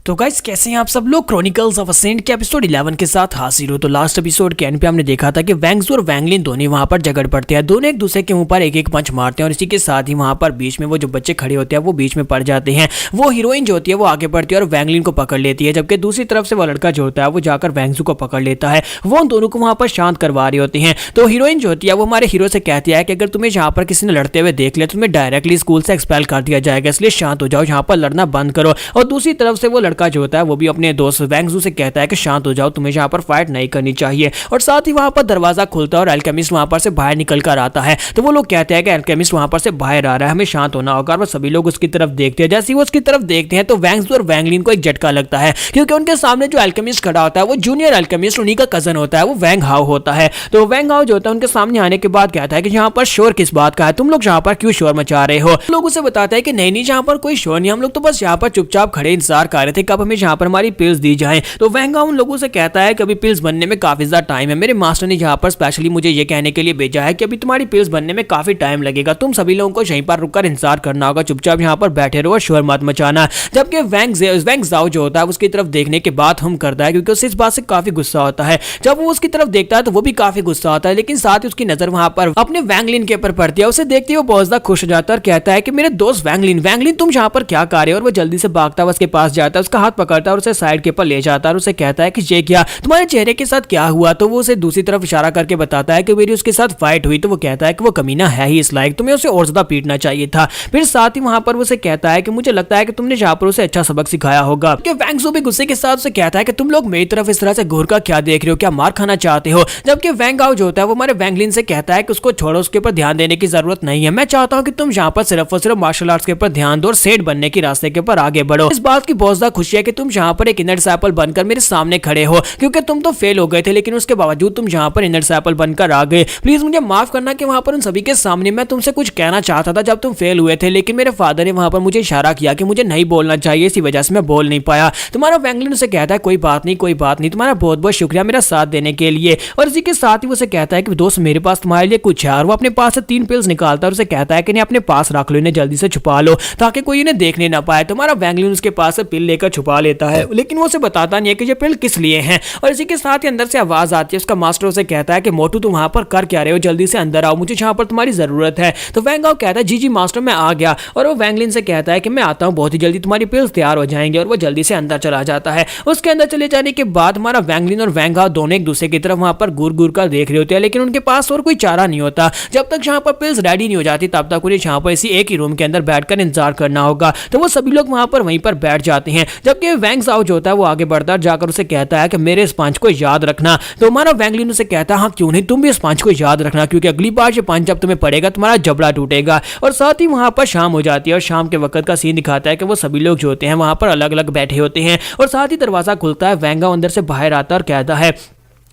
तो गाइस कैसे हैं आप सब लोग। क्रॉनिकल्स ऑफ अ सेंट के एपिसोड 11 के साथ हाजिर हो। तो लास्ट एपिसोड के एंड पे हमने देखा था कि वैंग्सू और वैंगलिन दोनों वहां पर झगड़ पड़ते हैं। दोनों एक दूसरे के मुंह पर एक एक पंच मारते हैं और इसी के साथ ही वहां पर बीच में वो जो बच्चे खड़े होते हैं वो बीच में पड़ जाते हैं। वो हीरोइन जो होती है वो आगे बढ़ती है और वैंगलिन को पकड़ लेती है, जबकि दूसरी तरफ से वो लड़का जो होता है वो जाकर वैंग्सू को पकड़ लेता है। वो उन दोनों को वहां पर शांत करवा रही होती है। तो हीरोइन जो होती है वो हमारे हीरो से कहती है कि अगर तुम्हें यहाँ पर किसी ने लड़ते हुए देख लिया तो तुम्हें डायरेक्टली स्कूल से एक्सपेल कर दिया जाएगा, इसलिए शांत हो जाओ, यहाँ पर लड़ना बंद करो। और दूसरी तरफ से वो लड़का जो होता है वो भी अपने दोस्त वैंग्सू से कहता है कि शांत हो जाओ, तुम्हें यहाँ पर फाइट नहीं करनी चाहिए। और साथ ही वहां पर दरवाजा खुलता है और अल्केमिस्ट वहां पर से बाहर निकल कर आता है। तो वो लोग कहते हैं कि अल्केमिस्ट वहां पर से बाहर आ रहा है, हमें शांत होना होगा। और वो सभी लोग उसकी तरफ देखते हैं। जैसे ही वो उसकी तरफ देखते हैं तो वैंग्सू और वैंगलिन को एक झटका लगता है, क्योंकि उनके सामने जो अल्केमिस्ट खड़ा होता है वो जूनियर अल्केमिस्ट, उन्हीं का कजन होता है, वो वैंग हाओ होता है। तो वैंग हाओ जो होता है उनके सामने आने के बाद कहता है कि यहाँ पर शोर किस बात का है, तुम लोग यहाँ पर क्यों शोर मचा रहे हो। लोग उसे बताते हैं कि नहीं नहीं, यहाँ पर कोई शोर नहीं, हम लोग तो बस यहाँ पर चुपचाप खड़े इंतजार कर रहे थे कब हमें यहाँ पर हमारी पिल्स दी जाए। तो वैंग हाओ उन लोगों से कहता है कि अभी पिल्स बनने में काफी ज्यादा टाइम है, मेरे मास्टर ने यहाँ पर स्पेशली मुझे ये कहने के लिए भेजा है कि अभी तुम्हारी पिल्स बनने में काफी टाइम लगेगा, तुम सभी लोगों को यहीं पर रुककर इंतजार करना होगा, चुपचाप यहाँ पर बैठे रहो और शोर मत मचाना। जबकि वैंग ज़ाओ जो होता है उसकी तरफ देखने के बाद हम करता है, क्योंकि उसे इस बात से काफी गुस्सा होता है। जब वो उसकी तरफ देखता है तो वो भी काफी गुस्सा होता है, लेकिन साथ ही उसकी नजर वहां पर अपने वैंगलिन के ऊपर पड़ती है। उसे देखते ही वो बहुत ज्यादा खुश हो जाता है और कहता है कि मेरे दोस्त वैंगलिन तुम यहाँ पर क्या कर रहे हो। और वो जल्दी से भागता है, उसके पास जाता है, उसका हाथ पकड़ता है और उसे साइड के ऊपर ले जाता है और उसे कहता है कि ये क्या तुम्हारे चेहरे के साथ क्या हुआ। तो वो उसे दूसरी तरफ इशारा करके बताता है कि मेरी उसके साथ फाइट हुई। तो वो कहता है कि वो कमीना है ही इस लायक, तुम्हें उसे और ज्यादा पीटना चाहिए था। फिर साथ ही वहां पर उसे कहता है कि मुझे लगता है कि तुमने यहाँ पर उसे अच्छा सबक सिखाया होगा। वैंग्सू भी गुस्से के साथ उसे कहता है कि तुम लोग मेरी तरफ इस तरह से घूर कर क्या देख रहे हो, क्या मार खाना चाहते हो। जबकि वैंग हाओ जो होता है वो हमारे वैंगलिन से कहता है कि उसको छोड़ो, उसके ऊपर ध्यान देने की जरूरत नहीं है, मैं चाहता हूँ कि तुम यहाँ पर सिर्फ और सिर्फ मार्शल आर्ट्स के ऊपर ध्यान दो और सेठ बनने की रास्ते के ऊपर आगे बढ़ो। इस बात की बहुत ज्यादा खुशी है कि तुम यहाँ पर एक इनर सर्कल बनकर मेरे सामने खड़े हो, क्योंकि तुम तो फेल हो गए थे लेकिन उसके बावजूद तुम यहाँ पर इनर सर्कल बनकर आ गए। प्लीज मुझे माफ करना कि वहां पर उन सभी के सामने मैं तुमसे कुछ कहना चाहता था जब तुम फेल हुए थे, लेकिन मेरे फादर ने वहां पर मुझे इशारा किया कि मुझे नहीं बोलना चाहिए, इसी वजह से मैं बोल नहीं पाया। तुम्हारा वैंगलिन उसे कहता है कोई बात नहीं, तुम्हारा बहुत बहुत शुक्रिया मेरा साथ देने के लिए। और इसी के साथ ही उसे कहता है कि दोस्त मेरे पास तुम्हारे लिए कुछ है। और वो अपने पास से 3 पिल्स निकालता है और उसे कहता है कि इन्हें अपने पास रख लो, इन्हें जल्दी से छुपा लो ताकि कोई इन्हें देखने ना पाए। तुम्हारा वैंगलिन उसके पास से पिल लेकर छुपा लेता है, लेकिन वो उसे बताता नहीं है कि ये पिल किस लिए है। और इसी के साथ ही अंदर से आवाज आती है, उसका मास्टर उसे कहता है कि मोटू तुम वहां पर कर क्या रहे हो, जल्दी से अंदर आओ, मुझे यहाँ पर तुम्हारी जरूरत है। तो वैंग हाओ कहता है जी मास्टर मैं आ गया। और वो वैंगलिन से कहता है कि मैं आता हूँ, बहुत ही जल्दी तुम्हारी पिल्स तैयार हो जाएंगे। और वो जल्दी से अंदर चला जाता है। उसके अंदर चले जाने के बाद हमारा वैंगलिन और वैंग हाओ दोनों एक दूसरे की तरफ वहां पर घूर कर देख रहे होते हैं, लेकिन उनके पास और कोई चारा नहीं होता। जब तक यहाँ पर पिल्स रेडी नहीं हो जाती तब तक उन्हें यहाँ पर इसी एक ही रूम के अंदर बैठकर इंतजार करना होगा। तो वो सभी लोग वहां पर वहीं पर बैठ जाते हैं। जबकि वैंग हाओ जो होता है वो आगे बढ़ता जाकर उसे कहता है कि मेरे इस पंच को याद रखना। तो हमारा वैंगलिन उसे कहता है हाँ क्यों नहीं, तुम भी इस पंच को याद रखना, क्योंकि अगली बार ये पंच जब तुम्हें पड़ेगा तुम्हारा जबड़ा टूटेगा। और साथ ही वहां पर शाम हो जाती है और शाम के वक्त का सीन दिखाता है कि वो सभी लोग जो होते हैं वहां पर अलग अलग बैठे होते हैं। और साथ ही दरवाजा खुलता है, वैंग हाओ अंदर से बाहर आता है और कहता है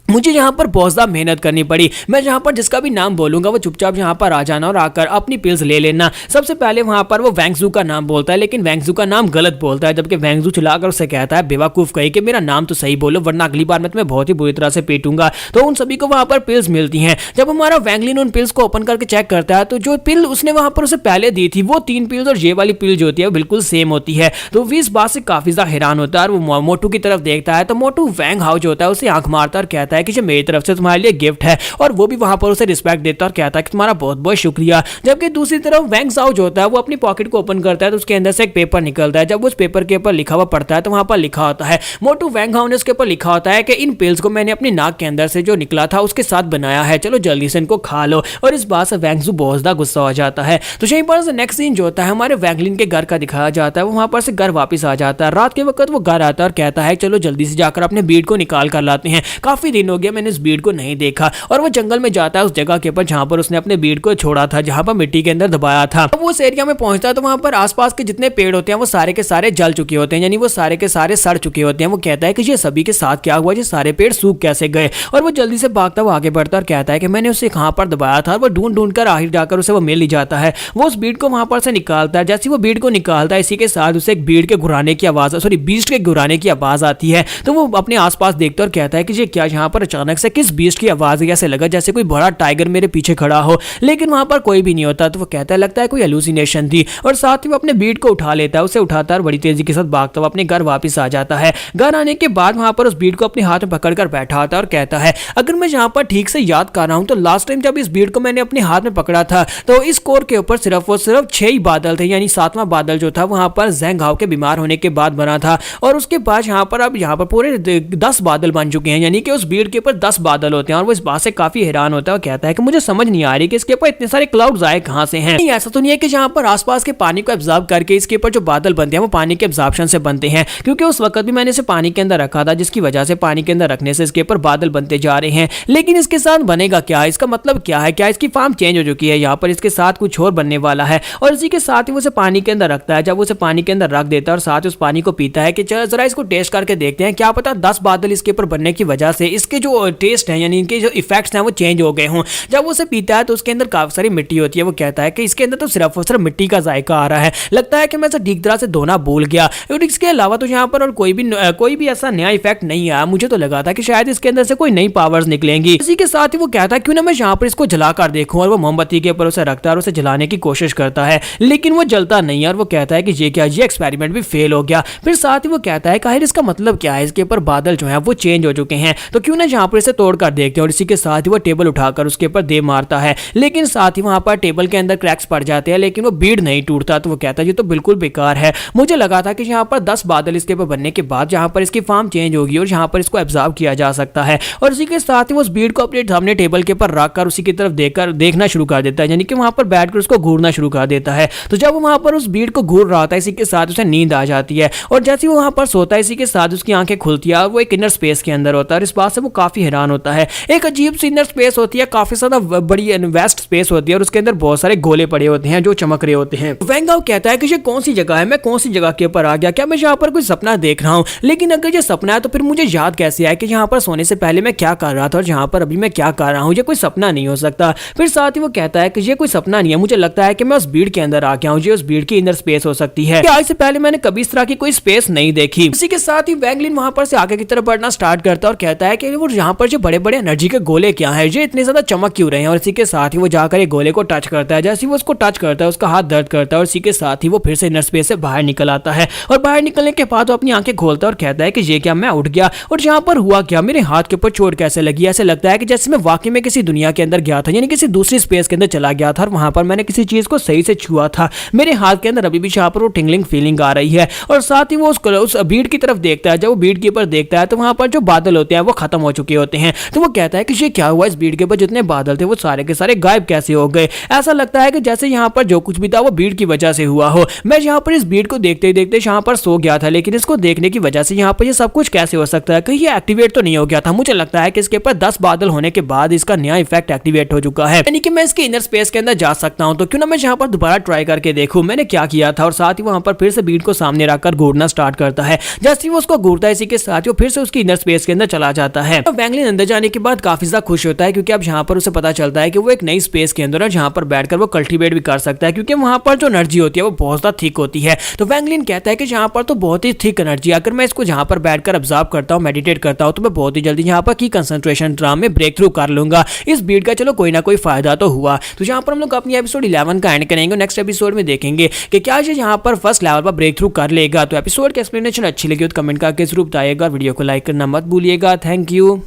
मुझे यहाँ पर बहुत ज़्यादा मेहनत करनी पड़ी, मैं यहाँ पर जिसका भी नाम बोलूंगा वो चुपचाप यहाँ पर आ जाना और आकर अपनी पिल्स ले लेना। सबसे पहले वहाँ पर वो वैंग्सू का नाम बोलता है, लेकिन वैंग्सू का नाम गलत बोलता है। जबकि वैंग्सू चिल्लाकर उससे कहता है बेवकूफ़ कही कि मेरा नाम तो सही बोलो वरना अगली बार मैं तुम्हें बहुत ही बुरी तरह से पीटूंगा। तो उन सभी को वहाँ पर पिल्स मिलती हैं। जब हमारा वैंगलिन उन पिल्स को ओपन करके चेक करता है तो जो पिल उसने वहाँ पर उसे पहले दी थी वो 3 पिल्स और ये वाली पिल जो होती है वो बिल्कुल सेम होती है। तो वो इस बात से काफी ज्यादा हैरान होता है और वो मोटू की तरफ देखता है। तो मोटू वैंग हाओ जो होता है उसे आंख मारता है और कहता है कि ये मेरी तरफ से तुम्हारे लिए गिफ्ट है। और वो भी वहां पर उसे रिस्पेक्ट देता है और कहता है कि तुम्हारा बहुत बहुत शुक्रिया। जबकि दूसरी तरफ वैंग हाओ जो होता है वो अपनी पॉकेट को ओपन करता है तो उसके अंदर से एक पेपर निकलता है। जब उस पेपर के ऊपर लिखा हुआ पड़ता है तो वहां पर लिखा होता है मोटू वैंग हाओ ने उसके ऊपर लिखा होता है कि इन पिल्स को मैंने अपनी नाक के अंदर से जो निकला था उसके साथ बनाया है, चलो जल्दी से इनको खा लो। और इस बात से वैंग्सू बहुत ज्यादा गुस्सा हो जाता है। तो यहीं पर से नेक्स्ट सीन जो होता है हमारे वैंगलिन के घर का दिखाया जाता है। वो वहां पर से घर वापस आ जाता है। रात के वक्त वो घर आता है और कहता है चलो जल्दी से जाकर अपने बीड को निकाल कर लाते हैं, काफी दिन हो गया मैंने इस बीड को नहीं देखा। और वो जंगल में जाता है उस जगह के ऊपर जहां पर उसने अपने बीड को छोड़ा था, जहां पर मिट्टी के अंदर दबाया था। वो उस एरिया में पहुंचता है तो वहां पर आसपास के जितने पेड़ होते हैं वो सारे के सारे जल चुके होते हैं, यानी वो सारे के सारे सड़ चुके होते हैं। वो कहता है कि ये सभी के साथ क्या हुआ, ये सारे पेड़ सूख कैसे गए। और वो जल्दी से भागता हुआ आगे बढ़ता और कहता है कि मैंने उसे कहां पर दबाया था। और वो ढूंढ कर आखिर जाकर उसे वो मिल ही जाता है। वो उस बीड को वहां पर से निकालता है। जैसे वो बीड को निकालता है इसी के साथ उसे एक बीड के घुराने की आवाज, सॉरी बीस्ट के घुराने की आवाज आती है। तो वो अपने आसपास देखता और कहता है कि ये क्या यहाँ पर अचानक से किस बीस्ट की आवाज ऐसे लगा जैसे कोई बड़ा टाइगर मेरे पीछे खड़ा हो, लेकिन वहां पर कोई भी नहीं होता। तो वो कहता है लगता है कोई हेलुसिनेशन थी, और साथ ही वो अपने बीट को उठा लेता है, उसे उठाता है और बड़ी तेजी के साथ भागता हुआ अपने घर वापस आ जाता है। घर आने के बाद वहां पर उस बीट को अपने हाथ में पकड़कर बैठा होता है और कहता है अगर मैं यहाँ पर ठीक से याद कर रहा हूँ तो लास्ट टाइम जब इस बीट को मैंने अपने हाथ में पकड़ा था तो इस कोर के ऊपर सिर्फ और सिर्फ 6 ही बादल थे, यानी 7वां बादल जो था वहां पर ज़ैंग हाओ के बीमार होने के बाद बना था, और उसके बाद यहाँ पर पूरे 10 बादल बन चुके हैं, यानी कि उस बीट के ऊपर 10 बादल होते हैं। और वो इस बात से काफी हैरान होता है और कहता है कि मुझे समझ नहीं आ रही कि इसके ऊपर इतने सारे क्लाउड्स आए कहां से हैं। ऐसा तो नहीं है कि जहां पर आसपास के पानी को एब्जॉर्ब करके इसके ऊपर जो बादल बनते हैं वो पानी के एब्जॉर्प्शन से बनते हैं, क्योंकि उस वक्त भी मैंने इसे पानी के अंदर रखा था, जिसकी वजह से पानी के अंदर रखने से इसके ऊपर बादल बनते जा रहे हैं। लेकिन इसके साथ बनेगा क्या, इसका मतलब क्या है, क्या इसकी फार्म चेंज हो चुकी है, यहाँ पर इसके साथ कुछ और बनने वाला है। और इसी के साथ ही वो उसे पानी के अंदर रखता है। जब वो उसे पानी के अंदर रख देता है और साथ ही उस पानी को पीता है कि चलो जरा इसको टेस्ट करके देखते हैं, क्या पता 10 बादल इसके ऊपर बनने की वजह से इसके जो टेस्ट है यानी इनके जो इफेक्ट्स हैं वो चेंज हो गए हों। जब वो उसे पीता है तो उसके अंदर काफी सारी मिट्टी होती है। वो कहता है कि इसके अंदर तो सिर्फ और सिर्फ मिट्टी का जायका आ रहा है, लगता है कि मैं इसे ठीक तरह से धोना भूल गया। और इसके अलावा तो यहाँ पर और कोई भी ऐसा नया इफेक्ट नहीं आया। मुझे तो लगा था कि शायद इसके अंदर से कोई नई पावर्स निकलेंगी। इसी के साथ ही वो कहता है क्यों ना मैं यहाँ पर इसको जला कर देखूं, और वो मोमबत्ती के ऊपर उसे रखता है और उसे जलाने की कोशिश करता है, लेकिन वो जलता नहीं है। और वो कहता है कि ये क्या, ये एक्सपेरिमेंट भी फेल हो गया। फिर साथ ही वो कहता है कि आखिर इसका मतलब क्या है, इसके ऊपर बादल जो है वो चेंज हो चुके हैं, तो क्यों ना यहाँ पर इसे तोड़ कर देखते हैं। और इसी के साथ ही वो टेबल उठाकर उसके ऊपर दे मारता है, लेकिन साथ ही वहां पर टेबल के अंदर क्रैक्स पड़ जाते हैं, लेकिन वो बीड नहीं टूटता। तो वो कहता है ये तो बिल्कुल बेकार है, मुझे लगा था कि यहाँ पर 10 बादल इसके ऊपर बनने के बाद यहाँ पर इसकी फार्म चेंज होगी और यहाँ पर इसको एब्जॉर्ब किया जा सकता है। और इसी के साथ ही वो उस बीड को अपने सामने टेबल के ऊपर रखकर उसी की तरफ देखना शुरू कर देता है, यानी कि वहां पर बैठकर उसको घूरना शुरू कर देता है। तो जब वो वहां पर उस बीड को घूर रहा था, इसी के साथ उसे नींद आ जाती है, और जैसे वो वहां पर सोता है इसी के साथ उसकी आंखें खुलती है और वो एक इनर स्पेस के अंदर होता है। और इस बात से वो काफी हैरान होता है। एक अजीब सी इनर स्पेस होती है, काफी ज्यादा बड़ी वेस्ट स्पेस होती है, और उसके अंदर बहुत सारे गोले पड़े होते हैं जो चमक रहे होते हैं। वैंग हाओ कहता है कि ये कौन सी जगह है, मैं कौन सी जगह के ऊपर आ गया, क्या मैं यहाँ पर कोई सपना देख रहा हूँ? लेकिन अगर ये सपना है तो फिर मुझे याद कैसे आया कि यहाँ पर सोने से पहले मैं क्या कर रहा था और यहाँ पर अभी मैं क्या कर रहा हूँ, ये कोई सपना नहीं हो सकता। फिर साथ ही वो कहता है कि ये कोई सपना नहीं है, मुझे लगता है कि मैं उस भीड़ के अंदर आ गया हूँ, ये उस भीड़ की इनर स्पेस हो सकती है। आज से पहले मैंने कभी इस तरह की कोई स्पेस नहीं देखी। इसी के साथ ही वैंग लिन वहां पर से आगे की तरफ बढ़ना स्टार्ट करता है और कहता है कि वो यहाँ पर जो बड़े बड़े एनर्जी के गोले क्या है, ये इतने ज्यादा चमक क्यों रहे हैं। और इसी के साथ ही वो जाकर एक गोले को टच करता है, जैसे वो उसको टच करता है उसका हाथ दर्द करता है, और इसी के साथ ही वो फिर से इनर स्पेस से बाहर निकल आता है। और बाहर निकलने के बाद वो अपनी आंखें खोलता है और कहता है कि ये क्या, मैं उठ गया और यहाँ पर हुआ क्या, मेरे हाथ के ऊपर चोट कैसे लगी। ऐसे लगता है कि जैसे मैं वाकई में किसी दुनिया के अंदर गया था, यानी किसी दूसरी स्पेस के अंदर चला गया था और वहां पर मैंने किसी चीज को सही से छुआ था। मेरे हाथ के अंदर अभी भी यहाँ पर वो टिंगलिंग फीलिंग आ रही है। और साथ ही वो उस भीड़ की तरफ देखता है। जब वो भीड़ के ऊपर देखता है तो वहां पर जो बादल होते हैं वो खत्म हो चुके होते हैं। तो वो कहता है कि ये क्या हुआ, इस भीड़ के ऊपर जितने बादल थे वो सारे के सारे गायब कैसे हो गए। ऐसा लगता है कि जैसे यहाँ पर जो कुछ भी था वो भीड़ की वजह से हुआ हो। मैं यहाँ पर इस भीड़ को देखते ही देखते यहाँ पर सो गया था, लेकिन इसको देखने की वजह से यहाँ पर ये सब कुछ कैसे हो सकता है, कहीं ये एक्टिवेट तो नहीं हो गया था। मुझे लगता है कि इसके ऊपर 10 बादल होने के बाद इसका नया इफेक्ट एक्टिवेट हो चुका है, यानी कि मैं इसके इनर स्पेस के अंदर जा सकता हूँ। तो क्यों ना मैं यहाँ पर दोबारा ट्राई करके देखूं मैंने क्या किया था। और साथ ही वहां पर फिर से भीड़ को सामने रखकर घूरना स्टार्ट करता है। जैसे ही वो उसको घूरता है इसी के साथ वो फिर से उसकी इनर स्पेस के अंदर चला जाता है। तो वैंग लिन अंदर जाने के बाद काफी ज्यादा खुश होता है, क्योंकि अब यहाँ पर उसे पता चलता है कि वो एक नई स्पेस के अंदर है जहाँ पर बैठकर वो कल्टीवेट भी कर सकता है, क्योंकि वहां पर जो एनर्जी होती है वो बहुत ज्यादा थिक होती है। तो वैंग लिन कहता है कि यहाँ पर तो बहुत ही थिक एनर्जी, अगर मैं इसको जहाँ पर बैठकर ऑब्जर्व करता हूँ, मेडिटेट करता हूँ, तो मैं बहुत ही जल्दी यहाँ पर की कंसंट्रेशन ड्राम में ब्रेक थ्रू कर लूंगा। इस भीड़ का चलो कोई ना कोई फायदा तो हुआ। तो यहाँ पर हम लोग अपनी एपिसोड 11 का एंड करेंगे। नेक्स्ट एपिसोड में देखेंगे कि क्या ये यहाँ पर फर्स्ट लेवल पर ब्रेक थ्रू कर लेगा। तो एपिसोड की एक्सप्लेनेशन अच्छी लगी तो कमेंट करके जरूर बताइएगा। वीडियो को लाइक करना मत भूलिएगा। Thank you.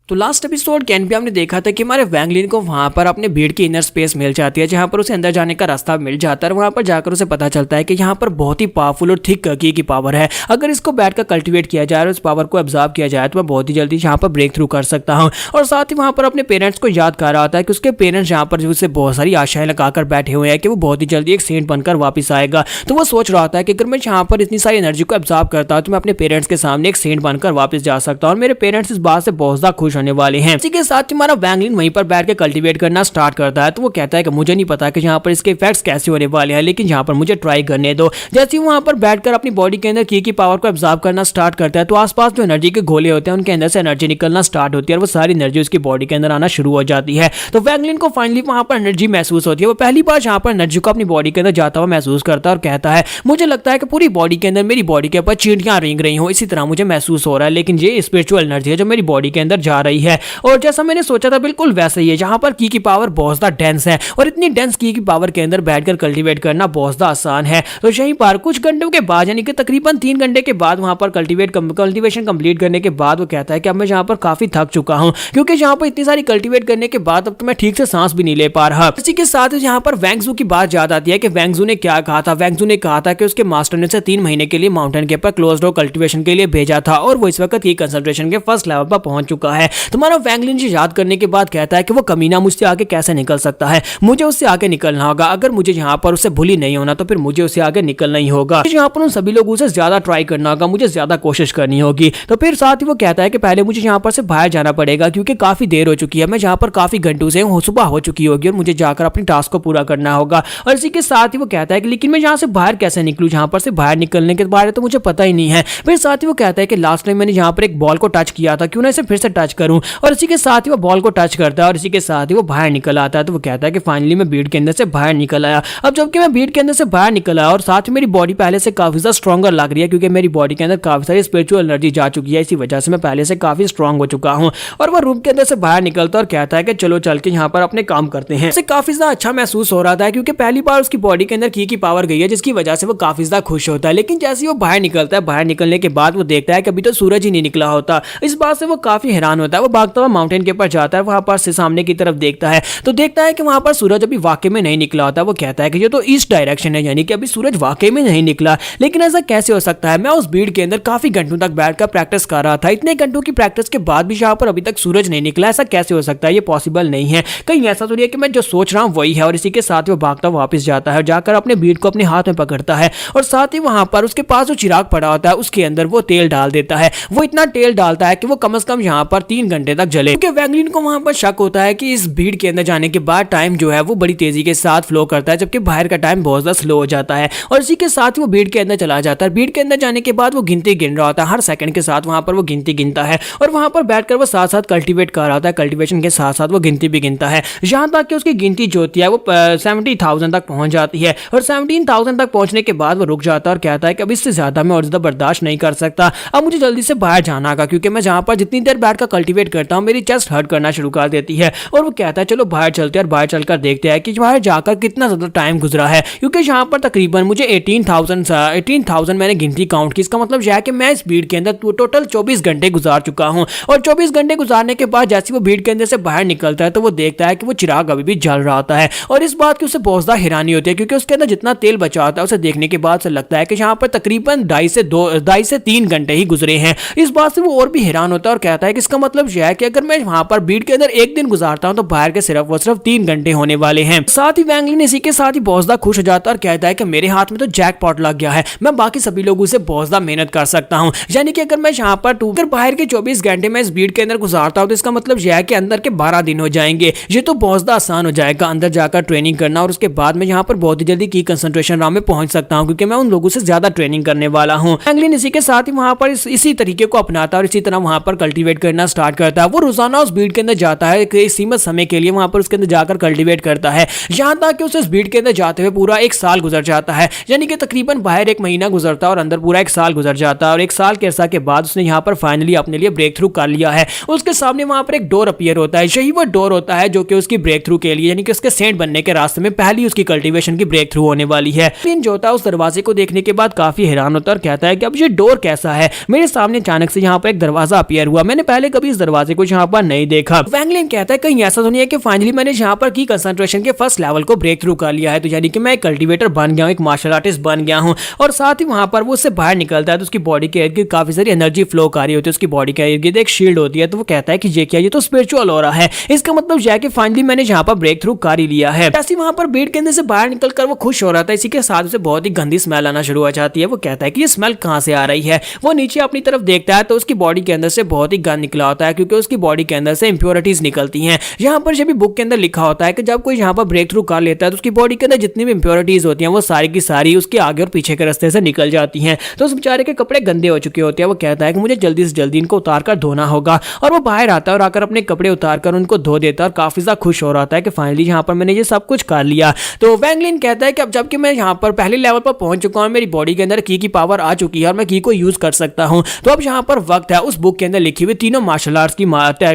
तो लास्ट एपिसोड के एंड पे हमने देखा था कि हमारे वैंग लिन को वहां पर अपने भीड़ की इनर स्पेस मिल जाती है, जहां पर उसे अंदर जाने का रास्ता मिल जाता है। वहां पर जाकर उसे पता चलता है कि यहाँ पर बहुत ही पावरफुल और थिक की पावर है। अगर इसको बैठकर कल्टीवेट किया जाए और उस पावर को एब्जॉर्ब किया जाए तो मैं बहुत ही जल्दी यहाँ पर ब्रेक थ्रू कर सकता हूँ। और साथ ही वहां पर अपने पेरेंट्स को याद कर रहा होता है कि उसके पेरेंट्स यहाँ पर उसे बहुत सारी आशाएं लगाकर बैठे हुए हैं कि वो बहुत ही जल्दी एक सेंट बनकर वापस आएगा। तो वो सोच रहा होता है कि अगर मैं यहाँ पर इतनी सारी एनर्जी को एब्जॉर्ब करता हूँ तो मैं अपने पेरेंट्स के सामने एक सेंट बनकर वापस जा सकता हूँ। और मेरे पेरेंट्स इस बात से बहुत ज्यादा खुश खुश होने वाले हैं। इसी के साथ हमारा वैंगलिन वहीं पर बैठ के कल्टीवेट करना स्टार्ट करता है। तो वो कहता है कि मुझे नहीं पता कि यहाँ पर इसके इफेक्ट्स कैसे होने वाले हैं, लेकिन यहाँ पर मुझे ट्राई करने दो। जैसे ही वहाँ पर बैठकर अपनी बॉडी के अंदर की पावर को एब्जॉर्ब करना स्टार्ट करता है तो आसपास जो एनर्जी के गोले होते हैं उनके अंदर से एनर्जी निकलना स्टार्ट होती है और वो सारी एनर्जी उसकी बॉडी के अंदर आना शुरू हो जाती है। तो वैंगलिन को फाइनली वहाँ पर एनर्जी महसूस होती है। वो पहली बार यहाँ पर एनर्जी को अपनी बॉडी के अंदर जाता हुआ महसूस करता है और कहता है मुझे लगता है कि पूरी बॉडी के अंदर मेरी बॉडी के ऊपर चींटियां रेंग रही हो, इसी तरह मुझे महसूस हो रहा है। लेकिन ये स्पिरिचुअल एनर्जी है जो मेरी बॉडी के अंदर जा रही है और जैसा मैंने सोचा था बिल्कुल वैसा ही है। जहाँ पर की पावर बहुत ज्यादा डेंस है और इतनी डेंस की पावर के अंदर बैठकर कल्टीवेट करना बहुत ज्यादा आसान है। तो यहीं पर कुछ घंटों के बाद यानी कि तकरीबन 3 घंटे के बाद वहां पर कल्टीवेशन कंप्लीट करने के बाद वो कहता है कि अब मैं यहाँ पर काफी थक चुका हूँ, क्योंकि यहाँ पर इतनी सारी कल्टीवेट करने के बाद अब तो मैं ठीक से सांस भी नहीं ले पा रहा। इसी के साथ यहाँ पर वैंगजू की बात याद आती है कि वैंगजू ने क्या कहा था। वैंगजू ने कहा था कि उसके मास्टर ने उसे 3 महीने के लिए माउंटेन के ऊपर क्लोज डोर कल्टीवेशन के लिए भेजा था और वो इस वक्त की कंसंट्रेशन के फर्स्ट लेवल पर पहुंच चुका है। तुम्हारा वैंगलिन जी याद करने के बाद कहता है कि वो कमीना मुझसे आगे कैसे निकल सकता है, मुझे उससे आगे निकलना होगा। अगर मुझे यहाँ पर उससे भूली नहीं होना तो फिर मुझे उससे आगे निकलना ही होगा। यहाँ पर उन सभी लोगों से ज्यादा ट्राई करना होगा, मुझे ज्यादा कोशिश करनी होगी। तो फिर साथ ही वो कहता है कि पहले मुझे यहाँ पर से बाहर जाना पड़ेगा क्योंकि काफी देर हो चुकी है, मैं यहाँ पर काफी घंटों से हूँ, सुबह हो चुकी होगी और मुझे जाकर अपनी टास्क को पूरा करना होगा। और इसी के साथ ही वो कहता है कि लेकिन मैं यहाँ से बाहर कैसे निकलूँ, यहाँ पर से बाहर निकलने के बारे तो मुझे पता ही नहीं है। फिर साथ ही वो कहता है कि लास्ट टाइम मैंने यहाँ पर एक बॉल को टच किया था, क्यों ना इसे फिर से टच करूँ। और इसी के साथ ही वो बॉल को टच करता है और इसी के साथ ही वो बाहर निकल आता है। तो वो कहता है कि फाइनली मैं भीड़ के अंदर से बाहर निकल आया। अब जबकि मैं भीड़ के अंदर से बाहर निकल आया और साथ में मेरी बॉडी पहले से काफी ज्यादा स्ट्रॉन्गर लग रही है, क्योंकि मेरी बॉडी के अंदर काफी सारी स्पिरिचुअल एनर्जी जा चुकी है, इसी वजह से मैं पहले से काफी स्ट्रॉन्ग हो चुका हूँ। और वो रूम के अंदर से बाहर निकलता और कहता है कि चलो चल के यहाँ पर अपने काम करते हैं। उसे काफी ज्यादा अच्छा महसूस हो रहा था क्योंकि पहली बार उसकी बॉडी के अंदर की पावर गई है, जिसकी वजह से वो काफी ज्यादा खुश होता है। लेकिन जैसे ही वो बाहर निकलता है, बाहर निकलने के बाद वो देखता है कि अभी तो सूरज ही नहीं निकला होता। इस बात से वो काफी हैरान होता है। वो भागता हुआ माउंटेन के ऊपर जाता है, वहां पर से सामने की तरफ देखता है तो देखता है कि वहां पर सूरज अभी वाकई में नहीं निकला होता। वो कहता है कि ये तो ईस्ट डायरेक्शन है, यानी कि अभी सूरज वाकई में नहीं निकला। लेकिन ऐसा कैसे हो सकता है, मैं उस भीड़ के अंदर काफी घंटों तक बैठकर प्रैक्टिस कर रहा था, इतने घंटों की प्रैक्टिस के बाद भी यहाँ पर अभी तक सूरज नहीं निकला, ऐसा कैसे हो सकता है, ये पॉसिबल नहीं है। कहीं ऐसा तो नहीं है कि मैं जो सोच रहा हूँ वही है। और इसी के साथ वो भागता वापस जाता है और जाकर अपने भीड़ को अपने हाथ में पकड़ता है और साथ ही वहां पर उसके पास जो चिराग पड़ा होता है उसके अंदर वो तेल डाल देता है। वो इतना तेल डालता है कि वो कम से कम यहाँ पर 3 घंटे तक जले, क्योंकि वैंगलिन को वहां पर शक होता है कि इस भीड़ के अंदर जाने के बाद टाइम जो है वो बड़ी तेजी के साथ फ्लो करता है, जबकि बाहर का टाइम बहुत ज्यादा स्लो हो जाता है। और इसी के साथ वो भीड़ के अंदर चला जाता है। भीड़ के अंदर जाने के बाद वो गिनती गिन रहा होता है, हर सेकंड के साथ वहां पर वो गिनती गिनता है और वहां पर बैठकर वो साथ साथ कल्टीवेट कर रहा होता है। कल्टीवेशन के साथ साथ वो गिनती भी गिनता है, यहाँ तक कि उसकी गिनती जो होती है वो 70,000 तक पहुंच जाती है। और 17,000 तक पहुंचने के बाद वो रुक जाता है और कहता है कि अब इससे ज्यादा मैं और ज्यादा बर्दाश्त नहीं कर सकता, अब मुझे जल्दी से बाहर जाना होगा, क्योंकि मैं जहां पर जितनी देर बैठ कर कल्टीवेट करता हूँ मेरी चेस्ट हर्ट करना शुरू कर देती है। और वो कहता है चलो बाहर चलते हैं और बाहर चलकर देखते हैं कि बाहर जाकर कितना ज्यादा टाइम गुजरा है, क्योंकि यहाँ पर तकरीबन मुझे 18,000 मैंने गिनती काउंट की। इसका मतलब यह है कि मैं इस भीड़ के अंदर टोटल 24 घंटे गुजार चुका हूँ। और 24 घंटे गुजारने के बाद जैसे वो भीड़ के अंदर से बाहर निकलता है तो वो देखता है कि वो चिराग अभी भी जल रहा होता है। और इस बात की उसे बहुत ज्यादा हैरानी होती है, क्योंकि उसके अंदर जितना तेल बचा होता है उसे देखने के बाद उसे लगता है कि यहाँ पर तकरीबन 2.5 से 3 घंटे ही गुजरे हैं। इस बात से वो और भी हैरान होता है और कहता है कि इसका मतलब यह है कि अगर मैं वहां पर भीड़ के अंदर एक दिन गुजारता हूं तो बाहर के सिर्फ 3 घंटे होने वाले हैं। साथ ही वैंगलिन इसी के साथ ही बहुत ज्यादा खुश हो जाता है और कहता है कि मेरे हाथ में तो जैकपॉट लग गया है, मैं बाकी सभी लोगों से बहुत ज्यादा मेहनत कर सकता हूं। यानी कि अगर मैं यहाँ पर अगर बाहर के 24 घंटे में इस भीड़ के अंदर गुजारता हूं तो इसका मतलब यह है कि अंदर के 12 दिन हो जाएंगे। ये तो बहुत ज्यादा आसान हो जाएगा अंदर जाकर ट्रेनिंग करना, और उसके बाद मैं यहाँ पर बहुत ही जल्दी की कंसंट्रेशन राउंड में पहुंच सकता हूँ, क्योंकि मैं उन लोगों से ज्यादा ट्रेनिंग करने वाला हूँ। वैंगलिन इसी के साथ ही वहां पर इसी तरीके को अपनाता है और इसी तरह वहां पर कल्टीवेट करना स्टार्ट करता है। वो रोजाना उस भीड़ के अंदर जाता है कि सीमित समय के लिए वहां पर उसके अंदर जाकर कल्टीवेट करता है, यहाँ तक कि उसे इस भीड़ के अंदर जाते हुए पूरा 1 साल गुजर जाता है। यानी कि तकरीबन बाहर 1 महीना गुजरता है और अंदर पूरा 1 साल गुजर जाता है। और 1 साल के अर्सा के बाद उसने यहाँ पर फाइनली अपने लिए ब्रेक थ्रू कर लिया है। उसके सामने वहां पर एक डोर अपीयर होता है, यही वो डोर होता है जो कि उसकी ब्रेक थ्रू के लिए यानी कि उसके सेंट बनने के रास्ते में पहली उसकी कल्टीवेशन की ब्रेक थ्रू होने वाली है। लेकिन जो होता है उस दरवाजे को देखने के बाद काफी हैरान होता है और कहता है कि अब ये डोर कैसा है, मेरे सामने अचानक से यहाँ पर एक दरवाजा अपीयर हुआ, मैंने पहले कभी इस दरवाजे को यहाँ पर नहीं देखा। वैंगलिन कहता है कहीं ऐसा तो नहीं है कि फाइनली मैंने यहाँ पर की कंसंट्रेशन के फर्स्ट लेवल को ब्रेक थ्रू कर लिया है, तो यानी कि मैं एक कल्टीवेटर बन गया हूँ, एक मार्शल आर्टिस्ट बन गया हूँ। और साथ ही वहां पर वो उससे बाहर निकलता है तो उसकी बॉडी के इर्द गिर्द काफी सारी एनर्जी फ्लो कर रही होती है, उसकी बॉडी के इर्द गिर्द एक शील्ड होती है। तो वो कहता है कि ये क्या, ये तो स्पिरिचुअल हो रहा है, इसका मतलब यह है कि फाइनली मैंने यहाँ पर ब्रेक थ्रू कर ही लिया है। ऐसे वहां पर भीड़ के अंदर से बाहर निकलकर वो खुश हो रहा था, इसी के साथ उसे बहुत ही गंदी स्मेल आना शुरू हो जाती है। वो कहता है कि ये स्मेल कहाँ से आ रही है। वो नीचे अपनी तरफ देखता है तो उसकी बॉडी के अंदर से बहुत ही गंद निकला होता होता है क्योंकि उसकी बॉडी के अंदर से इंप्योरिटीज निकलती हैं। यहाँ पर जब भी बुक के अंदर लिखा होता है कि जब कोई यहाँ पर ब्रेक थ्रू कर लेता है तो उसकी बॉडी के अंदर जितनी भी इंप्योरिटीज होती हैं वो सारी की सारी उसके आगे और पीछे के रास्ते से निकल जाती हैं। तो उस बेचारे के कपड़े गंदे हो चुके होते हैं। वो कहता है कि मुझे जल्दी से जल्दी इनको उतार कर धोना होगा और वो बाहर आता है और आकर अपने कपड़े उतार कर उनको धो देता है और काफी ज्यादा खुश हो रहा था कि फाइनली यहाँ पर मैंने ये सब कुछ कर लिया। तो वैंगलिन कहता है कि अब जबकि मैं यहाँ पर पहले लेवल पर पहुंच चुका हूँ, मेरी बॉडी के अंदर की पावर आ चुकी है और मैं की को यूज कर सकता हूँ, तो अब यहाँ पर वक्त है उस बुक के अंदर लिखी हुई तीनों मार्शल आर्ट्स की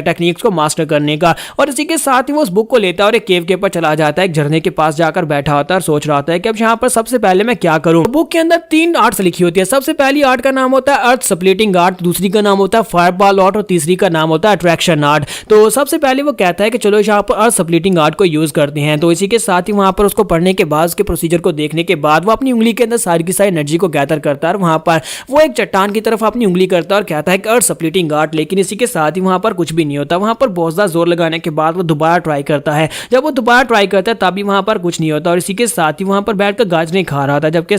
टेक्निक्स को मास्टर करने का। और इसी के साथ ही वो उस बुक को लेता है और एक केव के ऊपर चला जाता है, एक झरने के पास जाकर बैठा होता है और सोच रहा होता है कि अब यहाँ पर सबसे पहले मैं क्या करूँ। बुक के अंदर 3 आर्ट्स लिखी होती है। सबसे पहली आर्ट का नाम होता है अर्थ स्प्लिटिंग आर्ट, दूसरी का नाम होता है फायरबॉल आर्ट और तीसरी का नाम होता है अट्रैक्शन आर्ट। तो सबसे पहले वो कहता है कि चलो यहाँ पर अर्थ स्प्लिटिंग आर्ट को यूज करते हैं। तो इसी के साथ ही वहां पर उसको पढ़ने के बाद, उसके प्रोसीजर को देखने के बाद वो अपनी उंगली के अंदर सारी की सारी एनर्जी को गैदर करता है और वहां पर वो एक चट्टान की तरफ अपनी उंगली करता है और कहता है कि अर्थ स्प्लिटिंग आर्ट। लेकिन इसी के साथ ही वहां पर कुछ भी नहीं होता। वहां पर बहुत ज्यादा जोर लगाने के बाद वो दोबारा ट्राई करता है। जब वो दोबारा ट्राई करता है तभी वहां पर कुछ नहीं होता और इसी के साथ ही वहां पर बैठकर गाजरें खा रहा था, जबकि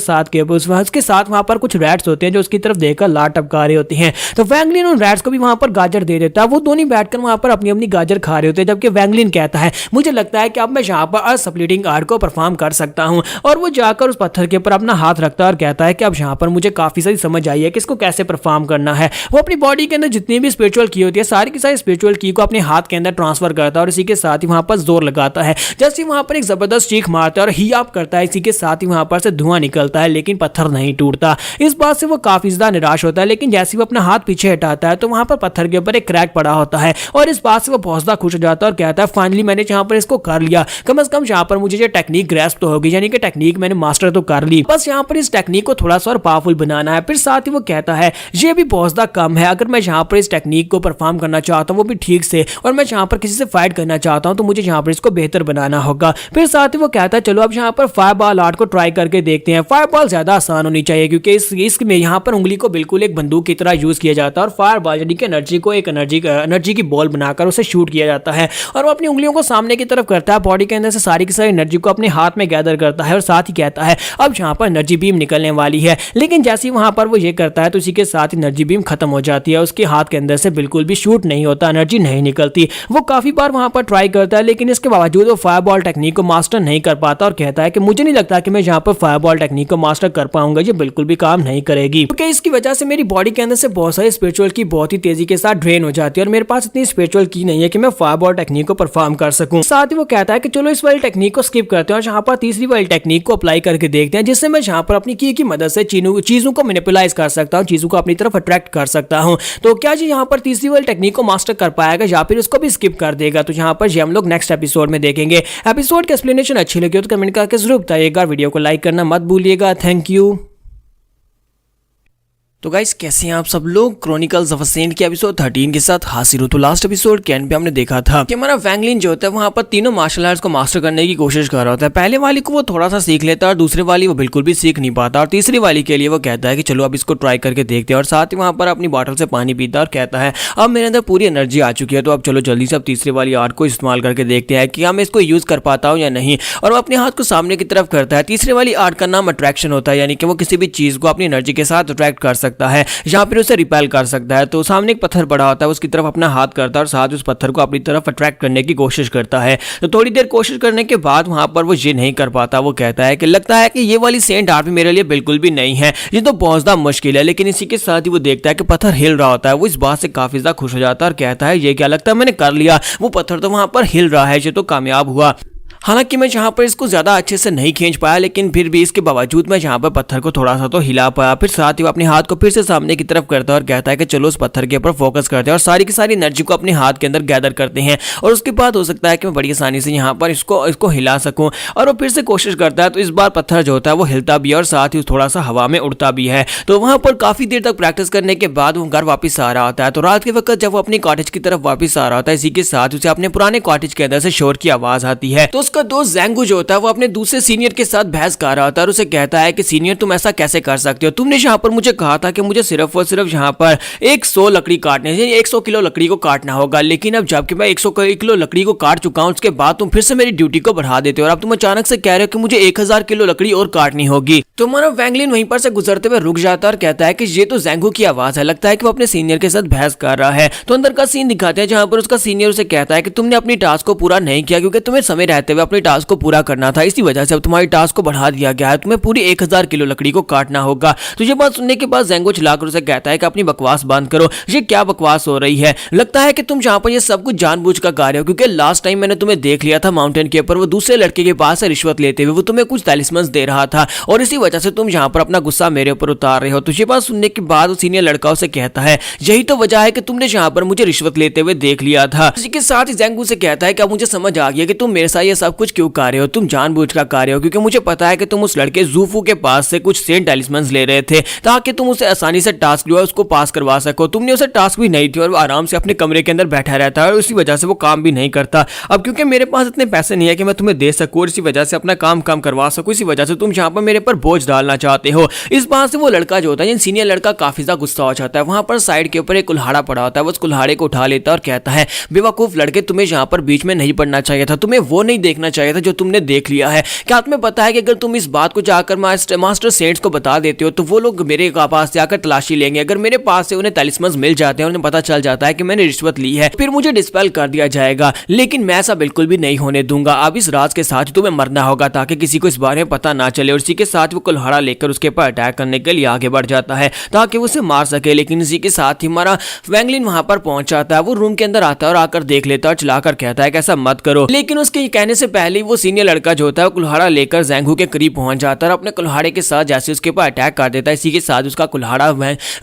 उसके साथ वहां पर कुछ रैट्स होते हैं जो उसकी तरफ देखकर लात टपका रहे होते हैं। तो वैंगलिन उन रैट्स को भी वहां पर गाजर दे देता है। वो दोनों बैठकर वहां पर अपनी अपनी गाजर खा रहे होते हैं, जबकि वैंगलिन कहता है मुझे लगता है कि अब मैं यहाँ पर अर्थ स्प्लिटिंग आर्ट को परफॉर्म कर सकता हूँ। और वो जाकर उस पत्थर के ऊपर अपना हाथ रखता है और कहता है कि अब यहाँ पर मुझे काफी सारी समझ आई है कि इसको कैसे परफॉर्म करना है। वो अपनी बॉडी के अंदर जितनी भी स्पिरिचुअल की होती है सारी की सारी स्पिरिचुअल की को अपने हाथ के अंदर ट्रांसफर करता है और इसी के साथ ही वहां पर जोर लगाता है। जैसे वहां पर एक जबरदस्त चीख मारता है और ही आप करता है, इसी के साथ ही वहां पर से धुआं निकलता है लेकिन पत्थर नहीं टूटता। इस बात से वो काफी ज्यादा निराश होता है। लेकिन जैसे वो अपना हाथ पीछे हटाता है तो वहां पर पत्थर के ऊपर एक क्रैक पड़ा होता है और इस बात से वो बहुत ज्यादा खुश हो जाता है और कहता है फाइनली मैंने यहाँ पर इसको कर लिया। कम से कम यहाँ पर मुझे ये टेक्निक ग्रैस्प तो होगी, यानी कि टेक्निक मैंने मास्टर तो कर ली, बस यहाँ पर इस टेक्निक को थोड़ा सा और पावरफुल बनाना है। फिर साथ ही वो कहता है ये भी बहुत ज्यादा कम है, अगर मैं यहाँ पर इस टेक्निक को परफॉर्म करना चाहता हूँ वो भी ठीक से, और मैं यहाँ पर किसी से फाइट करना चाहता हूँ तो मुझे यहाँ पर इसको बेहतर बनाना होगा। फिर साथ ही वो कहता है चलो अब यहाँ पर फायरबॉल आर्ट को ट्राई करके देखते हैं। फायरबॉल ज्यादा आसान होनी चाहिए क्योंकि इसमें यहाँ पर उंगली को बिल्कुल एक बंदूक की तरह यूज किया जाता है और फायरबॉल यानी कि एनर्जी को एक एनर्जी की बॉल बनाकर उसे शूट किया जाता है और वो अपनी उंगलियों को सामने की तरफ करता है, बॉडी के अंदर से सारी की सारी एनर्जी को अपने हाथ में गैदर करता है और साथ ही कहता है अब यहाँ पर एनर्जी बीम निकलने वाली है। लेकिन जैसे ही वहां पर वो ये करता है तो इसी के साथ एनर्जी बीम खत्म हो जाती है, उसके हाथ के अंदर से बिल्कुल भी शूट नहीं होता, एनर्जी नहीं निकलती। वो काफी बार वहां पर ट्राई करता है लेकिन इसके बावजूद वो फायरबॉल टेक्निक को मास्टर नहीं कर पाता और कहता है कि मुझे नहीं लगता कि मैं यहाँ पर फायरबॉल टेक्निक को मास्टर कर पाऊंगा, ये बिल्कुल भी काम नहीं करेगी क्योंकि इसकी वजह से मेरी बॉडी के अंदर से बहुत सारी स्पिरिचुअल की बहुत ही तेजी के साथ ड्रेन हो जाती है और मेरे पास इतनी स्पिरिचुअल की नहीं है कि मैं फायरबॉल टेक्निक को परफॉर्म कर सकूं। साथ ही वो कहता है कि चलो इस वाली टेक्निक को स्किप करते हैं और यहाँ पर तीसरी वाली टेक्निक को अप्लाई करके देखते हैं, जिससे मैं यहाँ पर अपनी की मदद से चीजों को मैनिपुलाइज कर सकता हूँ, चीजों को अपनी तरफ अट्रैक्ट कर सकता हूँ। तो क्या जी यहाँ पर तीसरी वाली टेक्निक को मास्टर कर पाएगा या फिर उसको भी स्किप कर देगा, तो यहाँ पर ये हम लोग नेक्स्ट एपिसोड में देखेंगे। एपिसोड की एक्सप्लेनेशन अच्छी लगी हो तो कमेंट करके जरूर बताइएगा, वीडियो को लाइक करना मत भूलिएगा। Thank you. तो गाइस कैसे हैं आप सब लोग। क्रॉनिकल्स ऑफ अ सेंट के एपिसोड 13 के साथ हाजिर हूं। तो लास्ट एपिसोड के एंड पे हमने देखा था कि हमारा वैंगलिन जो होता है वहां पर तीनों मार्शल आर्ट्स को मास्टर करने की कोशिश कर रहा होता है। पहले वाली को वो थोड़ा सा सीख लेता है और दूसरी वाली वो बिल्कुल भी सीख नहीं पाता और तीसरी वाली के लिए वो कहता है कि चलो अब इसको ट्राई करके देखते हैं और साथ ही वहां पर अपनी बॉटल से पानी पीता है और कहता है अब मेरे अंदर पूरी एनर्जी आ चुकी है तो अब चलो जल्दी से अब तीसरी वाली आर्ट को इस्तेमाल करके देखते हैं कि मैं इसको यूज कर पाता हूँ या नहीं। और वो अपने हाथ को सामने की तरफ करता है। तीसरी वाली आर्ट का नाम अट्रैक्शन होता है, यानी कि वो किसी भी चीज को अपनी एनर्जी के साथ अट्रैक्ट कर सकता है, यहाँ फिर उसे रिपेल कर सकता है। तो सामने एक पत्थर पड़ा होता है, उसकी तरफ अपना हाथ करता है और साथ उस पत्थर को अपनी तरफ अट्रैक्ट करने की कोशिश करता है। तो थोड़ी देर कोशिश करने के बाद वहां पर वो ये नहीं कर पाता। वो कहता है कि लगता है कि ये वाली सेंट आर्ट भी मेरे लिए बिल्कुल भी नहीं है, ये तो बहुत ज्यादा मुश्किल है। लेकिन इसी के साथ ही वो देखता है कि पत्थर हिल रहा होता है। वो इस बात से काफी ज्यादा खुश हो जाता है और कहता है ये क्या, लगता है मैंने कर लिया, वो पत्थर तो वहां पर हिल रहा है, ये तो कामयाब हुआ। हालांकि मैं यहाँ पर इसको ज़्यादा अच्छे से नहीं खींच पाया, लेकिन फिर भी इसके बावजूद मैं यहाँ पर पत्थर को थोड़ा सा तो हिला पाया। फिर साथ ही वो अपने हाथ को फिर से सामने की तरफ करता है और कहता है कि चलो उस पत्थर के ऊपर फोकस करते हैं और सारी की सारी एनर्जी को अपने हाथ के अंदर गैदर करते हैं और उसके बाद हो सकता है कि मैं बड़ी आसानी से यहाँ पर इसको हिला सकूँ। और वो फिर से कोशिश करता है तो इस बार पत्थर जो होता है वो हिलता भी है और साथ ही थोड़ा सा हवा में उड़ता भी है। तो वहाँ पर काफ़ी देर तक प्रैक्टिस करने के बाद वो घर वापस आ रहा होता है। तो रात के वक्त जब वो अपनी कॉटेज की तरफ वापस आ रहा होता है, इसी के साथ उसे अपने पुराने कॉटेज के अंदर से शोर की आवाज़ आती है। तो उस उसका दोस्त जैंगू जो होता है वो अपने दूसरे सीनियर के साथ बहस कर रहा होता है और उसे कहता है कि सीनियर तुम ऐसा कैसे कर सकते हो, तुमने यहाँ पर मुझे कहा था कि मुझे सिर्फ और सिर्फ यहाँ पर 100 लकड़ी काटने से 100 किलो लकड़ी को काटना होगा, लेकिन अब जबकि मैं 100 किलो लकड़ी को काट चुका हूँ उसके बाद तुम फिर से मेरी ड्यूटी को बढ़ा देते हो और अब तुम अचानक से कह रहे हो कि मुझे 1000 किलो लकड़ी और काटनी होगी। तो हमारा वैंगलिन वहीं पर से गुजरते हुए रुक जाता है और कहता है कि ये तो जैंगू की आवाज है, लगता है कि वो अपने सीनियर के साथ बहस कर रहा है। तो अंदर का सीन दिखाते हैं जहां पर उसका सीनियर उसे कहता है कि तुमने अपनी टास्क को पूरा नहीं किया क्योंकि तुम्हें समय रहते हुए अपनी टास्क को पूरा करना था, इसी वजह से अब तुम्हारी टास्क को बढ़ा दिया गया है, तुम्हें पूरी 1000 किलो लकड़ी को काटना होगा। तो ये बात सुनने के बाद जैंगो चिल्लाकर उसे कहता है कि अपनी बकवास बंद करो, ये क्या बकवास हो रही है, लगता है कि तुम जहां पर ये सब कुछ जानबूझ कर गा रहे हो क्योंकि लास्ट टाइम मैंने तुम्हें देख लिया था माउंटेन के ऊपर वो दूसरे लड़के के पास से रिश्वत लेते हुए, वो तुम्हें कुछ तलिस्मन दे रहा था और इसी वजह से तुम यहाँ पर अपना गुस्सा मेरे ऊपर उतार रहे हो। तो ये बात सुनने के बाद वो सीनियर लड़का उसे कहता है यही तो वजह है कि तुमने यहाँ पर मुझे रिश्वत लेते हुए देख लिया था। इसी के साथ ही जैंगू से कहता है कि अब मुझे समझ आ गया कि तुम मेरे साथ ये सब कुछ क्यों कर रहे हो, तुम जानबूझ कर कर रहे हो क्योंकि मुझे पता है कि तुम उस लड़के जूफू के पास से कुछ सेंट तलिस्मन ले रहे थे ताकि तुम उसे आसानी से टास्क जो है उसको पास करवा सको। तुमने उसे टास्क भी नहीं थी और वो आराम से अपने कमरे के अंदर बैठा रहता है और उसी वजह से वो काम भी नहीं करता। अब क्योंकि मेरे पास इतने पैसे नहीं है कि मैं तुम्हें दे सकूं और इसी वजह से अपना काम करवा सकूं, इसी वजह से तुम यहाँ पर मेरे पर बोझ डालना चाहते हो। इस बात से वो लड़का जो होता है सीनियर लड़का काफी ज्यादा गुस्सा हो जाता है। वहां पर साइड के ऊपर एक कुल्हाड़ा पड़ा होता है, वो उस कुल्हाड़े को उठा लेता है और कहता है बेवकूफ लड़के, तुम्हें यहाँ पर बीच में नहीं पड़ना चाहिए था, तुम्हें वो नहीं देखना चाहिए था जो तुमने देख लिया है। क्या तुम्हें पता है कि अगर तुम इस बात को जाकर मास्टर सेंट्स को बता देते हो तो वो लोग मेरे पास जाकर तलाशी लेंगे, अगर मेरे पास से उन्हें तलिस्मन मिल जाते हैं, उन्हें पता चल जाता है कि मैंने रिश्वत ली है, फिर मुझे डिस्पेल कर दिया जाएगा, लेकिन मैं ऐसा बिल्कुल भी नहीं होने दूंगा। अब इस राज के साथ तुम्हें मरना होगा ताकि किसी को इस बारे में पता ना चले। और इसी के साथ वो कुल्हाड़ा लेकर उसके ऊपर अटैक करने के लिए आगे बढ़ जाता है ताकि वो उसे मार सके। लेकिन इसी के साथ ही हमारा वैंगलिन वहां पर पहुंच जाता है, वो रूम के अंदर आता है और आकर देख लेता है और चिल्लाकर कहता है कि ऐसा मत करो। लेकिन उसके कहने से पहले ही वो सीनियर लड़का जो होता है वो कुल्हाड़ा लेकर जैंगू के करीब पहुंच जाता है और अपने कुल्हाड़े के साथ जैसे उसके ऊपर अटैक कर देता है, इसी के साथ उसका कुल्हाड़ा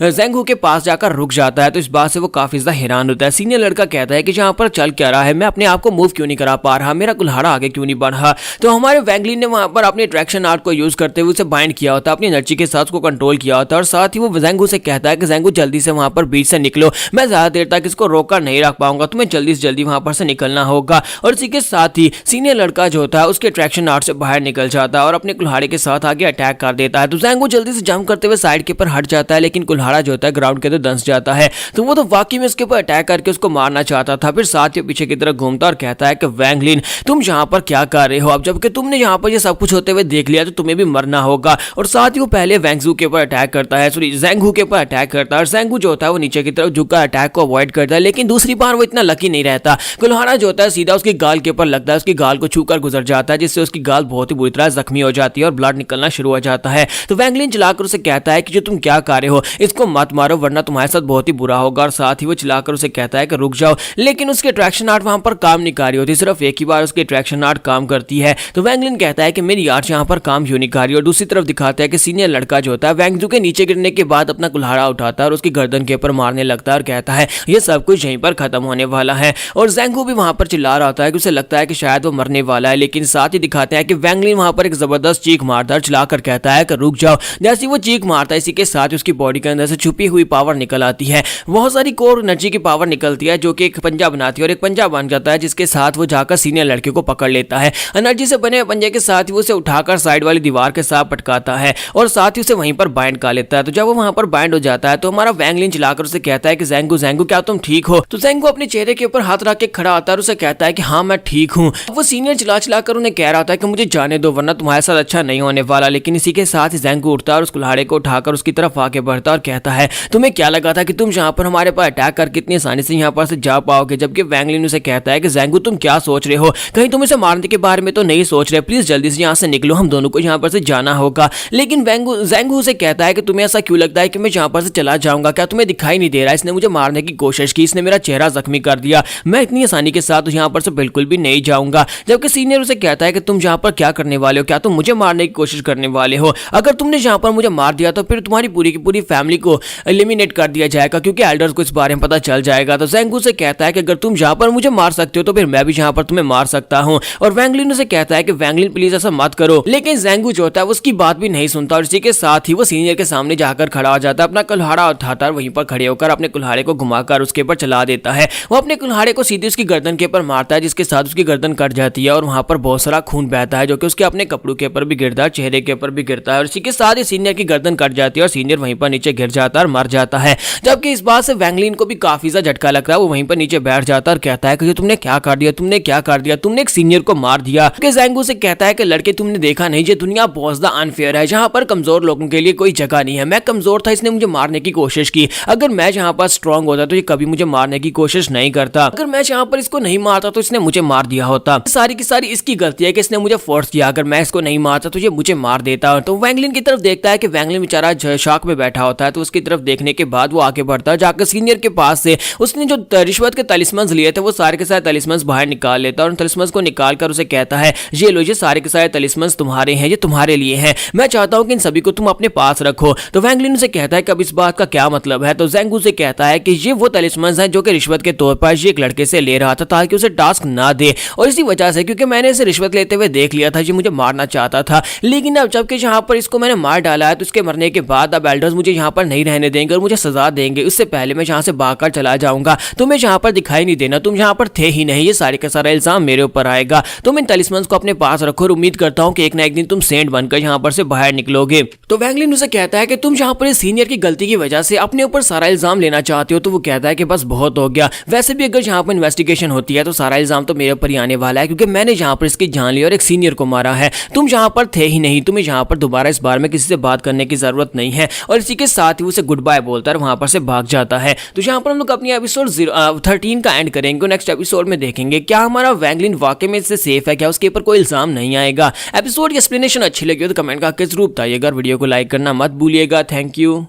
जैंगू के पास जाकर रुक जाता है। तो इस बात से वो काफी ज्यादा हैरान होता है। सीनियर लड़का कहता है कि यहाँ पर चल क्या रहा है, मैं अपने आप को मूव क्यों नहीं करा पा रहा, मेरा कुल्हाड़ा आगे क्यों नहीं बढ़ा। तो हमारे वैंगलिन ने वहां पर अपने अट्रैक्शन आर्ट को यूज करते हुए उसे बाइंड किया होता है, अपनी एनर्जी के साथ उसको कंट्रोल किया होता है और साथ ही वो जैंगू से कहता है कि जैंगू जल्दी से वहां पर बीच से निकलो, मैं ज्यादा देर तक इसको रोकर नहीं रख पाऊंगा, तुम्हें जल्दी से जल्दी वहां पर से निकलना होगा। और इसी के साथ ही सीनियर लड़का जो होता है उसके अट्रैक्शन आर्ट से बाहर निकल जाता है और अपने कुल्हाड़े के साथ आगे अटैक कर देता है। तो जैंगू जल्दी से जंप करते हुए साइड के ऊपर हट जाता है, लेकिन कुल्हाड़ा जो होता है ग्राउंड के अंदर दंस जाता है। तो वो तो वाकई में उसके ऊपर अटैक करके उसको मारना चाहता था। फिर साथ ही पीछे की तरफ घूमता और कहता है कि वैंगलिन तुम यहाँ पर क्या कर रहे हो, अब जबकि तुमने यहाँ पर ये सब कुछ होते हुए देख लिया तो तुम्हें भी मरना होगा। और साथ ही वो पहले वैंगजू के ऊपर अटैक करता है, सॉरी जैंगू के ऊपर अटैक करता है और जैंगू जो होता है वो नीचे की तरफ झुककर अटैक को अवॉइड करता है। लेकिन दूसरी बार वो इतना लकी नहीं रहता, कुल्हाड़ा जो होता है सीधा उसकी गाल के ऊपर लगता है, उसकी गाल को छूकर गुजर जाता है जिससे उसकी गाल बहुत ही बुरी तरह जख्मी हो जाती है और ब्लड निकलना शुरू हो जाता है। तो वैंगलिन चिल्लाकर उसे कहता है कि जो तुम क्या कर रहे हो इसको मत मारो वरना तुम्हारे साथ बहुत ही बुरा होगा। और साथ ही वो चिल्लाकर उसे कहता है कि रुक जाओ, लेकिन उसके अट्रैक्शन आर्ट वहां पर काम नहीं कर रही होती, सिर्फ एक ही बार उसकी अट्रैक्शन आर्ट काम करती है। तो वैंगलिन कहता है कि मेरी आर्ट यहाँ पर काम क्यों नहीं कर रही। और दूसरी तरफ दिखाता है कि सीनियर लड़का जो होता है वैंगजू के नीचे गिरने के बाद अपना कुल्हाड़ा उठाता है और उसकी गर्दन के ऊपर मारने लगता है और कहता है ये सब कुछ यहीं पर खत्म होने वाला है। और जैंगू भी वहां पर चिल्ला रहा होता है कि उसे लगता है कि शायद वो मरने वाला है, लेकिन साथ ही दिखाते हैं कि वैंगलिन वहां पर एक जबरदस्त चीख मारता है, चिल्लाकर कहता है कि रुक जाओ। जैसे वो चीख मारता है इसी के साथ उसकी बॉडी के अंदर से छुपी हुई पावर निकल आती है, बहुत सारी कोर एनर्जी की पावर निकलती है जो कि एक पंजा बनाती है और एक पंजा बन जाता है जिसके साथ वो जाकर सीनियर लड़के को पकड़ लेता है। एनर्जी से बने पंजे के साथ ही वो उसे उठाकर साइड वाली दीवार के साथ पटकाता है और साथ ही उसे वहीं पर बाइंड कर लेता है। तो जब वो वहां पर बाइंड हो जाता है तो हमारा वैंगलिन चिल्लाकर उसे कहता है कि जैंगू जैंगू क्या तुम ठीक हो। तो जैंगू अपने चेहरे के ऊपर हाथ रख के खड़ा आता है और उसे कहता है कि हाँ मैं ठीक हूँ। वो सीनियर चिल्लाकर उन्हें कह रहा था कि मुझे जाने दो वरना तुम्हारे साथ अच्छा नहीं होने वाला। लेकिन इसी के साथ जैंगू उठता है और उस कुल्हाड़े को उठाकर उसकी तरफ आगे बढ़ता और कहता है तुम्हें क्या लगा था कि तुम यहाँ पर हमारे पर अटैक करके इतनी आसानी से यहाँ पर से जा पाओगे। जबकि वैंगलिन उसे कहता है कि जैंगू तुम क्या सोच रहे हो, कहीं तुम इसे मारने के बारे में तो नहीं सोच रहे, प्लीज जल्दी से यहाँ से निकलो, हम दोनों को यहाँ पर से जाना होगा। लेकिन जैंगू उसे कहता है कि तुम्हें ऐसा क्यों लगता है कि मैं यहाँ पर से चला जाऊंगा, क्या तुम्हें दिखाई नहीं दे रहा, इसने मुझे मारने की कोशिश की, इसने मेरा चेहरा जख्मी कर दिया, मैं इतनी आसानी के साथ यहाँ पर से बिल्कुल भी नहीं जाऊंगा। जबकि सीनियर उसे कहता है कि तुम यहाँ पर क्या करने वाले हो, क्या तुम मुझे मारने की कोशिश करने वाले हो, अगर तुमने यहाँ पर मुझे मार दिया तो फिर तुम्हारी पूरी की पूरी फैमिली को एलिमिनेट कर दिया जाएगा क्योंकि एल्डर्स को इस बारे में पता चल जाएगा। तो जैंगू से कहता है कि अगर तुम यहाँ पर मुझे मार सकते हो तो फिर मैं भी यहाँ पर तुम्हें मार सकता हूँ। और वैंगलिन उसे कहता है कि वैंगलिन प्लीज ऐसा मत करो, लेकिन जैंगू जो होता है उसकी बात भी नहीं सुनता और इसी के साथ ही वो सीनियर के सामने जाकर खड़ा हो जाता है, अपना कुल्हाड़ा उठाता है, वहीं पर खड़े होकर अपने कुल्हाड़े को घुमाकर उसके ऊपर चला देता है। वो अपने कुल्हाड़े को सीधे उसकी गर्दन के ऊपर मारता है जिसके साथ उसकी गर्दन कट जाती जाती है और वहां पर बहुत सारा खून बहता है जो कि उसके अपने कपड़ों के ऊपर भी गिरता है, चेहरे के ऊपर भी गिरता है और इसी के साथ ही सीनियर की गर्दन कट जाती है और सीनियर वहीं पर नीचे गिर जाता है और मर जाता है। जबकि इस बात से वैंगलिन को भी काफी ज्यादा झटका लगता है। वो वहीं पर नीचे बैठ जाता है और कहता है कि तुमने क्या कर दिया, तुमने क्या कर दिया, तुमने एक सीनियर को मार दिया। ज़ैंगू से कहता है कि लड़के तुमने देखा नहीं, ये दुनिया बहुत ज्यादा अनफेयर है जहां पर कमजोर लोगों के लिए कोई जगह नहीं है। मैं कमजोर था, इसने मुझे मारने की कोशिश की। अगर मैं जहां पर स्ट्रांग होता तो ये कभी मुझे मारने की कोशिश नहीं करता। अगर मैं जहां पर इसको नहीं मारता तो इसने मुझे मार दिया होता। सारी की सारी इसकी गलती है कि इसने मुझे फोर्स किया। अगर मैं इसको नहीं मारता तो ये मुझे मार देता। तो वैंगलिन की तरफ देखता है कि वैंगलिन बेचारा शॉक में बैठा होता है। तो उसकी तरफ देखने के बाद वो आगे बढ़ता है, जाकर सीनियर के पास से उसने जो रिश्वत के तलिस्मन्स लिए थे वो सारे के सारे तलिस्मन्स बाहर निकाल लेता है और उन तलिस्मन्स को निकाल कर उसे कहता है, ये लो, ये सारे के सारे तलिस्मन्स तुम्हारे हैं, ये तुम्हारे लिए हैं। मैं चाहता हूं कि इन सभी को तुम अपने पास रखो। तो वैंगलिन से कहता है कि अब इस बात का क्या मतलब है। तो ज़ैंगू से कहता है कि ये वो तलिस्मन्स हैं जो कि रिश्वत के तौर पर ये एक लड़के से ले रहा था ताकि उसे टास्क ना दे, और इसी वजह से क्योंकि मैंने इसे रिश्वत लेते हुए देख लिया था, ये मुझे मारना चाहता था। लेकिन अब जबकि यहाँ पर इसको मैंने मार डाला है तो इसके मरने के बाद अब एल्डर्स मुझे यहाँ पर नहीं रहने देंगे और मुझे सजा देंगे। उससे पहले मैं यहाँ से भागकर चला जाऊंगा। तुम्हें यहाँ पर दिखाई नहीं देना, तुम यहाँ पर थे ही नहीं, ये सारे का सारा इल्जाम मेरे ऊपर आएगा। तुम इन तलिस्मन्स को अपने पास रखो और उम्मीद करता हूँ कि एक ना एक दिन तुम सेंट बनकर यहाँ पर से बाहर निकलोगे। तो वैंगलिन उसे कहता है कि तुम यहाँ पर इस सीनियर की गलती की वजह से अपने ऊपर सारा इल्जाम लेना चाहते हो। तो वो कहता है कि बस बहुत हो गया। वैसे भी अगर यहाँ पर इन्वेस्टिगेशन होती है तो सारा इल्जाम तो मेरे ऊपर ही आने वाला है क्योंकि मैंने यहाँ पर इसकी जान ली और एक सीनियर को मारा है। तुम यहाँ पर थे ही नहीं, तुम्हें यहाँ पर दोबारा इस बारे में किसी से बात करने की जरूरत नहीं है। और इसी के साथ ही उसे गुड बाय बोलता है, वहां पर से भाग जाता है। तो यहाँ पर हम लोग अपनी एपिसोड 13 का एंड करेंगे। नेक्स्ट एपिसोड में देखेंगे क्या हमारा वैंगलिन वाकई में इससे सेफ है, क्या उसके ऊपर कोई इल्जाम नहीं आएगा। एपिसोड की एक्सप्लेनेशन अच्छी लगी हो तो कमेंट करके जरूर बताइएगा। वीडियो को लाइक करना मत भूलिएगा। Thank you.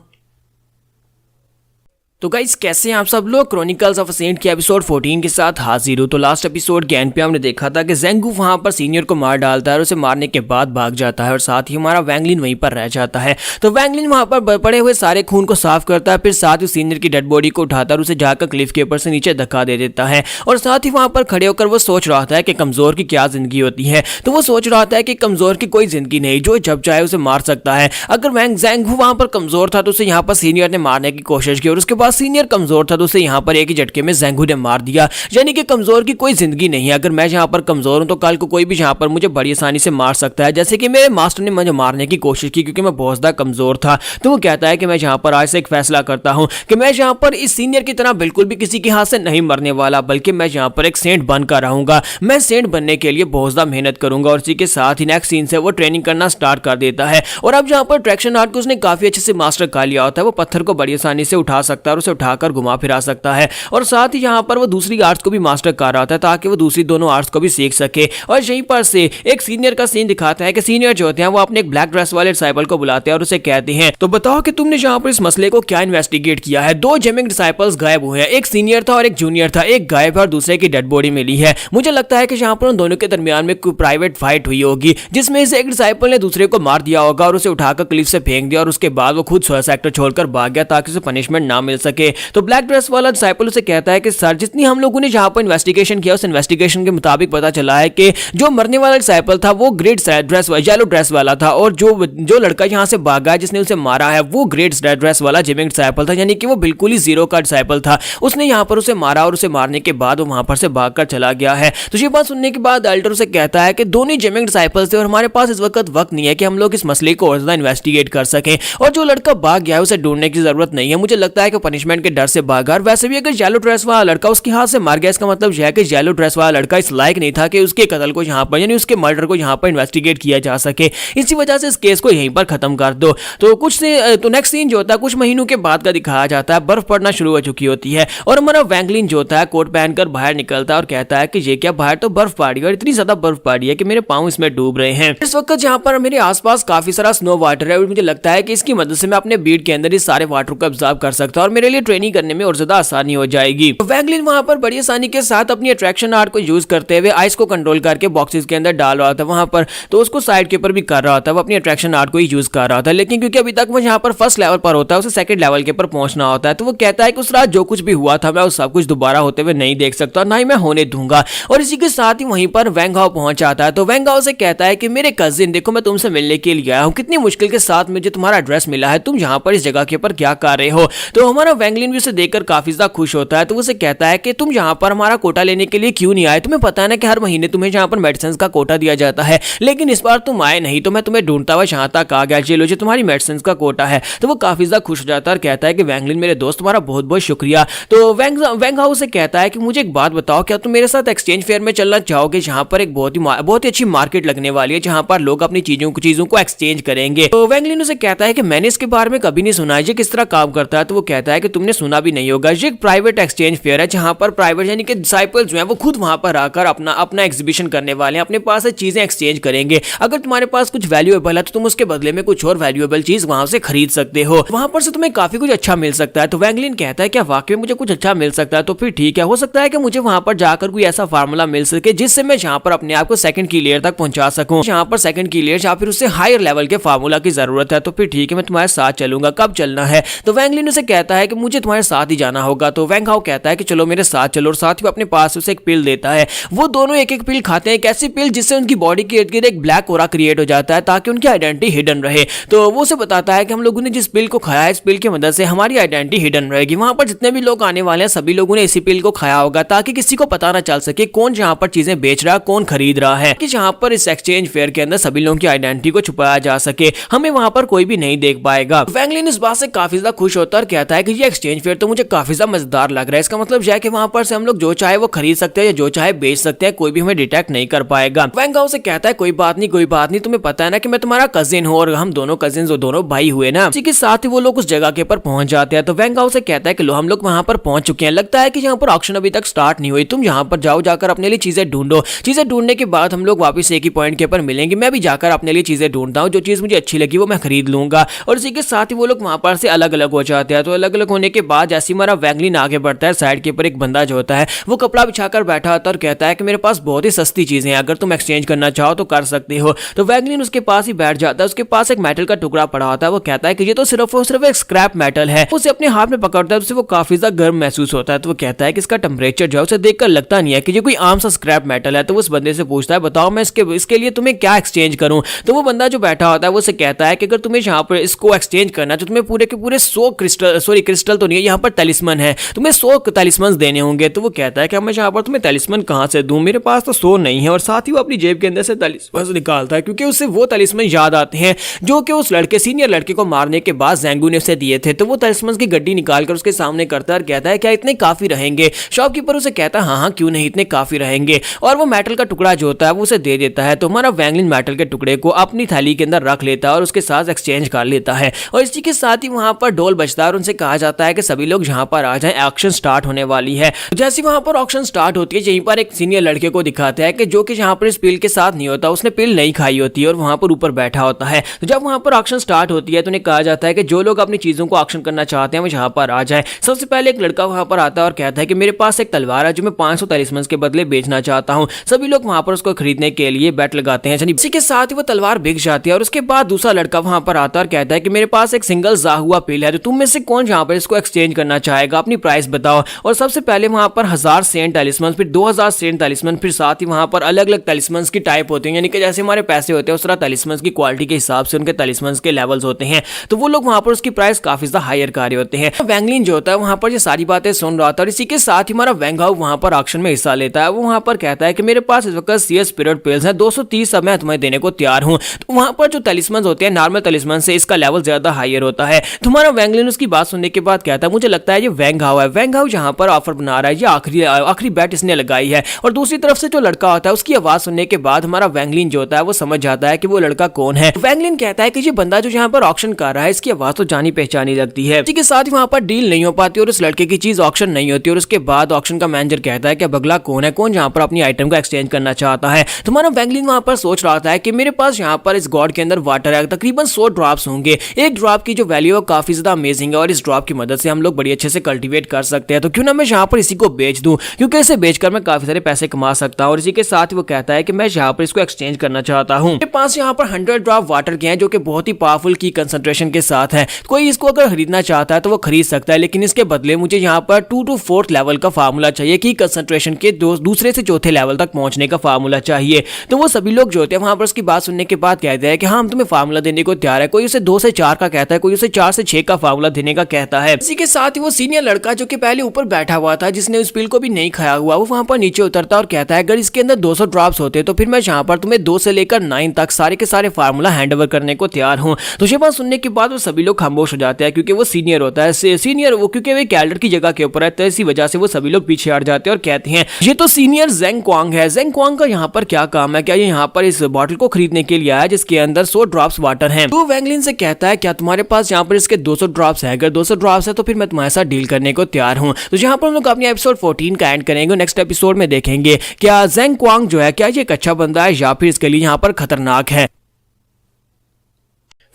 तो गाइस कैसे हैं आप सब लोग। क्रॉनिकल्स ऑफ अ सेंट के एपिसोड 14 के साथ हाजिर हो। तो लास्ट एपिसोड के एंड पे हमने देखा था कि ज़ैंगू वहां पर सीनियर को मार डालता है और उसे मारने के बाद भाग जाता है और साथ ही हमारा वैंगलिन वहीं पर रह जाता है। तो वैंगलिन वहां पर पड़े हुए सारे खून को साफ करता है, फिर साथ ही सीनियर की डेड बॉडी को उठाता है और उसे जाकर क्लिफ के ऊपर से नीचे धक्का दे देता है। और साथ ही वहां पर खड़े होकर वो सोच रहा था कि कमजोर की क्या जिंदगी होती है। तो वो सोच रहा था कि कमजोर की कोई जिंदगी नहीं, जो जब चाहे उसे मार सकता है। अगर ज़ैंगू वहां पर कमजोर था तो उसे यहाँ पर सीनियर ने मारने की कोशिश की और उसके बाद सीनियर कमजोर था तो उसे यहाँ पर एक ही झटके में ज़ैंगू ने मार दिया। यानी कि कमजोर की कोई जिंदगी नहीं है। अगर मैं यहाँ पर कमजोर हूं तो कल को कोई भी यहाँ पर मुझे बड़ी आसानी से मार सकता है, जैसे कि मेरे मास्टर ने मुझे मारने की कोशिश की क्योंकि मैं बहुत ज्यादा कमजोर था। तो वो कहता है कि मैं यहाँ पर आज से एक फैसला करता हूँ कि मैं यहाँ पर इस सीनियर की तरह बिल्कुल भी किसी के हाथ से नहीं मरने वाला, बल्कि मैं यहाँ पर एक सेंट बनकर रहूंगा। मैं सेंट बनने के लिए बहुत ज्यादा मेहनत करूंगा। और इसी के साथ ही नेक्स्ट सीन से वो ट्रेनिंग करना स्टार्ट कर देता है। और अब यहाँ पर ट्रैक्शन आर्ट को उसने काफी अच्छे से मास्टर कर लिया होता है। वो पत्थर को बड़ी आसानी से उठा सकता है और उसे उठाकर घुमा फिरा सकता है। और साथ ही यहाँ पर वो दूसरी आर्ट्स को भी मास्टर कर रहा था ताकि वो दूसरी दोनों आर्ट्स को भी सीख सके। और यहीं पर से एक सीनियर का सीन दिखाता है कि सीनियर जो होते हैं वो अपने एक ब्लैक ड्रेस वाले डिसाइपल को बुलाते हैं और उसे कहते हैं, तो बताओ कि तुमने यहाँ पर इस मसले को क्या इन्वेस्टिगेट किया है। दो जेमिंग डिसाइपल्स गायब हुए हैं, एक सीनियर था और एक जूनियर था, एक गायब है और दूसरे की डेड बॉडी मिली है। मुझे लगता है कि यहाँ पर उन दोनों के दरमियान में कोई प्राइवेट फाइट हुई होगी जिसमें से एक डिसाइपल ने दूसरे को मार दिया होगा और उसे उठाकर क्लिफ से फेंक दिया और उसके बाद वो खुद सेक्टर छोड़कर भाग गया ताकि उसे पनिशमेंट ना मिल सके। तो ब्लैक ड्रेस वाला डिसाइपल उसे कहता है कि सर, जितनी हम लोगों ने यहाँ पर इन्वेस्टिगेशन किया उस इन्वेस्टिगेशन के मुताबिक पता चला है कि जो मरने वाला डिसाइपल था वो ग्रेड ड्रेस येलो ड्रेस वाला था और जो लड़का यहाँ से भागा है जिसने उसे मारा है वो ग्रेड ड्रेस वाला जिमिंग डिसाइपल था। यानी कि वो बिल्कुल ही जीरो का डिसाइपल था। उसने यहाँ पर उसे मारा और उसे मारने के बाद वो वहां पर से भागकर चला गया है। तो ये बात सुनने के बाद एल्डर उसे कहता है कि दोनों जिमिंग डिसाइपल्स थे और हमारे पास इस वक्त नहीं है कि हम लोग इस मसले को और ज्यादा इन्वेस्टिगेट कर सके। और जो लड़का भाग गया है उसे ढूंढने की जरूरत नहीं है। मुझे लगता है कि पनिशमेंट के डर से भागा। और वैसे भी अगर येलो ड्रेस वाला लड़का उसके हाथ से मार गया, इसका मतलब यह है कि येलो ड्रेस वाला लड़का इस लायक नहीं था कि उसके कत्ल को यहाँ पर यानी उसके मर्डर को यहाँ पर इन्वेस्टिगेट किया जा सके। इसी वजह से इस केस को यहीं पर खत्म कर दो। तो नेक्स्ट सीन जो होता है कुछ महीनों के बाद का दिखाया जाता है। बर्फ पड़ना शुरू हो चुकी होती है और हमारा वैंगलिन जो होता है कोट पहनकर बाहर निकलता है और कहता है कि ये क्या, बाहर तो बर्फ पड़ी है और इतनी ज्यादा बर्फ पड़ी है कि मेरे पांव इसमें डूब रहे हैं। इस वक्त जहाँ पर मेरे आसपास काफी सारा स्नो वाटर है और मुझे लगता है कि इसकी मदद से मैं अपने बीड के अंदर इस सारे वाटर को ऑब्जर्व कर सकता हूँ और मेरे लिए ट्रेनिंग करने में और ज्यादा आसानी हो जाएगी। वैंगलिन वहां पर बड़ी आसानी के साथ अपनी अट्रैक्शन आर्ट को यूज करते हुए आइस को कंट्रोल करके बॉक्सेस के अंदर डाल रहा था वहां पर, तो उसको साइड के ऊपर भी कर रहा था। वो अपनी अट्रैक्शन आर्ट को ही यूज कर रहा था, लेकिन क्योंकि अभी तक वो यहाँ पर फर्स्ट लेवल पर होता है उसे सेकंड लेवल के ऊपर पहुंचना होता है। तो वो कहता है कि उस रात जो कुछ भी हुआ था मैं उस सब कुछ दोबारा होते हुए नहीं देख सकता, ना ही मैं होने दूंगा। और इसी के साथ ही वहीं पर वैंग हाओ पहुंच जाता है। तो वैंग हाओ से कहता है कि मेरे कजिन देखो, मैं तुमसे मिलने के लिए आया हूँ, कितनी मुश्किल के साथ मुझे तुम्हारा एड्रेस मिला है, तुम यहाँ पर इस जगह के ऊपर क्या कर रहे हो। तो हमारा वैंगलिन भी उसे देखकर काफी ज्यादा खुश होता है। तो उसे कहता है कि तुम यहाँ पर हमारा कोटा लेने के लिए क्यों नहीं आए? तुम्हें पता है ना कि हर महीने तुम्हें यहाँ पर मेडिसिन का कोटा दिया जाता है, लेकिन इस बार तुम आए नहीं, तो मैं तुम्हें ढूंढता हुआ यहाँ तक आ गया। चलो, जो तुम्हारी मेडिसिन का कोटा है। तो वो काफी ज्यादा खुश हो जाता है और कहता है कि वैंगलिन मेरे दोस्त, तुम्हारा बहुत बहुत शुक्रिया। तो वैंग हाउ से कहता है कि मुझे एक बात बताओ, क्या तुम मेरे साथ एक्सचेंज फेयर में चलना चाहोगे, जहाँ पर एक बहुत ही अच्छी मार्केट लगने वाली है, जहाँ पर लोग अपनी चीजों को एक्सचेंज करेंगे। तो वैंगलिन उसे कहता है कि मैंने इसके बारे में कभी नहीं सुना है, ये किस तरह काम करता है? तो वो कहता है कि तुमने सुना भी नहीं होगा, ये एक प्राइवेट एक्सचेंज फेयर है, जहाँ पर प्राइवेट यानी कि डिसाइपल्स जो है वो खुद वहां पर आकर अपना एग्जीबिशन करने वाले हैं, अपने पास से चीजें एक्सचेंज करेंगे। अगर तुम्हारे पास कुछ वैल्यूएबल है तो तुम उसके बदले में कुछ और वैल्यूएबल चीज वहां से खरीद सकते हो, वहां पर से तुम्हें काफी कुछ अच्छा मिल सकता है। तो वैंगलिन कहता है क्या वाकई में मुझे कुछ अच्छा मिल सकता है? तो फिर ठीक है, हो सकता है कि मुझे वहां पर जाकर कोई ऐसा फार्मूला मिल सके जिससे मैं जहां पर अपने आप को सेकंड की लेयर तक पहुंचा सकूं, जहां पर सेकंड की लेयर या फिर उससे हायर लेवल के फार्मूला की जरूरत है। तो फिर ठीक है, मैं तुम्हारे साथ चलूंगा। कब चलना है? तो वैंगलिन उसे कहता है कि मुझे तुम्हारे साथ ही जाना होगा। तो वैंग हाउ कहता है कि चलो मेरे साथ चलो, और साथ ही अपने पास उसे एक पिल देता है। वो दोनों एक एक पिल खाते हैं, एक ऐसी पिल जिससे उनकी बॉडी के इर्द गिर्द एक ब्लैक ओरा क्रिएट हो जाता है, ताकि उनकी आइडेंटिटी हिडन रहे। तो वो उसे बताता है कि हम लोगों ने जिस पिल को खाया है, इस पिल की मदद से हमारी आइडेंटिटी हिडन रहेगी। वहां पर जितने भी लोग आने वाले हैं, सभी लोगों ने इसी पिल को खाया होगा, ताकि किसी को पता ना चल सके कौन जहां पर चीजें बेच रहा है, कौन खरीद रहा है, कि जहां पर इस एक्सचेंज फेयर के अंदर सभी लोगों की आइडेंटिटी को छुपाया जा सके, हमें वहां पर कोई भी नहीं देख पाएगा। वैंगलिन इस बात से काफी ज्यादा खुश होता है और कहता है कि ये एक्सचेंज फेयर तो मुझे काफी ज्यादा मजेदार लग रहा है। इसका मतलब यह है कि वहां पर से हम लोग जो चाहे वो खरीद सकते हैं या जो चाहे बेच सकते हैं, कोई भी हमें डिटेक्ट नहीं कर पाएगा। वैंग हाउ से कहता है कोई बात नहीं, तुम्हें पता है ना कि मैं तुम्हारा कजिन हूँ, और हम दोनों कजिन दोनों भाई हुए ना। इसी के साथ ही वो लोग उस जगह के पर पहुंच जाते हैं। तो वैंग हाउ से कहता है कि लो, हम लोग वहां पर पहुंच चुके हैं, लगता है कि यहाँ पर ऑक्शन अभी तक स्टार्ट नहीं हुई, तुम यहाँ पर जाओ, जाकर अपने लिए चीजें ढूंढो। चीजें ढूंढने के बाद हम लोग वापस एक ही पॉइंट के पर मिलेंगे। मैं भी जाकर अपने लिए चीजें ढूंढता हूँ, जो चीज मुझे अच्छी लगी वो मैं खरीद लूंगा। और इसी के साथ ही वो लोग वहां पर से अलग अलग हो जाते हैं। तो अलग अलग होने के बाद जैसे हमारा वैंगलिन आगे बढ़ता है, साइड के ऊपर एक बंदा जो होता है वो कपड़ा बिछाकर बैठा होता है और कहता है कि मेरे पास बहुत ही सस्ती चीजें हैं, अगर तुम एक्सचेंज करना चाहो तो कर सकते हो। तो वैंगलिन उसके पास ही बैठ जाता है, उसके पास एक मेटल का टुकड़ा पड़ा होता है। वो कहता है कि ये तो सिर्फ और सिर्फ एक स्क्रैप मेटल है। उसे अपने हाथ में पकड़ता है, उससे वो काफी ज्यादा गर्म महसूस होता है। तो वो कहता है कि इसका टेम्परेचर जो है उसे देखकर लगता नहीं है कि ये कोई आम सा स्क्रैप मेटल है। तो वो उस बंदे से पूछता है बताओ मैं इसके लिए तुम्हें क्या एक्सचेंज करूं? तो वो बंदा जो बैठा होता है वो उसे कहता है कि अगर तुम्हें यहाँ पर इसको एक्सचेंज करना है तो तुम्हें पूरे के पूरे 100 क्रिस्टल तो नहीं है, यहाँ पर तलिस्मन है, तुम्हें 100 तलिस्मन देने होंगे। तो वो कहता है कि मैं यहाँ पर तुम्हें तलिस्मन कहाँ से दूं, मेरे पास तो 100 नहीं है। और साथ ही वो अपनी जेब के अंदर से तलिस्मन निकालता है, क्योंकि उससे वो तलिस्मन याद आते हैं जो कि उस सीनियर लड़के को मारने के बाद ज़ैंगू ने उसे दिए थे। तो वो तलिस्मन की गड्डी निकालकर उसके सामने करता है और कहता है क्या इतने काफी रहेंगे? शॉपकीपर उसे कहता है हाँ हाँ क्यों नहीं, इतने काफी रहेंगे। और वो मेटल का टुकड़ा जो होता है वो उसे दे देता है। तो हमारा वैंगलिन मेटल के टुकड़े को अपनी थैली के अंदर रख लेता है और उसके साथ एक्सचेंज कर लेता है। और इसी के साथ ही वहां पर ढोल बजता है और उनसे कहा जाता है कि सभी लोग यहाँ पर आ जाएं, ऑक्शन स्टार्ट होने वाली है। जैसे वहां पर ऑक्शन स्टार्ट होती है, यहीं पर एक सीनियर लड़के को दिखाता है कि जो कि यहाँ पर इस पिल के साथ नहीं होता, उसने पिल नहीं खाई होती है और वहां पर ऊपर बैठा होता है। तो जब वहां पर ऑक्शन स्टार्ट होती है तो उन्हें कहा जाता है कि जो लोग अपनी चीजों को ऑक्शन करना चाहते हैं वो यहाँ पर आ जाए। सबसे पहले एक लड़का वहां पर आता है और कहता है कि मेरे पास एक तलवार है जो मैं 500 तलिस्मन के बदले बेचना चाहता हूँ। सभी लोग वहां पर उसको खरीदने के लिए बैट लगाते हैं। इसी के साथ ही वो तलवार बिक जाती है। और उसके बाद दूसरा लड़का वहां पर आता है और कहता है कि मेरे पास एक सिंगल जा हुआ पिल है, तो तुम में से कौन यहाँ पर इसको एक्सचेंज करना चाहेगा, अपनी प्राइस बताओ। और सबसे पहले वहां पर 1000 सेंट तलिस्मन, फिर 2000 सेंट तलिस्मन, फिर साथ ही वहां पर अलग अलग तलिस्मन की टाइप होते हैं, यानी कि जैसे हमारे पैसे होते हैं उस तरह तलिस्मन की क्वालिटी के हिसाब से उनके तलिस्मन के लेवल्स होते हैं। तो वो लोग वहां पर उसकी प्राइस काफी ज्यादा हायर कर रहे होते हैं। वैंगलिन जो होता है वहां पर ये सारी बातें सुन रहा था और इसी के साथ ही हमारा वैंग हाउ वहां पर ऑक्शन में हिस्सा लेता है। वो वहां पर कहता है कि मेरे पास इस वक्त CS स्पिरिट पिल्स हैं, 230 मैं तुम्हें देने को तैयार हूं। तो वहां पर जो तलिस्मन होते हैं नॉर्मल तलिस्मन से इसका लेवल ज्यादा हायर होता है। तुम्हारा वैंगलिन उसकी बात सुनने के बाद कहता है मुझे लगता है ये वैंग हाउ है। वैंग हाउ जहां पर ऑफर बना रहा है, ये आखिरी बैट इसने लगाई है। और दूसरी तरफ से जो लड़का होता है उसकी आवाज सुनने के बाद हमारा वैंगलिन जो होता है वो समझ जाता है कि वो लड़का कौन है। वैंगलिन कहता है कि ये बंदा जो यहाँ पर ऑक्शन कर रहा है इसकी आवाज तो जानी पहचानी लगती है। इसी के साथ ही वहां पर डील नहीं हो पाती और उस लड़के की चीज ऑक्शन नहीं होती। और उसके बाद ऑक्शन का मैनेजर कहता है कि बगला कौन है, कौन यहाँ पर अपनी आइटम को एक्सचेंज करना चाहता है। तुम्हारा वैंगलिन वहां पर सोच रहा था कि मेरे पास यहाँ पर इस गॉड के अंदर वाटर है, तकरीबन 100 ड्रॉप्स होंगे। एक ड्रॉप की जो वैल्यू है काफी ज्यादा अमेजिंग है और इस ड्रॉप की मदद से हम लोग बड़ी अच्छे से कल्टीवेट कर सकते हैं। तो क्यों ना मैं यहाँ पर इसी को बेच दूं, क्योंकि इसे बेचकर मैं काफी सारे पैसे कमा सकता हूँ। और इसी के साथ ही वो कहता है कि मैं यहाँ पर इसको एक्सचेंज करना चाहता हूँ। मेरे पास यहाँ पर 100 ड्रॉप वाटर के हैं जो कि बहुत ही पावरफुल की कंसंट्रेशन के साथ है। कोई इसको अगर खरीदना चाहता है तो वो खरीद सकता है, लेकिन इसके बदले मुझे यहाँ पर 2 to 4th लेवल का फार्मूला चाहिए कि कंसंट्रेशन के दूसरे से चौथे लेवल तक पहुंचने का फार्मूला चाहिए। तो वो सभी लोग जो होते हैं वहां पर उसकी बात सुनने के बाद कहते हैं कि हाँ हम तुम्हें फार्मूला देने को तैयार है। कोई उसे 2 से 4 का कहता है, कोई उसे 4 से 6 का फार्मूला देने का कहता जाता है। इसी के साथ ही वो सीनियर लड़का जो कि पहले ऊपर बैठा हुआ था, जिसने उस पिल को भी नहीं खाया हुआ, वो वहां पर नीचे उतरता और कहता है अगर इसके अंदर 200 ड्रॉप्स होते तो फिर मैं यहाँ पर तुम्हें 2 से लेकर 9 तक सारे के सारे फार्मूला हैंड ओवर करने को तैयार हूँ। तो ये बात सुनने के बाद वो सभी लोग खामोश हो जाते हैं, क्योंकि वो सीनियर होता है। सीनियर वो क्योंकि वो कैल्डर की जगह के ऊपर है, तो इसी वजह से वो सभी लोग पीछे हट जाते हैं और कहते हैं ये तो सीनियर ज़ेंग क्वांग है। ज़ेंग क्वांग का यहाँ पर क्या काम है? क्या ये यहाँ पर इस बॉटल को खरीदने के लिए आया जिसके अंदर 100 ड्रॉप्स वाटर हैं? तो वैंगलिन से कहता है क्या तुम्हारे पास यहाँ पर इसके 200 ड्रॉप्स है? अगर 200 ड्रॉप्स है तो फिर मैं तुम्हारे साथ डील करने को तैयार हूँ। तो यहाँ पर हम लोग अपनी एपिसोड 14 का एंड करेंगे। नेक्स्ट एपिसोड में देखेंगे क्या ज़ेंग क्वांग जो है क्या ये एक अच्छा बंदा है या फिर इसके लिए यहाँ पर खतरनाक है।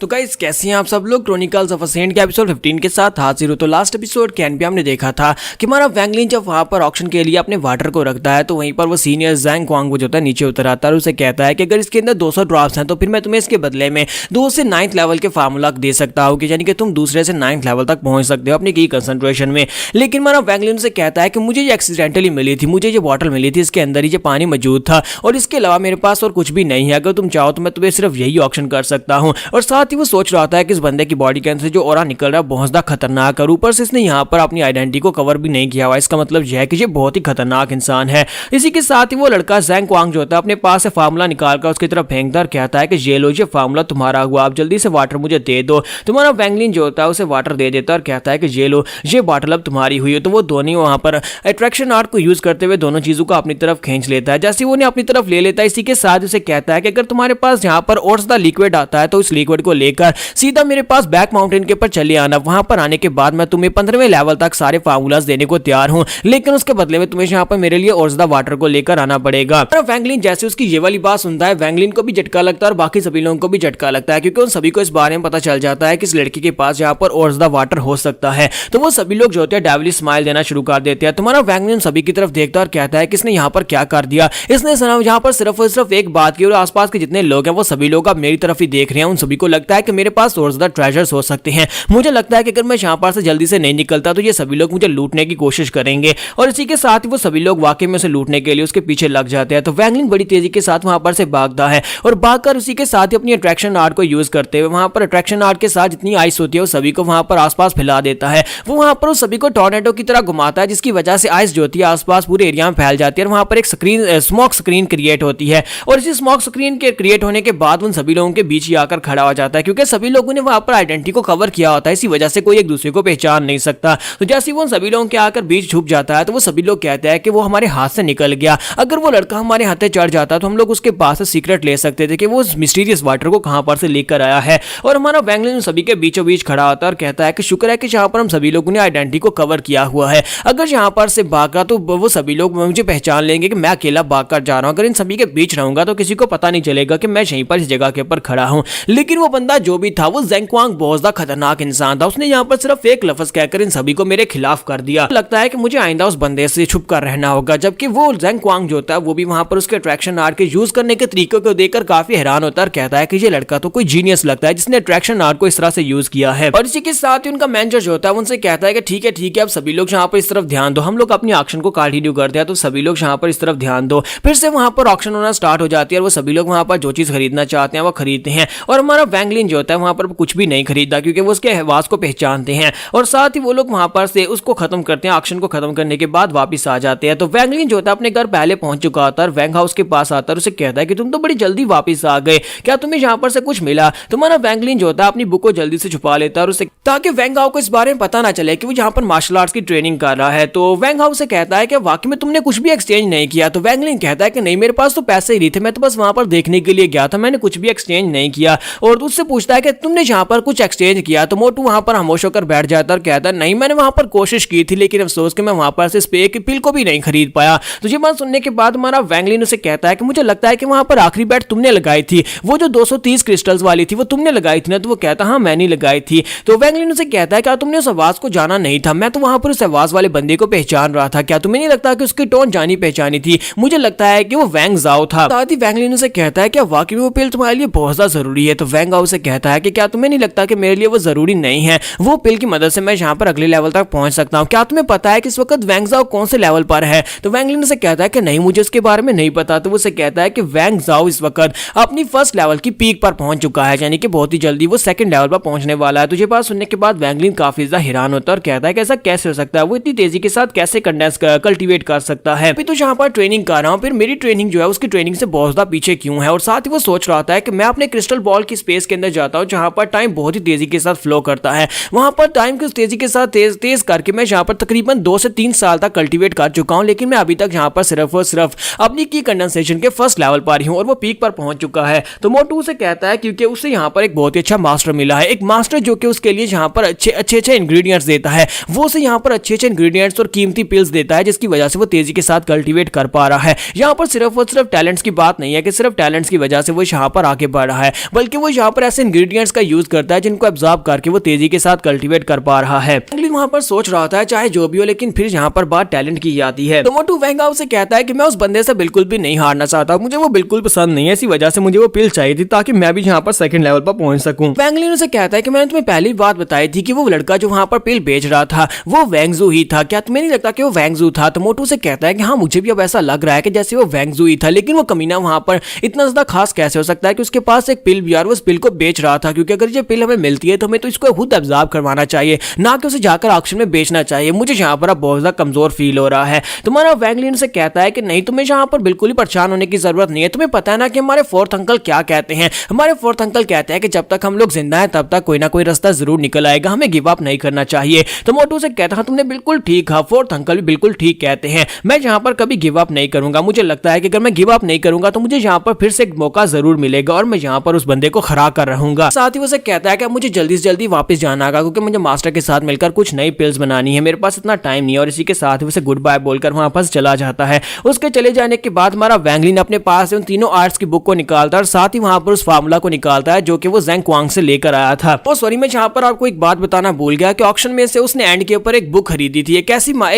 तो गाइस कैसे हैं आप सब लोग? क्रॉनिकल्स ऑफ अ सेंट के एपिसोड 15 के साथ हाजिर हो। तो लास्ट एपिसोड के एंड पे हमने देखा था कि हमारा वैंगलिन जब वहां पर ऑक्शन के लिए अपने वाटर को रखता है तो वहीं पर वो सीनियर ज़ेंग क्वांग जो होता है नीचे उतर आता है और उसे कहता है कि अगर इसके अंदर 200 ड्रॉप्स हैं तो फिर मैं तुम्हें इसके बदले में 2 से 9th लेवल के फार्मूला दे सकता हूँ, कि यानी कि तुम दूसरे से 9th लेवल तक पहुंच सकते हो अपनी की कंसंट्रेशन में। लेकिन हमारा वैंगलिन से कहता है कि मुझे ये एक्सीडेंटली मिली थी, मुझे ये बॉटल मिली थी, इसके अंदर ही ये पानी मौजूद था और इसके अलावा मेरे पास और कुछ भी नहीं है। अगर तुम चाहो तो मैं तुम्हें सिर्फ यही ऑक्शन कर सकता हूँ। और साथ ही वो सोच रहा था कि इस बंदे की बॉडी के अंदर से जो ऑरा निकल रहा है बहुत ज्यादा खतरनाक है, और ऊपर से इसने यहाँ पर अपनी आइडेंटिटी को कवर भी नहीं किया हुआ। इसका मतलब यह है कि ये बहुत ही खतरनाक इंसान है। इसी के साथ ही वो लड़का ज़ेंग क्वांग जो होता है अपने पास से फार्मूला निकालकर उसकी तरफ फेंकता और कहता है कि ये लो, ये फार्मूला तुम्हारा हुआ, आप जल्दी से वाटर मुझे दे दो। तुम्हारा वैंगलिन जो होता है उसे वाटर दे देता है और कहता है कि ये लो, ये बॉटल अब तुम्हारी हुई है। तो वो दोनों वहां पर अट्रैक्शन आर्ट को यूज करते हुए दोनों चीजों को अपनी तरफ खींच लेता है। जैसे वो उन्हें अपनी तरफ ले लेता है, इसी के साथ उसे कहता है कि अगर तुम्हारे पास यहाँ पर और ज्यादा लिक्विड आता है तो इस लिक्विड को लेकर सीधा मेरे पास बैक माउंटेन के ऊपर चले आना। वहां पर आने के बाद मैं तुम्हें 15वें लेवल तक सारे फार्मूलाज देने को तैयार हूं, लेकिन उसके बदले में तुम्हें यहाँ पर मेरे लिए और ज्यादा वाटर को लेकर आना पड़ेगा। वैंगलिन जैसे उसकी ये वाली बात सुनता है, वैंगलिन को भी झटका लगता है और बाकी सभी लोगों को भी झटका लगता है, क्योंकि उन सभी को इस बारे में पता चल जाता है कि इस लड़की के पास यहाँ पर और ज्यादा वाटर हो सकता है। तो वो सभी लोग जो होते हैं डेविल स्माइल देना शुरू कर देते हैं। तुम्हारा वैंगलिन सभी की तरफ देखता है और कहता है कि इसने यहाँ पर क्या कर दिया। इसने यहाँ पर सिर्फ और सिर्फ एक बात की और आसपास के जितने लोग हैं वो सभी लोग अब मेरी तरफ ही देख रहे हैं। उन सभी को लगता है कि मेरे पास और ज्यादा ट्रेजर्स हो सकते हैं। मुझे लगता है कि अगर मैं यहाँ पर से जल्दी से नहीं निकलता तो ये सभी लोग मुझे लूटने की कोशिश करेंगे, और इसी के साथ ही वो सभी लोग वाकई में उसे लूटने के लिए उसके पीछे लग जाते हैं। तो वैंगलिन बड़ी तेजी के साथ वहां पर से भागता है और भागकर उसी के साथ ही अपनी अट्रैक्शन आर्ट को यूज करते हुए वहां पर अट्रैक्शन आर्ट के साथ जितनी आइस होती है वो सभी को वहां पर आसपास फैला देता है। वो वहां पर उस सभी को टॉर्नेडो की तरह घुमाता है, जिसकी वजह से आइस जो होती है आसपास पूरे एरिया में फैल जाती है और वहां पर एक स्क्रीन स्मोक स्क्रीन क्रिएट होती है। और इसी स्मोक स्क्रीन के क्रिएट होने के बाद उन सभी लोगों के बीच ही आकर खड़ा हो जाता है, क्योंकि सभी लोगों ने वहां पर आइडेंटिटी को कवर किया होता है, इसी वजह से कोई एक दूसरे को पहचान नहीं सकता। तो जैसे वो सभी लोगों के आकर बीच छुप जाता है तो वो सभी लोग कहते हैं कि वो हमारे हाथ से निकल गया। अगर वो लड़का हमारे हाथ से चढ़ जाता तो हम लोग उसके पास से सीक्रेट ले सकते थे कि वो उस मिस्टीरियस वाटर को कहां पर से लेकर आया है। और हमारा वैंगलिन सभी के बीचों बीच खड़ा होता है और कहता है कि शुक्र है कि यहाँ पर हम सभी लोगों ने आइडेंटिटी को कवर किया हुआ है। अगर यहाँ पर से भागा तो वो सभी लोग मुझे पहचान लेंगे कि मैं अकेला भाग कर जा रहा हूँ। अगर इन सभी के बीच रहूंगा तो किसी को पता नहीं चलेगा कि मैं यहीं पर इस जगह के ऊपर खड़ा हूँ। लेकिन वो बंदा जो भी था वो ज़ेंग क्वांग बहुत ज्यादा खतरनाक इंसान था। उसने यहाँ पर सिर्फ एक लफ्ज कहकर इन सभी को मेरे खिलाफ कर दिया। लगता है कि मुझे आइंदा उस बंदे से छुप कर रहना होगा। जबकि वो ज़ेंग क्वांग जो होता है वो भी वहां पर उसके अट्रैक्शन आर्ट के यूज करने के तरीकों को देखकर काफी हैरान होता है और कहता है कि ये लड़का तो कोई जीनियस लगता है जिसने अट्रैक्शन आर्ट को इस तरह से यूज किया है। और इसी के साथ ही उनका मैनेजर जो होता है उनसे कहता है कि ठीक है अब सभी लोग यहाँ पर इस तरफ ध्यान दो, हम लोग अपनी ऑक्शन को कंटिन्यू करते हैं। तो सभी लोग यहाँ पर इस तरफ ध्यान दो। फिर से वहां पर ऑक्शन होना स्टार्ट हो जाती है और वो सभी लोग वहां पर जो चीज खरीदना चाहते हैं वो खरीदते हैं। और हमारा वैंगलिन जो होता है वहां पर कुछ भी नहीं खरीदा, क्योंकि वो उसके आवाज को पहचानते हैं। और साथ ही वो लोग वहां पर से उसको खत्म करते हैं। ऑक्शन को खत्म करने के बाद वापस आ जाते हैं। तो वैंगलिन जो होता है अपने घर पहले पहुंच चुका होता है। वैंग हाउस के पास आता है, उसे कहता है कि तुम तो बड़ी जल्दी वापस आ गए, क्या तुम्हें यहाँ पर से कुछ मिला? तुम्हारा वैंगलिन जो होता है अपनी बुक को जल्दी से छुपा लेता है और उसे ताकि वैंग हाउस को इस बारे में पता ना चले कि वो यहाँ पर मार्शल आर्ट्स की ट्रेनिंग कर रहा है। तो वैंग हाउस से कहता है कि वाकई में तुमने कुछ भी एक्सचेंज नहीं किया। तो वैंगलिन कहता है कि नहीं, मेरे पास तो पैसे ही नहीं थे, मैं तो बस वहां पर देखने के लिए गया था, मैंने कुछ भी एक्सचेंज नहीं किया। और उससे पूछता है कि तुमने यहाँ पर कुछ एक्सचेंज किया? तो मोटू वहां पर खामोश होकर बैठ जाता है और कहता है नहीं, मैंने वहां पर कोशिश की थी, लेकिन अफसोस कि मैं वहां पर से स्प्रे की पिल को भी नहीं खरीद पाया। तो ये बात सुनने के बाद हमारा वैंगलिन उसे कहता है कि मुझे लगता है कि वहां पर आखिरी बैट तुमने लगाई थी, वो जो 230 क्रिस्टल्स वाली थी वो तुमने लगाई थी ना? तो वो कहता हाँ मैंने लगाई थी। तो वैंगलिन उसे कहता है क्या तुमने उस आवाज को जाना नहीं था? मैं तो वहां पर उस आवाज वाले बंदे को पहचान रहा था, क्या तुम्हें नहीं लगता कि उसकी टोन जानी पहचानी थी? मुझे लगता है कि वो वैंग जाओ था। साथ ही वैंगलिन उसे कहता है कि वाकई में वो पिल तुम्हारे लिए बहुत ज्यादा जरूरी है। तो वैंग उसे कहता है कि क्या तुम्हें नहीं लगता कि मेरे लिए वो जरूरी नहीं है, वो पिल की मदद से मैं यहाँ पर अगले लेवल तक पहुंच सकता हूँ। क्या तुम्हें पता है कि इस वक्त वैंग ज़ाओ कौन से लेवल पर है? तो वैंग लिन से कहता है कि नहीं, मुझे उसके बारे में नहीं पता। तो वो उसे कहता है कि वैंग ज़ाओ इस वक्त अपनी फर्स्ट लेवल की पीक पर पहुंच चुका है, यानी कि बहुत ही जल्दी वो सेकंड लेवल पर पहुंचने वाला है। तुझे बात सुनने के बाद वैंग लिन काफी ज्यादा हैरान होता है और कहता है कि ऐसा कैसे हो सकता है, वो इतनी तेजी के साथ कैसे कंडेंस कल्टीवेट कर सकता है। तो यहाँ पर ट्रेनिंग कर रहा हूँ, फिर मेरी ट्रेनिंग जो है उसकी ट्रेनिंग से बहुत ज्यादा पीछे क्यों है। और साथ ही वो सोच रहा है कि मैं अपने क्रिस्टल बॉल की स्पेस के अंदर जाता हूँ जहां पर टाइम बहुत ही तेजी के साथ फ्लो करता है, वहां पर टाइम की तेजी के साथ तेज करके मैं यहाँ पर तकरीबन 2 से 3 साल तक कल्टीवेट कर चुका हूँ, लेकिन मैं अभी तक यहाँ पर सिर्फ और सिर्फ अपनी की कंडेंसेशन के फर्स्ट लेवल पर ही हूँ और वो पीक पर पहुंच चुका है। तो मोटू से कहता है क्योंकि उसे यहाँ पर एक बहुत ही अच्छा मास्टर मिला है, एक मास्टर जो कि उसके लिए यहाँ पर अच्छे इंग्रेडिएंट्स देता है, वो उसे यहाँ पर अच्छे इंग्रेडिएंट्स और कीमती पिल्स देता है, जिसकी वजह से वो तेजी के साथ कल्टीवेट कर पा रहा है। यहाँ पर सिर्फ और सिर्फ टैलेंट्स की बात नहीं है कि सिर्फ टैलेंट्स की वजह से वो यहाँ पर आगे बढ़ रहा है, बल्कि वो यहाँ पर ऐसे इंग्रेडिएंट्स का यूज करता है जिनको एब्जॉर्ब करके वो तेजी के साथ कल्टीवेट कर पा रहा है। वहां पर सोच रहा था चाहे जो भी हो, लेकिन फिर यहाँ पर बात टैलेंट की आती है। तो मोटू वैंग ज़ाओ से कहता है कि मैं उस बंदे से बिल्कुल भी नहीं हारना चाहता, मुझे वो बिल्कुल पसंद नहीं है, इसी वजह से मुझे वो पिल चाहिए थी ताकि मैं भी यहाँ पर सेकंड लेवल पर पहुंच सकूं। वैंग लिन से कहता है कि मैंने तुम्हें पहली बात बताई थी कि वो लड़का जो वहां पर पिल बेच रहा था वो वैंग ज़ू ही था, क्या तुम्हें नहीं लगता कि वो वैंग ज़ू था? तो मोटू से कहता है कि हाँ, मुझे भी अब ऐसा लग रहा है कि जैसे वो वैंग ज़ू ही था, लेकिन वो कमीना वहां पर इतना ज्यादा खास कैसे हो सकता है कि उसके पास एक पिल भी और वो उस पिल को बेच रहा था, क्योंकि अगर ये पिल हमें मिलती है तो हमें तो इसको खुद एब्जॉर्ब करवाना चाहिए, ना कि उसे जाकर ऑक्शन में बेचना चाहिए। मुझे यहाँ पर अब बहुत ज्यादा कमजोर फील हो रहा है। तुम्हारा वैंग लिन से कहता है कि नहीं, तुम्हें यहाँ पर बिल्कुल ही परेशान होने की जरूरत नहीं है, तुम्हें पता है ना कि हमारे फोर्थ अंकल क्या कहते हैं। हमारे फोर्थ अंकल कहते हैं कि जब तक हम लोग जिंदा हैं तब तक कोई ना कोई रास्ता जरूर निकल आएगा, हमें गिव अप नहीं करना चाहिए। तो मोटू से कहता है तुमने बिल्कुल ठीक कहा, फोर्थ अंकल भी बिल्कुल ठीक कहते हैं, मैं यहाँ पर कभी गिव अप नहीं करूंगा। मुझे लगता है कि अगर मैं गिव अप नहीं करूंगा तो मुझे यहाँ पर फिर से एक मौका जरूर मिलेगा और मैं यहाँ पर उस बंदे को हरा कर रहूंगा। साथ ही वो कहता है कि मुझे जल्दी से जल्दी वापस जाना होगा, क्योंकि मुझे मास्टर के साथ मिलकर कुछ नई पिल्स बनानी है, मेरे पास इतना टाइम नहीं है। और इसी के साथ उसे गुड बाय बोलकर वहां पर चला जाता है। उसके चले जाने के बाद हमारा वैंग लिन अपने पास उन तीनों आर्ट्स की बुक को निकालता है और साथ ही वहां पर उस फार्मूला को निकालता है जो कि वो ज़ेंग क्वांग से लेकर आया था। तो सॉरी, मैं यहाँ पर आपको एक बात बताना भूल गया कि ऑक्शन में से उसने एंड के ऊपर एक बुक खरीदी थी, एक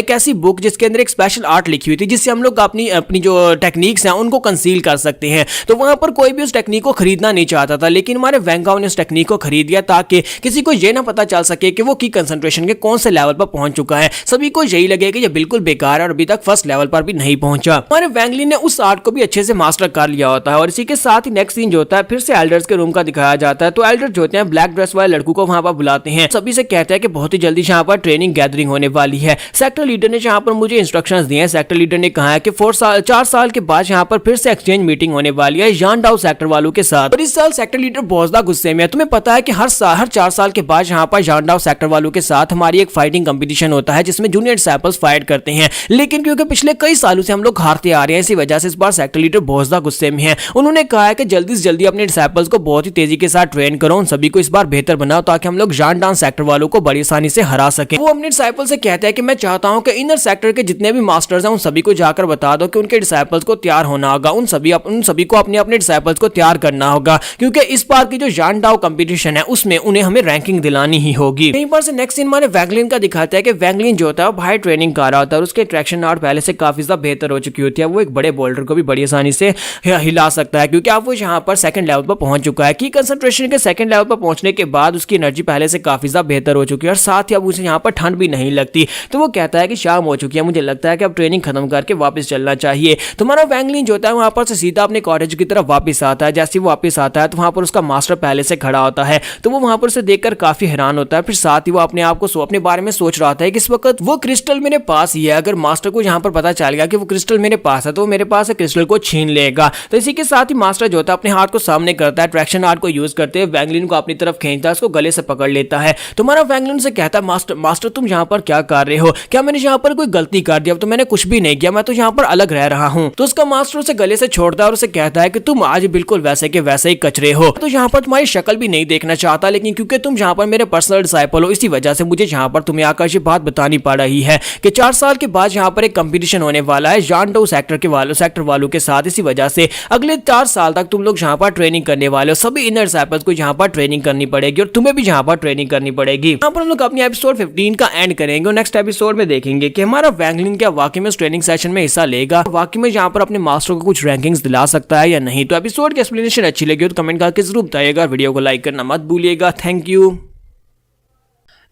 ऐसी बुक जिसके अंदर एक स्पेशल आर्ट लिखी हुई थी, जिससे हम लोग अपनी जो टेक्निक्स हैं उनको कंसील कर सकते हैं। तो वहां पर कोई भी उस टेक्निक को खरीदना नहीं चाहता था, लेकिन हमारे वैंग ज़ाओ ने उस टेक्निक को खरीद लिया ताकि किसी को यह ना पता चल सके कि वो की कंसंट्रेशन के कौन से लेवल पर पहुंच चुका है। सभी को यही लगे कि ये बिल्कुल बेकार है और अभी तक फर्स्ट लेवल पर भी नहीं पहुंचा। हमारे वैंग लिन ने उस आर्ट को भी अच्छे से मास्टर कर लिया होता है। और इसी के साथ ही नेक्स्ट सीन जो होता है फिर से एल्डर्स के रूम का दिखाया जाता है। तो एल्डर्स जो होते हैं ब्लैक ड्रेस वाले लड़कों को वहां पर बुलाते हैं, सभी से कहते हैं कि बहुत ही जल्दी यहाँ पर ट्रेनिंग गैदरिंग होने वाली है। सेक्टर लीडर ने यहाँ पर मुझे इंस्ट्रक्शंस दिए हैं। सेक्टर लीडर ने कहा है कि 4 साल के बाद यहाँ पर फिर से एक्सचेंज मीटिंग होने वाली है यानडाओ सेक्टर वालों के साथ। और इस साल सेक्टर लीडर बहुत ज्यादा गुस्से में है। तुम्हें पता है कि हर 4 साल के बाद यहाँ पर यानडाओ सेक्टर वालों के साथ हमारी एक फाइटिंग कंपटीशन होता है जिसमें जूनियर डिसाइपल्स फाइट करते हैं, लेकिन क्योंकि पिछले कई सालों से हम लोग हारते आ रहे हैं, इसी वजह से इस बार सेक्टर लीडर बहुत ज्यादा गुस्से में है। उन्होंने कहा है कि जल्दी से जल्दी अपने डिसाइपल्स को बहुत ही तेजी के साथ ट्रेन करो, उन सभी को इस बार बेहतर बनाओ ताकि हम लोग यानडाओ सेक्टर वालों को बड़ी आसानी से हरा सके। वो अपने डिसाइपल से कहते हैं कि मैं चाहता हूं कि इनर सेक्टर के जितने भी मास्टर्स हैं उन सभी को जाकर बता दो कि उनके डिसाइपल्स को तैयार होना होगा, उन सभी को अपने डिसाइपल्स को तैयार करना होगा, क्योंकि इस बार की जो यानडाओ कंपटीशन है उसमें उन्हें हमें रैंकिंग दिलानी ही होगी। यहीं पर से नेक्स्ट सीन हमारे वैंग लिन का दिखाता है कि वैंग लिन जो होता है वो भाई ट्रेनिंग कर रहा होता है और उसके ट्रैक्शन आर्ट पहले से काफी ज्यादा बेहतर हो चुकी होती है। वो एक बड़े बोल्डर को भी बड़ी आसानी से हिला सकता है, क्योंकि अब वो यहाँ पर सेकंड लेवल पर पहुंच चुका है। की कंसंट्रेशन के सेकंड लेवल पर पहुंचने के बाद उसकी एनर्जी पहले से काफी ज्यादा बेहतर हो चुकी है और साथ ही अब उसे यहाँ पर ठंड भी नहीं लगती। तो वो कहता है कि शाम हो चुकी है, मुझे लगता है कि अब ट्रेनिंग खत्म करके वापस चलना चाहिए। तो हमारा वैंग लिन जो होता है वहां पर से सीधा अपने कॉटेज की तरफ वापस आता है। जैसे वो वापस आता है तो वहां पर उसका मास्टर पहले से खड़ा होता है, तो वो वहां पर उसे देखकर काफी हैरान होता है। फिर साथ ही वो अपने आप को अपने बारे में सोच रहा था कि इस वक्त वो क्रिस्टल मेरे पास ही है, अगर मास्टर को यहाँ पर पता चल गया कि वो क्रिस्टल मेरे पास है तो वो मेरे पास है क्रिस्टल को छीन लेगा। तो इसी के साथ ही मास्टर जो होता है अपने हाथ को सामने करता है, ट्रैक्शन आर्ट को यूज करते हुए वैंग लिन को अपनी तरफ खींचता है, उसको गले से पकड़ लेता है। तो हमारा वैंग लिन से कहता है मास्टर तुम यहाँ पर क्या कर रहे हो, क्या मैंने यहाँ पर कोई गलती कर दिया? तो मैंने कुछ भी नहीं किया, मैं तो यहाँ पर अलग रह रहा हूँ। तो उसका मास्टर उसे गले से छोड़ता है और उसे कहता है कि तुम आज बिल्कुल वैसे के वैसे ही कचरे हो, तो यहाँ पर तुम्हारी शक्ल भी नहीं देखना चाहता, लेकिन क्योंकि तुम यहाँ पर मेरे पर्सनल डिसाइपल हो इसी वजह से मुझे यहाँ पर तुम्हें आकर ये बात बतानी पड़ रही है कि 4 साल के बाद यहाँ पर एक कंपटीशन होने वाला है यानडाओ सेक्टर वालों के साथ। इसी वजह से अगले 4 साल तक तुम लोग यहाँ पर ट्रेनिंग करने वाले हो, सभी इनर डिसाइपल्स को यहाँ पर ट्रेनिंग करनी पड़ेगी और तुम्हें भी यहाँ पर ट्रेनिंग करनी पड़ेगी। यहाँ पर हम लोग अपनी एपिसोड 15 का एंड करेंगे और नेक्स्ट एपिसोड में देखेंगे कि हमारा वैंग लिन क्या वाकई में ट्रेनिंग सेशन में हिस्सा लेगा, वाकई में यहाँ पर अपने मास्टर को कुछ रैंकिंग्स दिला सकता है या नहीं। तो एपिसोड की एक्सप्लेनेशन अच्छी लगी हो तो कमेंट करके जरूर बताइएगा, वीडियो को लाइक करना मत भूलिएगा। Thank you.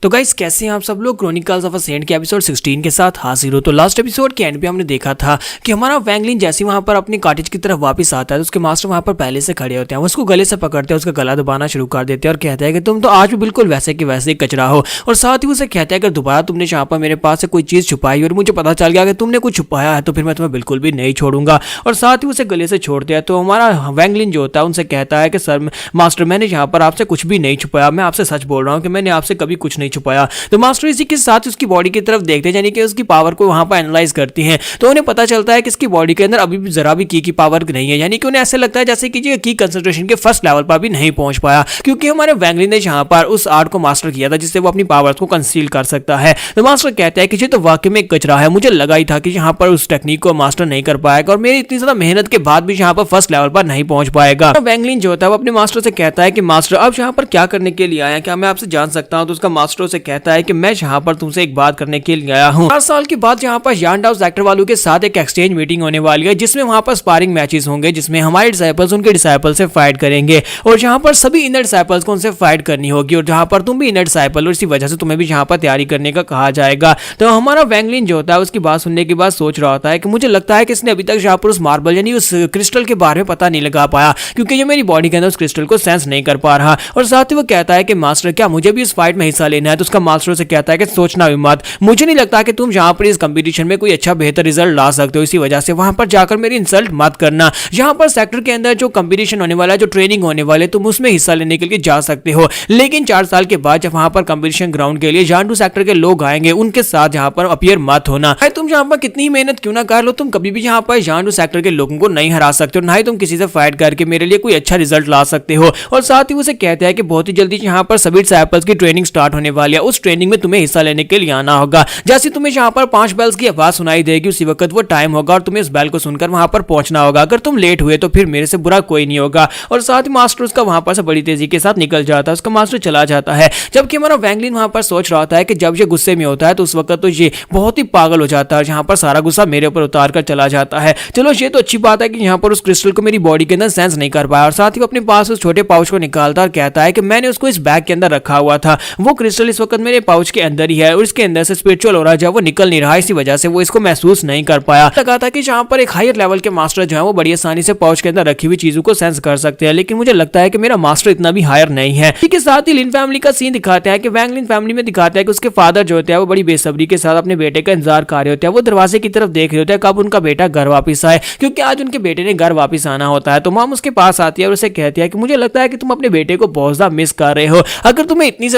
तो गाइस कैसे हैं आप सब लोग। क्रॉनिकल्स ऑफ अ सेंट के एपिसोड 16 के साथ हाजिर हो। तो लास्ट एपिसोड के एंड पे हमने देखा था कि हमारा वैंगलिन जैसे वहां पर अपनी कॉटेज की तरफ वापस आता है तो उसके मास्टर वहां पर पहले से खड़े होते हैं। वो उसको गले से पकड़ते हैं, उसका गला दबाना शुरू कर देते हैं और कहते हैं कि तुम तो आज भी बिल्कुल वैसे के वैसे ही कचरा हो। और साथ ही उसे कहते हैं कि दोबारा तुमने यहाँ पर मेरे पास से कोई चीज़ छुपाई और मुझे पता चल गया कि तुमने कुछ छुपाया है तो फिर मैं तुम्हें बिल्कुल भी नहीं छोड़ूंगा। और साथ ही उसे गले से छोड़ते हैं। तो हमारा वैंगलिन जो होता है उनसे कहता है कि सर मास्टर मैंने यहाँ पर आपसे कुछ भी नहीं छुपाया, मैं आपसे सच बोल रहा हूँ कि मैंने आपसे कभी कुछ नहीं छुपाया। तो मास्टर इसी के साथ उसकी बॉडी की तरफ देखते हैं, यानी कि उसकी पावर को वहां पर एनालाइज करती हैं। तो उन्हें पता चलता है कि इसकी बॉडी के अंदर अभी भी जरा भी की पावर नहीं है, यानी कि उन्हें ऐसा लगता है जैसे कि ये की कंसंट्रेशन के फर्स्ट लेवल पर भी नहीं पहुंच पाया, क्योंकि हमारे वैंगलिन ने जहां पर उस आर्ट को मास्टर किया था जिससे वो अपनी पावर्स को कंसील कर सकता है। तो मास्टर कहता है कि ये तो वाकई में कचरा है, मुझे लगा ही था कि यहाँ पर उस टेक्निक को मास्टर नहीं कर पाएगा और मेरी इतनी ज्यादा मेहनत के बाद भी यहाँ पर फर्स्ट लेवल पर नहीं पहुंच पाएगा। वैंगलिन जो होता है वो अपने मास्टर से कहता है कि मास्टर आप यहाँ पर क्या करने के लिए आए, क्या मैं आपसे जान सकता हूँ। तो उसका मास्टर से कहता है कि मैं यहाँ पर तुमसे एक बात करने के लिए आया हूँ। 4 साल के बाद यहाँ पर यानडाउ सेक्टर वालों के साथ एक एक्सचेंज मीटिंग होने वाली है जिसमें वहां पर स्पारिंग मैचेस होंगे जिसमें हमारे डिसाइपल्स उनके डिसाइपल से फाइट करेंगे और यहाँ पर सभी इनर डिसाइपल्स को उनसे फाइट करनी होगी और जहाँ पर तुम भी इनर डिसाइपल और इसी वजह से तुम्हें भी यहाँ पर तैयारी करने का कहा जाएगा। तो हमारा वैंगलिन जो होता है उसकी बात सुनने के बाद सोच रहा होता है कि मुझे लगता है कि इसने अभी तक यहाँ पर उस मार्बल यानी उस क्रिस्टल के बारे में पता नहीं लगा पाया, क्योंकि ये मेरी बॉडी के अंदर उस क्रिस्टल को सेंस नहीं कर पा रहा। और साथ ही वो कहता है कि मास्टर क्या मुझे भी इस फाइट में हिस्सा लेना है। तो उसका मास्टर से कहता है कि सोचना भी मत, मुझे नहीं लगता कि तुम यहाँ पर इस कंपटीशन में कोई अच्छा बेहतर रिजल्ट ला सकते हो, इसी वजह से वहां पर जाकर मेरी इंसल्ट मत करना। यहाँ पर सेक्टर के अंदर जो कंपटीशन होने वाला है, जो ट्रेनिंग होने वाले, तुम उसमें हिस्सा लेने के लिए जा सकते हो, लेकिन 4 साल के बाद जब वहां पर कंपटीशन ग्राउंड के लिए जानडू सेक्टर के लोग आएंगे उनके साथ यहाँ पर अपीयर मत होना। तुम यहाँ पर कितनी मेहनत क्यों ना कर लो, तुम कभी भी यहाँ पर जानडू सेक्टर के लोगों को नहीं हरा सकते हो, ना ही तुम किसी से फाइट करके मेरे लिए कोई अच्छा रिजल्ट ला सकते हो। और साथ ही उसे कहते हैं कि बहुत ही जल्दी यहाँ पर सभी डिसाइपल्स की ट्रेनिंग स्टार्ट होने वाली है, उस ट्रेनिंग में तुम्हें हिस्सा लेने के लिए आना होगा। जैसे तुम्हें यहाँ पर 5 बेल्स की आवाज सुनाई देगी उसी वक्त वो टाइम होगा और तुम्हें इस बेल को सुनकर वहां पर पहुंचना होगा। अगर तुम लेट हुए तो फिर मेरे से बुरा कोई नहीं होगा। और साथ ही मास्टर उसका वहां पर से बड़ी तेजी के साथ निकल जाता है, उसका मास्टर चला जाता है। जबकि हमारा वैंगलिन वहां पर सोच रहा होता है कि जब ये गुस्से में होता है तो उस वक्त तो ये बहुत ही पागल हो जाता है, जहां पर सारा गुस्सा मेरे ऊपर उतार कर चला जाता है। चलो ये तो अच्छी बात है कि यहाँ पर उस क्रिस्टल को मेरी बॉडी के अंदर सेंस नहीं कर पाया। और साथ ही वो अपने पास उस छोटे पाउच को निकालता और कहता है कि मैंने उसको इस बैग के अंदर रखा हुआ था, वो क्रिस्टल इस वक्त मेरे पाउच के अंदर ही है और इसके अंदर से स्पिरिचुअल ऑरा जो वो निकल नहीं रहा, इसी वजह से वो इसको महसूस नहीं कर पाया। लगा था कि जहां पर एक हायर लेवल के मास्टर जो है वो बड़ी आसानी से पाउच के अंदर रखी हुई चीजों को सेंस कर सकते हैं, लेकिन मुझे लगता है कि मेरा मास्टर इतना भी हायर नहीं है। इसके साथ ही लिन फैमिली का सीन दिखाते हैं कि वैंगलिन फैमिली में दिखाता है कि उसके फादर जो होते हैं वो बड़ी बेसब्री के साथ अपने बेटे का इंतजार कर रहे होते हैं। वो दरवाजे की तरफ देख रहे होते हैं कब उनका बेटा घर वापस आए, क्योंकि आज उनके बेटे ने घर वापस आना होता है। तो मॉम उसके पास आती है और उसे कहती है कि मुझे लगता है कि तुम अपने बेटे को बहुत ज्यादा मिस कर रहे हो, अगर तुम्हें इतनी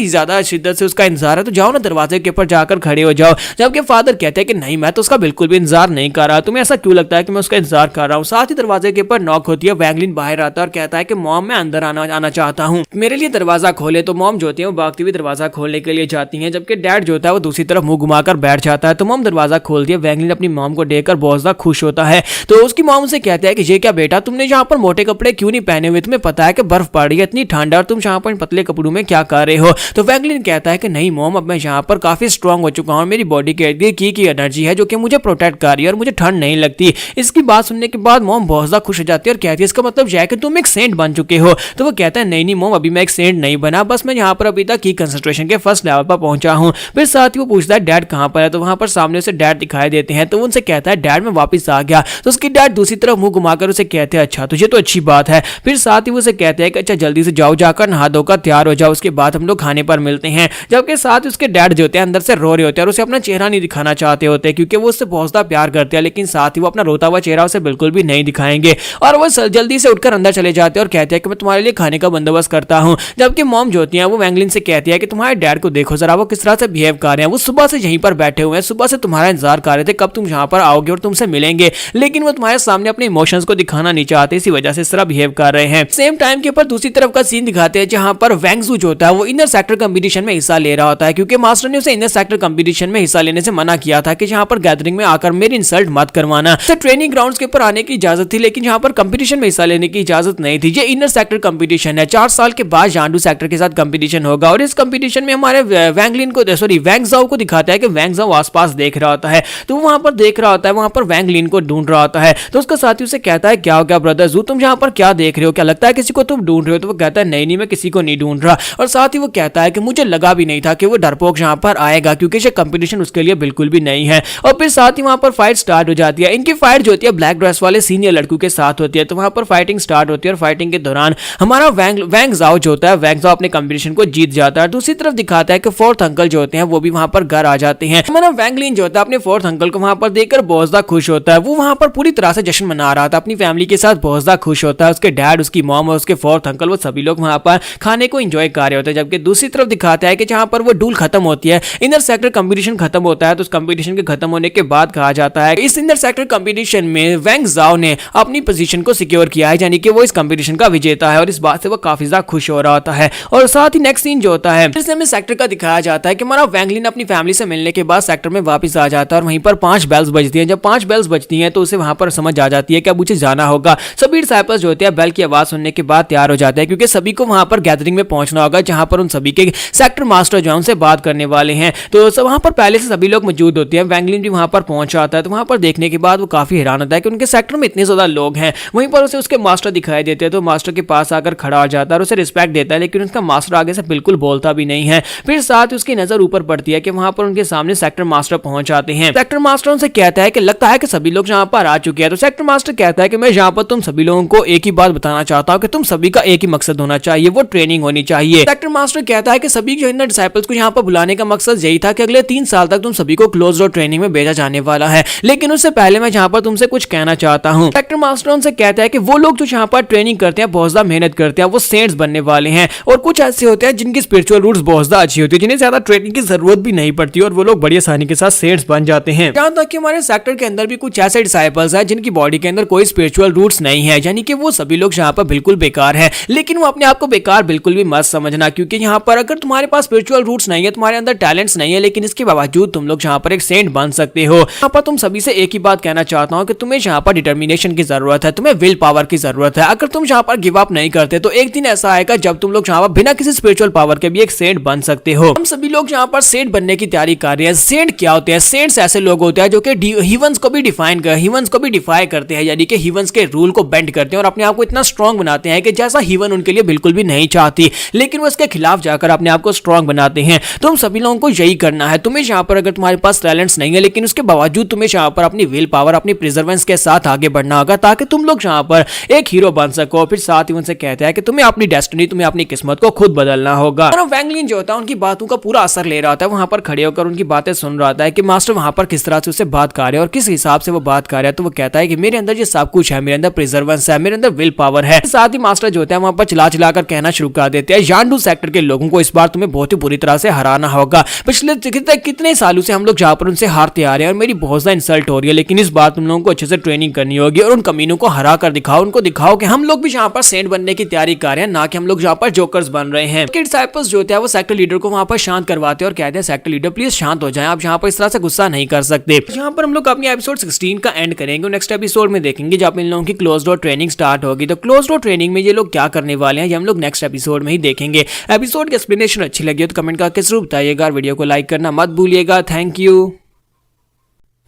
ज्यादा शिद्दत से उसका इंतजार है तो जाओ ना दरवाजे के ऊपर जाकर खड़े हो जाओ। जबकि फादर कहते हैं कि नहीं मैं तो उसका बिल्कुल भी इंतजार नहीं कर रहा, तुम्हें ऐसा क्यों लगता है कि मैं उसका इंतजार कर रहा हूँ। साथ ही दरवाजे के ऊपर नॉक होती है, वैंगलिन बाहर आता है और कहता है कि मॉम मैं अंदर आना चाहता हूँ, मेरे लिए दरवाजा खोले। तो मॉम जो होती है वो भागती हुई दरवाजा खोलने के लिए जाती है, जबकि डैड जो होता है वो दूसरी तरफ मुंह घुमाकर बैठ जाता है। तो मॉम दरवाजा खोलती है, वैंगलिन अपनी मॉम को देखकर बहुत ज्यादा खुश होता है। तो उसकी मॉम से कहता है कि ये क्या बेटा तुमने यहाँ पर मोटे कपड़े क्यों नहीं पहने हुए, तुम्हें पता है कि बर्फ पड़ रही है, इतनी ठंड और तुम यहाँ पर पतले कपड़ों में क्या कर रहे हो। तो वैंगलिन कहता है कि नहीं मॉम अब मैं यहाँ पर काफी स्ट्रॉन्ग हो चुका हूँ, मेरी बॉडी के की एनर्जी है जो कि मुझे प्रोटेक्ट कर रही है और मुझे ठंड नहीं लगती। इसकी बात सुनने के बाद मॉम बहुत ज्यादा खुश हो जाती है और कहती है इसका मतलब यह है कि तुम एक सेंट बन चुके हो। तो वो कहता है नहीं मॉम अभी मैं एक सेंट नहीं बना, बस मैं यहाँ पर अभी तक की कंसंट्रेशन के फर्स्ट लेवल पर पहुंचा हूँ। फिर साथ ही वो पूछता है डैड कहाँ पर है, तो वहां पर सामने से डैड दिखाई देते हैं। तो उनसे कहता है डैड मैं वापस आ गया। तो उसकी डैड दूसरी तरफ मुंह घुमाकर उसे कहते हैं अच्छा तो ये तो अच्छी बात है। फिर साथ ही वो उसे कहते हैं कि अच्छा जल्दी से जाओ, जाकर नहा धोकर तैयार हो जाओ, उसके बाद हम लोग खाने पर मिलते हैं। जबकि साथ उसके डैड जो होते हैं अंदर से रो रहे होते हैं और उसे अपना चेहरा नहीं दिखाना चाहते होते क्योंकि वो उससे बहुत ज्यादा प्यार करते हैं, लेकिन साथ ही वो अपना रोता हुआ चेहरा उसे बिल्कुल भी नहीं दिखाएंगे। और वो जल्दी से उठकर अंदर चले जाते हैं और कहते हैं कि मैं तुम्हारे लिए खाने का बंदोबस्त करता हूँ। जबकि मॉम जो होती है वो वैंगलिन से कहती है कि तुम्हारे डैड को देखो जरा, वो किस तरह से बिहेव कर रहे हैं, वो सुबह से यहीं पर बैठे हुए हैं, सुबह से तुम्हारा इंतजार कर रहे थे कब तुम यहाँ पर आओगे और तुमसे मिलेंगे, लेकिन वो तुम्हारे सामने अपने इमोशंस को दिखाना नहीं चाहते, इसी वजह से इस तरह बिहेव कर रहे हैं। सेम टाइम के ऊपर दूसरी तरफ का सीन दिखाते हैं जहां पर वैंगजू जो होता है वो इनर सेक्टर का कंपटीशन में हिस्सा ले रहा होता है, क्योंकि मास्टर ने उसे इनर सेक्टर कंपटीशन में हिस्सा लेने से मना किया था कि जहां पर गैदरिंग में आकर मेरी इंसल्ट मत करवाना। उसे ट्रेनिंग ग्राउंड्स के ऊपर आने की इजाजत थी, लेकिन जहां पर कंपटीशन में हिस्सा लेने की इजाजत नहीं थी। ये इनर सेक्टर कंपटीशन है, 4 साल के बाद जांडू सेक्टर के साथ कंपटीशन होगा और इस कंपटीशन में हमारे वैंग ज़ाओ को दिखाता है कि वैंग ज़ाओ आसपास देख रहा होता है, तो वहां पर देख रहा होता है, वहां पर वैंग लिन को ढूंढ रहा होता है। तो उसका साथी उसे कहता है क्या हो गया ब्रदर जू, तुम यहाँ पर क्या देख रहे हो, क्या लगता है किसी को तुम ढूंढ रहे हो? तो वो कहता है नहीं मैं किसी को नहीं ढूंढ रहा। और साथ ही वो कहता है कि मुझे लगा भी नहीं था कि वो डरपोक यहाँ पर आएगा, क्योंकि ये कंपटीशन उसके लिए बिल्कुल भी नहीं है। और फिर साथ ही वहां पर फाइट स्टार्ट हो जाती है। इनकी फाइट जो होती है ब्लैक ड्रेस वाले सीनियर लड़कों के साथ होती है। तो वहां पर फाइटिंग स्टार्ट होती है और फाइटिंग के दौरान हमारा वैंग ज़ाओ जो होता है, वैंग ज़ाओ अपने कंपटीशन को जीत जाता है। दूसरी तरफ दिखाता है कि फोर्थ अंकल जो होते हैं वो भी वहां पर घर आ जाते हैं। हमारा वैंग लिन जो होता है अपने फोर्थ अंकल को वहां पर देखकर बहुत ज्यादा खुश होता है। वो वहां पर पूरी तरह से जश्न मना रहा था, अपनी फैमिली के साथ बहुत ज्यादा खुश होता है। उसके डैड, उसकी मॉम और उसके फोर्थ अंकल वो सभी लोग वहां पर खाने को एंजॉय कर रहे होते हैं। जबकि दूसरी तरफ दिखाता है कि जहां पर वो डूल खत्म होती है, इनर सेक्टर कंपटीशन खत्म होता है, तो उस कंपटीशन के खत्म होने के बाद कहा जाता है इस इनर सेक्टर कंपटीशन में वैंग ज़ाओ ने अपनी पोजीशन को सिक्योर किया है, यानी कि वो इस कंपटीशन का विजेता है और इस बात से वो काफी ज्यादा खुश हो रहा होता है। और साथ ही नेक्स्ट सीन जो होता है इसमें हमें सेक्टर का दिखाया जाता है कि हमारा वैंग लिन अपनी फैमिली से मिलने के बाद सेक्टर में वापस आ जाता है और वहीं पर 5 बेल्स बजती हैं। जब 5 बेल्स बजती हैं तो उसे वहां पर समझ आ जाती है कि अब मुझे जाना होगा। सभी डिसाइपल्स जो होते हैं बेल की आवाज सुनने के बाद तैयार हो जाते हैं, क्योंकि सभी को वहां पर गैदरिंग में पहुंचना होगा जहां पर उन सभी के सेक्टर मास्टर जो है उनसे बात करने वाले हैं। तो वहां पर पहले से सभी लोग मौजूद होते हैं। वैंग लिन भी वहां पर पहुंच जाता है। तो वहां पर देखने के बाद वो काफी हैरान होता है कि उनके सेक्टर में इतने ज्यादा लोग हैं। वहीं पर उसे उसके मास्टर दिखाई देते हैं, तो मास्टर के पास आकर खड़ा हो जाता है और उसे रिस्पेक्ट देता है, लेकिन उसका मास्टर आगे से बिल्कुल बोलता भी नहीं है। फिर साथ उसकी नजर ऊपर पड़ती है कि वहां पर उनके सामने सेक्टर मास्टर पहुंच जाते हैं। सेक्टर मास्टर उनसे कहता है कि लगता है कि सभी लोग यहाँ पर आ चुके हैं। तो सेक्टर मास्टर कहता है कि मैं यहाँ पर तुम सभी लोगों को एक ही बात बताना चाहता हूँ कि तुम सभी का एक ही मकसद होना चाहिए, वो ट्रेनिंग होनी चाहिए। सेक्टर मास्टर कहता है कि सभी जो है डिसाइपल्स को यहाँ पर बुलाने का मकसद यही था कि अगले 3 साल तक तुम सभी को क्लोज डोर ट्रेनिंग में भेजा जाने वाला है, लेकिन उससे पहले मैं यहाँ पर तुमसे कुछ कहना चाहता हूँ। सेक्टर मास्टर उनसे कहता है कि वो लोग जो यहाँ पर ट्रेनिंग करते हैं, बहुत ज्यादा मेहनत करते हैं, वो सेंट्स बनने वाले हैं और कुछ ऐसे होते हैं जिनकी स्पिरिचुअल रूट्स बहुत ज्यादा अच्छी होती है, जिन्हें ज्यादा ट्रेनिंग की जरूरत भी नहीं पड़ती और वो लोग बड़ी आसानी के साथ सेंट्स बन जाते हैं। यहाँ तक कि हमारे सेक्टर के अंदर भी कुछ ऐसे डिसाइपल्स हैं जिनकी बॉडी के अंदर कोई स्पिरिचुअल रूट्स नहीं है, यानी कि वो सभी लोग यहाँ पर बिल्कुल बेकार है। लेकिन वो अपने आप को बेकार बिल्कुल भी मत समझना, क्योंकि यहाँ पर अगर तुम्हारे पास स्पिरिचुअल रूट्स नहीं है, तुम्हारे अंदर टैलेंट्स नहीं है, लेकिन इसके बावजूद तुम लोग यहाँ पर एक सेंट बन सकते हो। यहाँ पर तुम सभी से एक ही बात कहना चाहता हूँ कि तुम्हें यहाँ पर डिटर्मिनेशन की जरूरत है, तुम्हें विल पावर की जरूरत है। अगर तुम यहाँ पर गिव अप नहीं करते तो एक दिन ऐसा आएगा जब तुम लोग यहाँ पर बिना किसी स्पिरिचुअल पावर के भी एक सेंट बन सकते हो। हम सभी लोग यहाँ पर सेंट बनने की तैयारी कर रहे हैं। सेंट क्या होते हैं? सेंट्स ऐसे लोग होते हैं जो कि हीवंस को भी डिफाई करते हैं, यानी कि हीवंस के रूल को बेंड करते हैं और अपने आप को इतना स्ट्रॉन्ग बनाते हैं कि जैसा हीवन उनके लिए बिल्कुल भी नहीं चाहती, लेकिन वो इसके खिलाफ जाकर अपने आप को स्ट्रॉन्ग बनाते हैं। तुम सभी लोगों को यही करना है। तुम्हें यहाँ पर अगर तुम्हारे पास टैलेंट्स नहीं है, लेकिन उसके बावजूद तुम्हें यहाँ पर अपनी विल पावर, अपनी प्रिजर्वेंस के साथ आगे बढ़ना होगा ताकि तुम लोग यहाँ पर एक हीरो बन सको। फिर साथ ही उनसे कहता है कि तुम्हें अपनी डेस्टिनी, तुम्हें अपनी किस्मत को खुद बदलना होगा। और वैंग लिन जो होता है उनकी बातों का पूरा असर ले रहा होता है, वहां पर खड़े होकर उनकी बातें सुन रहा होता है कि मास्टर वहां पर किस तरह से उससे बात कर रहे हैं और किस हिसाब से वो बात कर रहे हैं। तो वो कहता है कि मेरे अंदर ये सब कुछ है, मेरे अंदर प्रिजर्वेंस है, मेरे अंदर विल पावर है। साथ ही मास्टर जो होता है वहां पर चिल्ला चिल्ला कर कहना शुरू कर देते हैं, जांडू सेक्टर के लोगों को इस बार तुम्हें बहुत ही बुरी तरह से हराना होगा। पिछले कितने सालों से हम लोग जहां पर उनसे हारते आ रहे हैं और मेरी बहुत ज्यादा इंसल्ट हो रही है, लेकिन इस बार तुम लोगों को अच्छे से ट्रेनिंग करनी होगी और उन कमीनों को हरा कर दिखाओ। उनको दिखाओ कि हम लोग भी यहाँ पर सेंट बनने की तैयारी कर रहे हैं, ना कि हम लोग यहाँ पर जोकर्स बन रहे हैं। डिसाइपल्स जो होते हैं वो सेक्टर लीडर को वहां पर शांत करवाते हैं और कहते हैं सेक्टर लीडर प्लीज शांत हो जाएं, आप यहाँ पर इस तरह से गुस्सा नहीं कर सकते। यहाँ पर हम लोग अपनी एपिसोड 16 का एंड करेंगे। नेक्स्ट एपिसोड में देखेंगे जब इन लोगों की क्लोज डोर ट्रेनिंग स्टार्ट होगी। तो क्लोज डोर ट्रेनिंग में ये लोग क्या करने वाले हैं ये हम लोग नेक्स्ट एपिसोड में ही देखेंगे। एपिसोड की एक्सप्लेनेशन अच्छी लगी तो कमेंट करके जरूर बताइएगा, वीडियो को लाइक करना मत भूलिएगा। Thank you.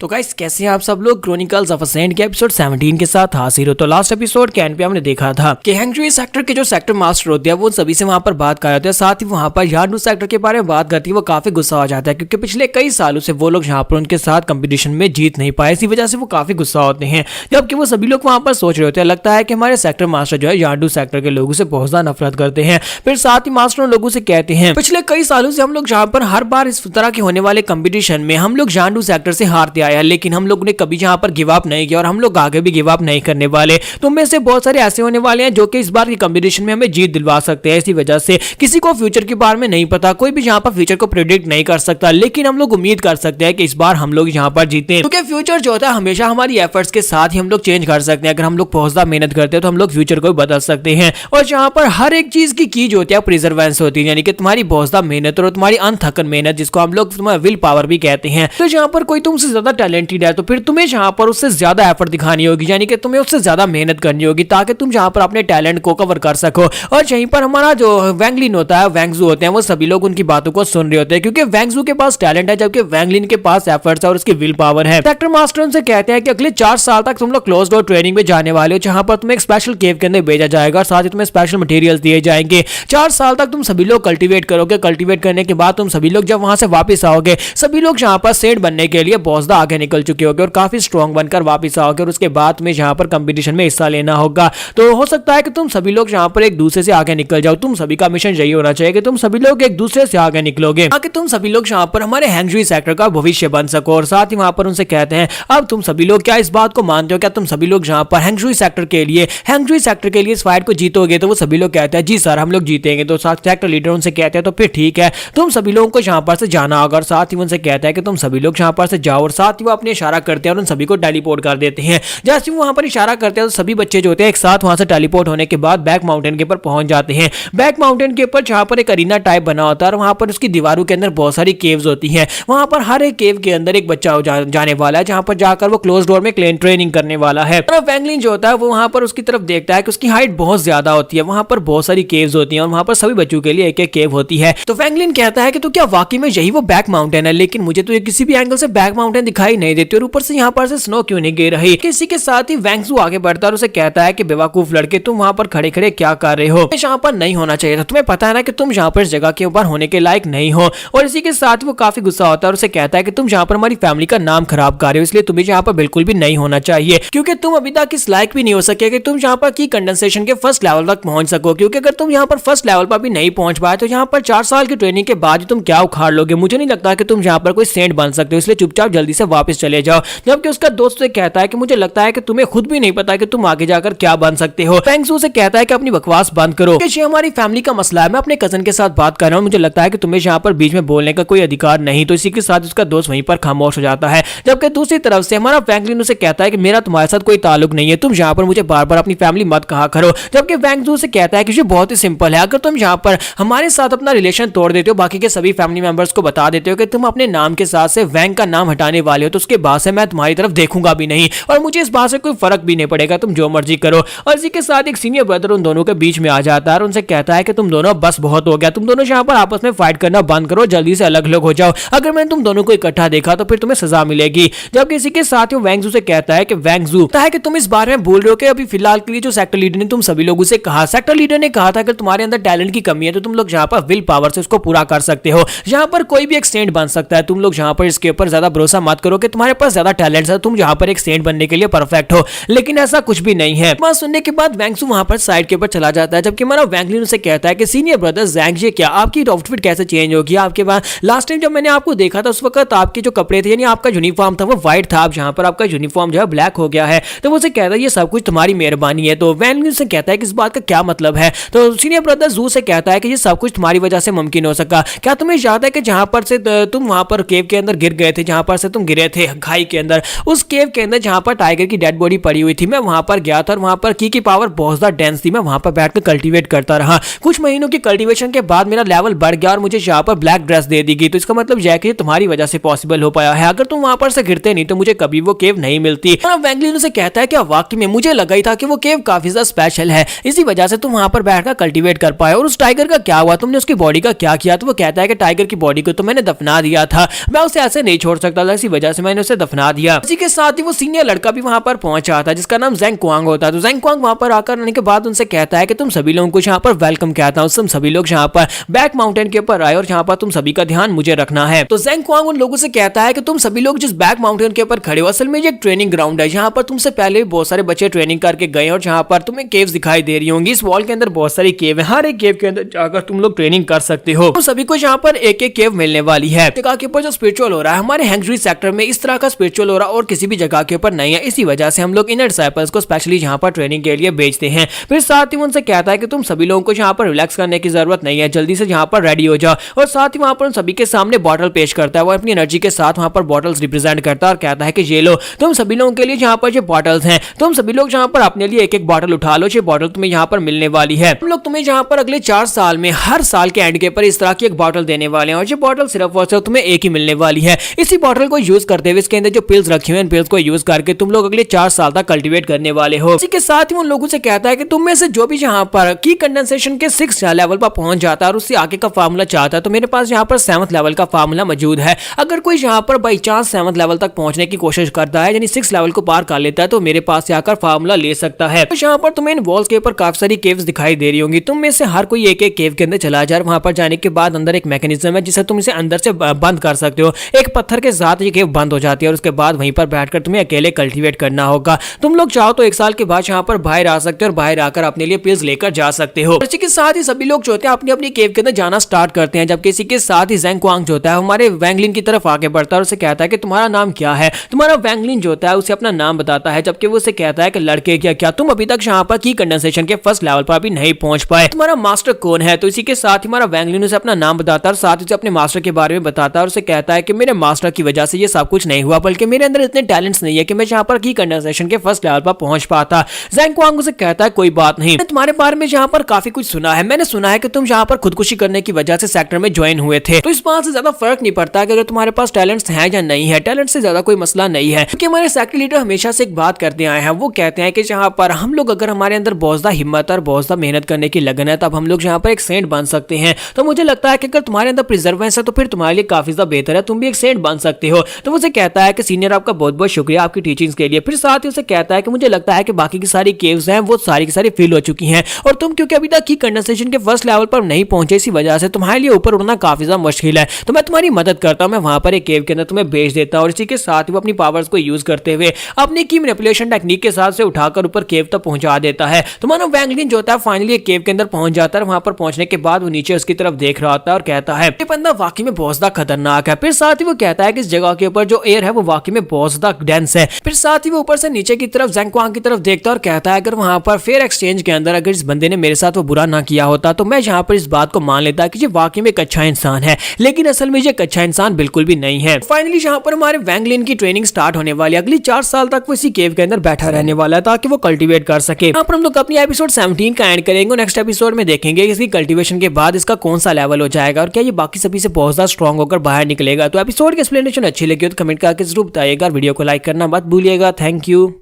तो गाइस कैसे हैं आप सब लोग? क्रॉनिकल्स ऑफ अ सेंट के एपिसोड 17 के साथ हाजिर हो। तो लास्ट एपिसोड के एंड पे हमने देखा था कि हैंगजुई सेक्टर के जो सेक्टर मास्टर होते हैं वो सभी से वहां पर बात कर रहे होते हैं, साथ ही वहां पर जांडू सेक्टर के बारे में बात करती है। वो काफी गुस्सा हो जाता है क्योंकि पिछले कई सालों से वो लोग यहाँ पर उनके साथ कंपटीशन में जीत नहीं पाए, इसी वजह से वो काफी गुस्सा होते हैं। जबकि वो सभी लोग वहां पर सोच रहे होते हैं, लगता है कि हमारे सेक्टर मास्टर जो है जांडू सेक्टर के लोगों से बहुत ज्यादा नफरत करते हैं। फिर साथ ही मास्टर लोगों से कहते हैं पिछले कई सालों से हम लोग जहाँ पर हर बार इस तरह के होने वाले कंपटीशन में हम लोग जांडू सेक्टर से हारते आए आया, लेकिन हम लोग ने कभी यहाँ पर गिव अप नहीं किया और हम लोग आगे भी गिव अप नहीं करने वाले। तो में से बहुत सारे ऐसे होने वाले हैं जो कि इस बार की कंपटीशन में हमें जीत दिलवा सकते हैं। इसी वजह से किसी को फ्यूचर के बारे में नहीं पता, कोई भी यहाँ पर फ्यूचर को प्रेडिक्ट नहीं कर सकता, लेकिन हम लोग उम्मीद कर सकते हैं कि इस बार हम लोग यहाँ पर जीते, क्योंकि फ्यूचर जो होता है हमेशा हमारी एफर्ट्स के साथ ही हम लोग चेंज कर सकते हैं। अगर हम लोग बहुत ज्यादा मेहनत करते हैं तो हम लोग फ्यूचर को बदल सकते हैं। और यहाँ पर हर एक चीज की जो होती है प्रिजर्वेंस होती है, यानी कि तुम्हारी बहुत ज्यादा मेहनत और तुम्हारी अनथकन मेहनत, जिसको हम लोग विल पावर भी कहते हैं। तो यहाँ पर कोई तुमसे ज्यादा टैलेंटेड है तो फिर तुम्हें यहाँ पर उससे ज्यादा एफर्ट दिखानी होगी, यानी कि तुम्हें उससे ज्यादा मेहनत करनी होगी ताकि तुम यहाँ पर अपने टैलेंट को कवर कर सको। और यहीं पर हमारा जो वैंगलिन होता है, वैंगजू होते हैं, वो सभी लोग उनकी बातों को सुन रहे होते हैं, क्योंकि वैंगजू के पास टैलेंट है जबकि वैंगलिन के पास एफर्ट्स है और उसकी विल पावर है। सेक्टर मास्टर उनसे कहते हैं कि अगले 4 साल तक तुम लोग क्लोज डोर ट्रेनिंग में जाने वाले हो, जहां पर तुम्हें एक स्पेशल केव के अंदर भेजा जाएगा और साथ ही तुम्हें स्पेशल मटेरियल्स दिए जाएंगे। 4 साल तक तुम सभी लोग कल्टीवेट करोगे। कल्टीवेट करने के बाद तुम सभी लोग जब वहां से वापस आओगे, सभी लोग यहाँ पर सेंट बनने के लिए बहुत ज्यादा आगे निकल चुके होगे और काफी स्ट्रॉन्ग बनकर वापस आओगे और उसके बाद में यहाँ पर कंपटीशन में हिस्सा लेना होगा। तो हो सकता है कि तुम सभी लोग यहाँ पर एक दूसरे से आगे निकल जाओ। तुम सभी का मिशन यही होना चाहिए कि तुम सभी लोग एक दूसरे से आगे निकलोगे ताकि तुम सभी लोग यहाँ पर हमारे हैंगजुई सेक्टर का भविष्य बन सको। और साथ ही वहां पर उनसे कहते हैं, अब तुम सभी लोग क्या इस बात को मानते हो, क्या तुम सभी लोग यहाँ पर हैंगजुई सेक्टर के लिए इस फाइट को जीतोगे? तो वो सभी लोग कहते हैं जी सर हम लोग जीतेंगे। तो साथ सेक्टर लीडर उनसे कहते हैं तो फिर ठीक है, तुम सभी लोगों को यहाँ पर से जाना होगा। और साथ ही उनसे कहता है कि तुम सभी लोग यहाँ पर से जाओ। और साथ ही वो अपने इशारा करते हैं और उन सभी को टेलीपोर्ट कर देते हैं। जैसे वो वहां पर इशारा करते हैं तो सभी बच्चे जो होते हैं एक साथ वहां से टेलीपोर्ट होने के बाद बैक माउंटेन के ऊपर पहुंच जाते हैं। बैक माउंटेन के ऊपर जहां पर एक अरीना टाइप बना होता है और वहां पर उसकी दीवारों के अंदर बहुत सारी केव्स होती हैं। वहां पर हर एक केव के अंदर एक बच्चा जाने वाला है, जहां पर जाकर वो क्लोज डोर में ट्रेनिंग करने वाला है। और वैंगलिन जो होता है वो वहां पर उसकी तरफ देखता है कि उसकी हाइट बहुत ज्यादा होती है, वहां पर बहुत सारी केव्स होती हैं और वहां पर सभी बच्चों के लिए एक एक केव होती है। तो वैंगलिन कहता है कि तो क्या वाकई में यही वो बैक माउंटेन है? लेकिन मुझे तो किसी भी एंगल से बैक माउंटेन दिखाई नहीं देती और ऊपर से यहाँ पर से स्नो क्यों नहीं गिर रही? किसी के साथ ही वैंगजू आगे बढ़ता है और उसे कहता है कि बेवकूफ लड़के, तुम वहां पर खड़े खड़े क्या कर रहे हो? यहाँ पर नहीं होना चाहिए था। तुम्हें पता है ना कि तुम यहाँ पर इस जगह के ऊपर होने के लायक नहीं हो। और इसी के साथ वो काफी गुस्सा होता है और उसे कहता है कि तुम यहाँ पर हमारी फैमिली का नाम खराब कर रहे हो, इसलिए तुम्हें यहाँ पर बिल्कुल भी नहीं होना चाहिए, क्योंकि तुम अभी तक इस लायक भी नहीं हो सके कि तुम यहाँ पर की कंडेंसेशन के फर्स्ट लेवल तक पहुंच सको। क्योंकि अगर तुम यहाँ पर फर्स्ट लेवल पर भी नहीं पहुंच पाए तो यहाँ पर 4 साल की ट्रेनिंग के बाद तुम क्या उखाड़ लोगे? मुझे नहीं लगता कि तुम यहाँ पर कोई सेंट बन सकते हो, इसलिए चुपचाप जल्दी से वापस चले जाओ। जबकि उसका दोस्त से कहता है कि मुझे लगता है कि तुम्हें खुद भी नहीं पता कि तुम आगे जाकर क्या बन सकते हो। फैंगसू से कहता है कि अपनी बकवास बंद करो, ये हमारी फैमिली का मसला है, मैं अपने कजन के साथ बात कर रहा हूँ, मुझे लगता है कि तुम्हें यहाँ पर बीच में बोलने का कोई अधिकार नहीं। तो इसी के साथ उसका दोस्त वहीं पर खामोश हो जाता है। जबकि दूसरी तरफ से हमारा वैंगलिन उसे कहता है कि मेरा तुम्हारे साथ कोई ताल्लुक नहीं है, तुम यहाँ पर मुझे बार बार अपनी फैमिली मत कहा करो। जबकि वैंगजू से कहता है कि ये बहुत ही सिंपल है, अगर तुम यहाँ पर हमारे साथ अपना रिलेशन तोड़ देते हो, बाकी के सभी फैमिली मेंबर्स को बता देते हो कि तुम अपने नाम के साथ से वैंग का नाम हटाने वाले हो, तो उसके बाद से मैं तुम्हारी तरफ देखूंगा भी नहीं और मुझे इस बात से कोई फर्क भी नहीं पड़ेगा, तुम जो मर्जी करो। और इसी के साथ एक सीनियर ब्रदर उन दोनों के बीच में आ जाता है और उनसे कहता है कि तुम दोनों बस बहुत हो गया, तुम दोनों यहाँ पर आपस में फाइट करना बंद करो, जल्दी से अलग अलग हो जाओ, अगर मैंने तुम दोनों को इकट्ठा देखा तो फिर तुम्हें सजा मिलेगी। जबकि इसी के साथ वैंगजू से कहता है कि वैंगजू है कि तुम इस बारे में बोल रहे हो कि अभी फिलहाल के लिए जो सेक्टर लीडर ने तुम सभी लोगों से कहा, सेक्टर लीडर ने कहा था अगर तुम्हारे अंदर टैलेंट की कमी है तो तुम लोग यहाँ पर विल पावर से उसको पूरा कर सकते हो, यहाँ पर कोई भी एक सेंट बन सकता है, तुम लोग यहाँ पर इसके ऊपर ज्यादा भरोसा मत करो कि तुम्हारे पास ज्यादा टैलेंट है, तुम यहाँ पर एक सेंट बनने के लिए परफेक्ट हो, लेकिन ऐसा कुछ भी नहीं है। बात सुनने के बाद वैंगसू वहां पर साइड के ऊपर चला जाता है। जबकि हमारा वैंगलिन उसे कहता है कि सीनियर ब्रदर जैंग, ये क्या आपकी आउटफिट कैसे चेंज होगी? आपके बाद लास्ट टाइम जब मैंने आपको देखा था उस वक्त आपके जो कपड़े थे, यानी आपका यूनिफॉर्म था वो व्हाइट था, अब यहाँ पर आपका यूनिफॉर्म जो है ब्लैक हो गया है। तो वो उसे कहता है ये सब कुछ तुम्हारी मेहरबानी है। तो वैंगलिन से कहता है कि इस बात का क्या मतलब है? तो सीनियर ब्रदर जू से कहता है कि ये सब कुछ तुम्हारी वजह से मुमकिन हो सका। क्या तुम्हें याद है कि जहां पर से तुम वहां पर केव के अंदर गिर गए थे, जहां पर से तुम गिरे थे खाई के अंदर, उस केव के अंदर जहां पर टाइगर की डेड बॉडी पड़ी हुई थी, मैं वहां पर गया था और वहां पर की पावर बहुत ज्यादा डेंस थी, मैं वहां पर बैठकर कल्टीवेट करता रहा। कुछ महीनों की कल्टीवेशन के बाद मेरा लेवल बढ़ गया और मुझे यहाँ पर ब्लैक ड्रेस दे दी गई। तो इसका मतलब यह है कि तुम्हारी वजह से पॉसिबल हो पाया है, अगर तुम वहां पर से गिरते नहीं तो मुझे कभी वो केव नहीं मिलती। और वैंगलिन से कहता है कि वाकई में मुझे लगा ही था कि वो केव काफी ज्यादा स्पेशल है, इसी वजह से तुम वहां पर बैठकर कल्टीवेट कर पाए। और उस टाइगर का क्या हुआ, तुमने उसकी बॉडी का क्या किया? तो वो कहता है कि टाइगर की बॉडी को तो मैंने दफना दिया था, मैं उसे ऐसे नहीं छोड़ सकता था, इसी वजह से मैंने उसे दफना दिया। इसी के साथ ही वो सीनियर लड़का भी वहां पर पहुंचा था जिसका नाम जैंग क्वांग होता है। तो जैंग क्वांग वहां पर आकर आने के बाद उनसे कहता है कि तुम सभी लोगों को यहाँ पर वेलकम कहता हूँ, तुम सभी लोग यहाँ पर बैक माउंटेन के ऊपर आए और यहाँ पर तुम सभी का ध्यान मुझे रखना है। तो जैंग क्वांग उन लोगों से कहता है कि तुम सभी लोग जिस बैक माउंटेन के ऊपर खड़े हो, असल में ये एक ट्रेनिंग ग्राउंड है, यहाँ पर तुमसे पहले भी बहुत सारे बच्चे ट्रेनिंग करके गए और यहाँ पर तुम्हें केव्स दिखाई दे रही होंगी। इस वॉल के अंदर बहुत सारी केव है, हर एक केव के अंदर जाकर तुम लोग ट्रेनिंग कर सकते हो। तो सभी को यहाँ पर एक एक केव मिलने वाली है। जगह के ऊपर जो स्पिरिचुअल हो रहा है, हमारे हैंगजुई सेक्टर में में इस तरह का स्पिरिचुअल ऑरा और किसी भी जगह के ऊपर नहीं है। इसी वजह से हम लोग इनर डिसाइपल्स को स्पेशली यहाँ पर ट्रेनिंग के लिए भेजते हैं। फिर साथ ही उनसे कहता है कि तुम सभी लोगों को यहाँ पर रिलैक्स करने की जरूरत नहीं है, जल्दी से यहाँ पर रेडी हो जाओ। और साथ ही वहाँ पर उन सभी के सामने बॉटल पेश करता है। वो अपनी एनर्जी के साथ वहाँ पर बॉटल्स रिप्रेजेंट करता है और कहता है कि ये लो, तुम सभी लोगों के लिए यहाँ पर जो बॉटल्स हैं, तुम सभी लोग यहाँ पर अपने लिए एक एक बॉटल उठा लो। ये बॉटल तुम्हें यहाँ पर मिलने वाली है। हम लोग तुम्हें यहाँ पर अगले 4 साल में हर साल के एंड के पर इस तरह की एक बॉटल देने वाले हैं और ये बॉटल सिर्फ और सिर्फ तुम्हें एक ही मिलने वाली है। इसी बॉटल को यूज करते हुए इसके अंदर जो पिल्स रखी हुई हैं, पिल्स को यूज करके तुम लोग अगले 4 साल तक कल्टीवेट करने वाले हो। इसी के साथ ही उन लोगों से कहता है कि तुम में से जो भी यहाँ पर की कंडेंसेशन के 6 लेवल पर पहुंच जाता है और उससे आगे का फार्मूला चाहता है, तो मेरे पास यहाँ पर 7th लेवल का फार्मूला मौजूद है। अगर कोई यहाँ पर बाई चांस 7th लेवल तक पहुंचने की कोशिश करता है, यानी 6 लेवल को पार कर लेता है, तो मेरे पास आकर फार्मूला ले सकता है। तो यहाँ पर तुम्हें इन वॉल्स के ऊपर काफी सारी केव्स दिखाई दे रही होंगी। तुम में से हर कोई एक एक केव के अंदर चला जाए। वहां पर जाने के बाद अंदर एक मैकेनिज्म है जिसे तुम इसे अंदर से बंद कर सकते हो। एक पत्थर के साथ ये केव बंद हो जाती है और उसके बाद वहीं पर बैठकर तुम्हें अकेले कल्टीवेट करना होगा। तुम लोग चाहो तो 1 साल के बाद यहाँ पर बाहर आ सकते हो और बाहर आकर अपने लिए पिल्स लेकर जा सकते हो। इसी के साथ ही सभी लोग जो होते हैं अपनी अपनी केव के अंदर जाना स्टार्ट करते हैं। जबकि इसी के साथ ही ज़ेंग क्वांग जो होता है हमारे वैंगलिन की तरफ आगे बढ़ता है और उसे कहता है कि तुम्हारा नाम क्या है। तुम्हारा वैंगलिन जो होता है उसे अपना नाम बताता है, जबकि वो उसे कहता है कि लड़के क्या तुम अभी तक यहाँ पर की कंडेंसेशन के 1st लेवल पर अभी नहीं पहुंच पाए, तुम्हारा मास्टर कौन है। तो इसी के साथ ही हमारा वैंगलिन उसे अपना नाम बताता है और साथ ही उसे अपने मास्टर के बारे में बताता है और उसे कहता है कि मेरे मास्टर की वजह से ये सब कुछ नहीं हुआ, बल्कि मेरे अंदर इतने टैलेंट्स नहीं है कि मैं यहाँ पर की कंडेंसेशन के 1st लेवल पर पहुंच पाता। ज़ेंग क्वांग उसे कहता है कोई बात नहीं, मैं तुम्हारे बारे में यहाँ पर काफी कुछ सुना है। मैंने सुना है कि तुम यहाँ पर खुदकुशी करने की वजह से सेक्टर में ज्वाइन हुए थे। तो इस बात से ज्यादा फर्क नहीं पड़ता कि अगर तुम्हारे पास टैलेंट्स हैं या नहीं है, टैलेंट से ज्यादा कोई मसला नहीं है। क्योंकि हमारे सेक्टर लीडर हमेशा से एक बात करते आए हैं, वो कहते हैं कि यहाँ पर हम लोग अगर हमारे अंदर बहुत ज्यादा हिम्मत और बहुत ज्यादा मेहनत करने की लगन है, तब हम लोग यहाँ पर एक सेंट बन सकते हैं। तो मुझे लगता है कि अगर तुम्हारे अंदर प्रिजर्वेंस है तो फिर तुम्हारे लिए काफी ज्यादा बेहतर है, तुम भी एक सेंट बन सकते हो। तो मुझे कहता है कि सीनियर आपका बहुत बहुत शुक्रिया आपकी टीचिंग्स के लिए। फिर साथ ही उसे कहता है कि मुझे लगता है कि बाकी की सारी केव्स हैं वो सारी की सारी फिल हो चुकी हैं और तुम क्योंकि अभी तक की कंडेंसेशन के 1st लेवल पर नहीं पहुंचे, इसी वजह से तुम्हारे लिए ऊपर उड़ना काफी ज्यादा मुश्किल है। तो मैं तुम्हारी मदद करता हूं, मैं वहां पर एक केव के अंदर तुम्हें भेज देता हूं और इसी के साथ वो अपनी पावर्स को यूज करते हुए अपनी की मैनिपुलेशन टेक्निक के साथ से उठाकर ऊपर केव तक पहुंचा देता है। तो मानो वैंगलिन जो होता है फाइनली एक केव के अंदर पहुंच जाता है। वहां पर पहुंचने के बाद वो नीचे उसकी तरफ देख रहा होता है और कहता है ये बंदा वाकई में बहुत ज्यादा खतरनाक है। फिर साथ ही वो कहता है कि इस जगह के ऊपर जो एयर है वो वाकई में बहुत ज्यादा डेंस है। फिर साथ ही वो ऊपर से नीचे की तरफ ज़ेंग क्वांग की तरफ देखता है और कहता है अगर वहां पर फेयर एक्सचेंज के अंदर अगर इस बंदे ने मेरे साथ वो बुरा ना किया होता तो मैं यहाँ पर इस बात को मान लेता कि ये वाकई में एक अच्छा इंसान है, लेकिन असल में ये एक अच्छा इंसान बिल्कुल भी नहीं है। फाइनली यहाँ पर हमारे वैंगलिन की ट्रेनिंग स्टार्ट होने वाली है। अगली 4 साल तक वो इसी केव के अंदर बैठा रहने वाला है ताकि वो कल्टीवेट कर सके। यहाँ पर हम लोग अपनी एपिसोड 17 का एंड करेंगे। नेक्स्ट एपिसोड में देखेंगे इसकी कल्टीवेशन के बाद इसका कौन सा लेवल हो जाएगा और क्या ये बाकी सभी से बहुत ज्यादा स्ट्रॉन्ग होकर बाहर निकलेगा। तो एपिसोड की एक्सप्लेनेशन अच्छी लगी हो तो कमेंट करके जरूर बताइएगा। वीडियो को लाइक करना मत भूलिएगा। Thank you.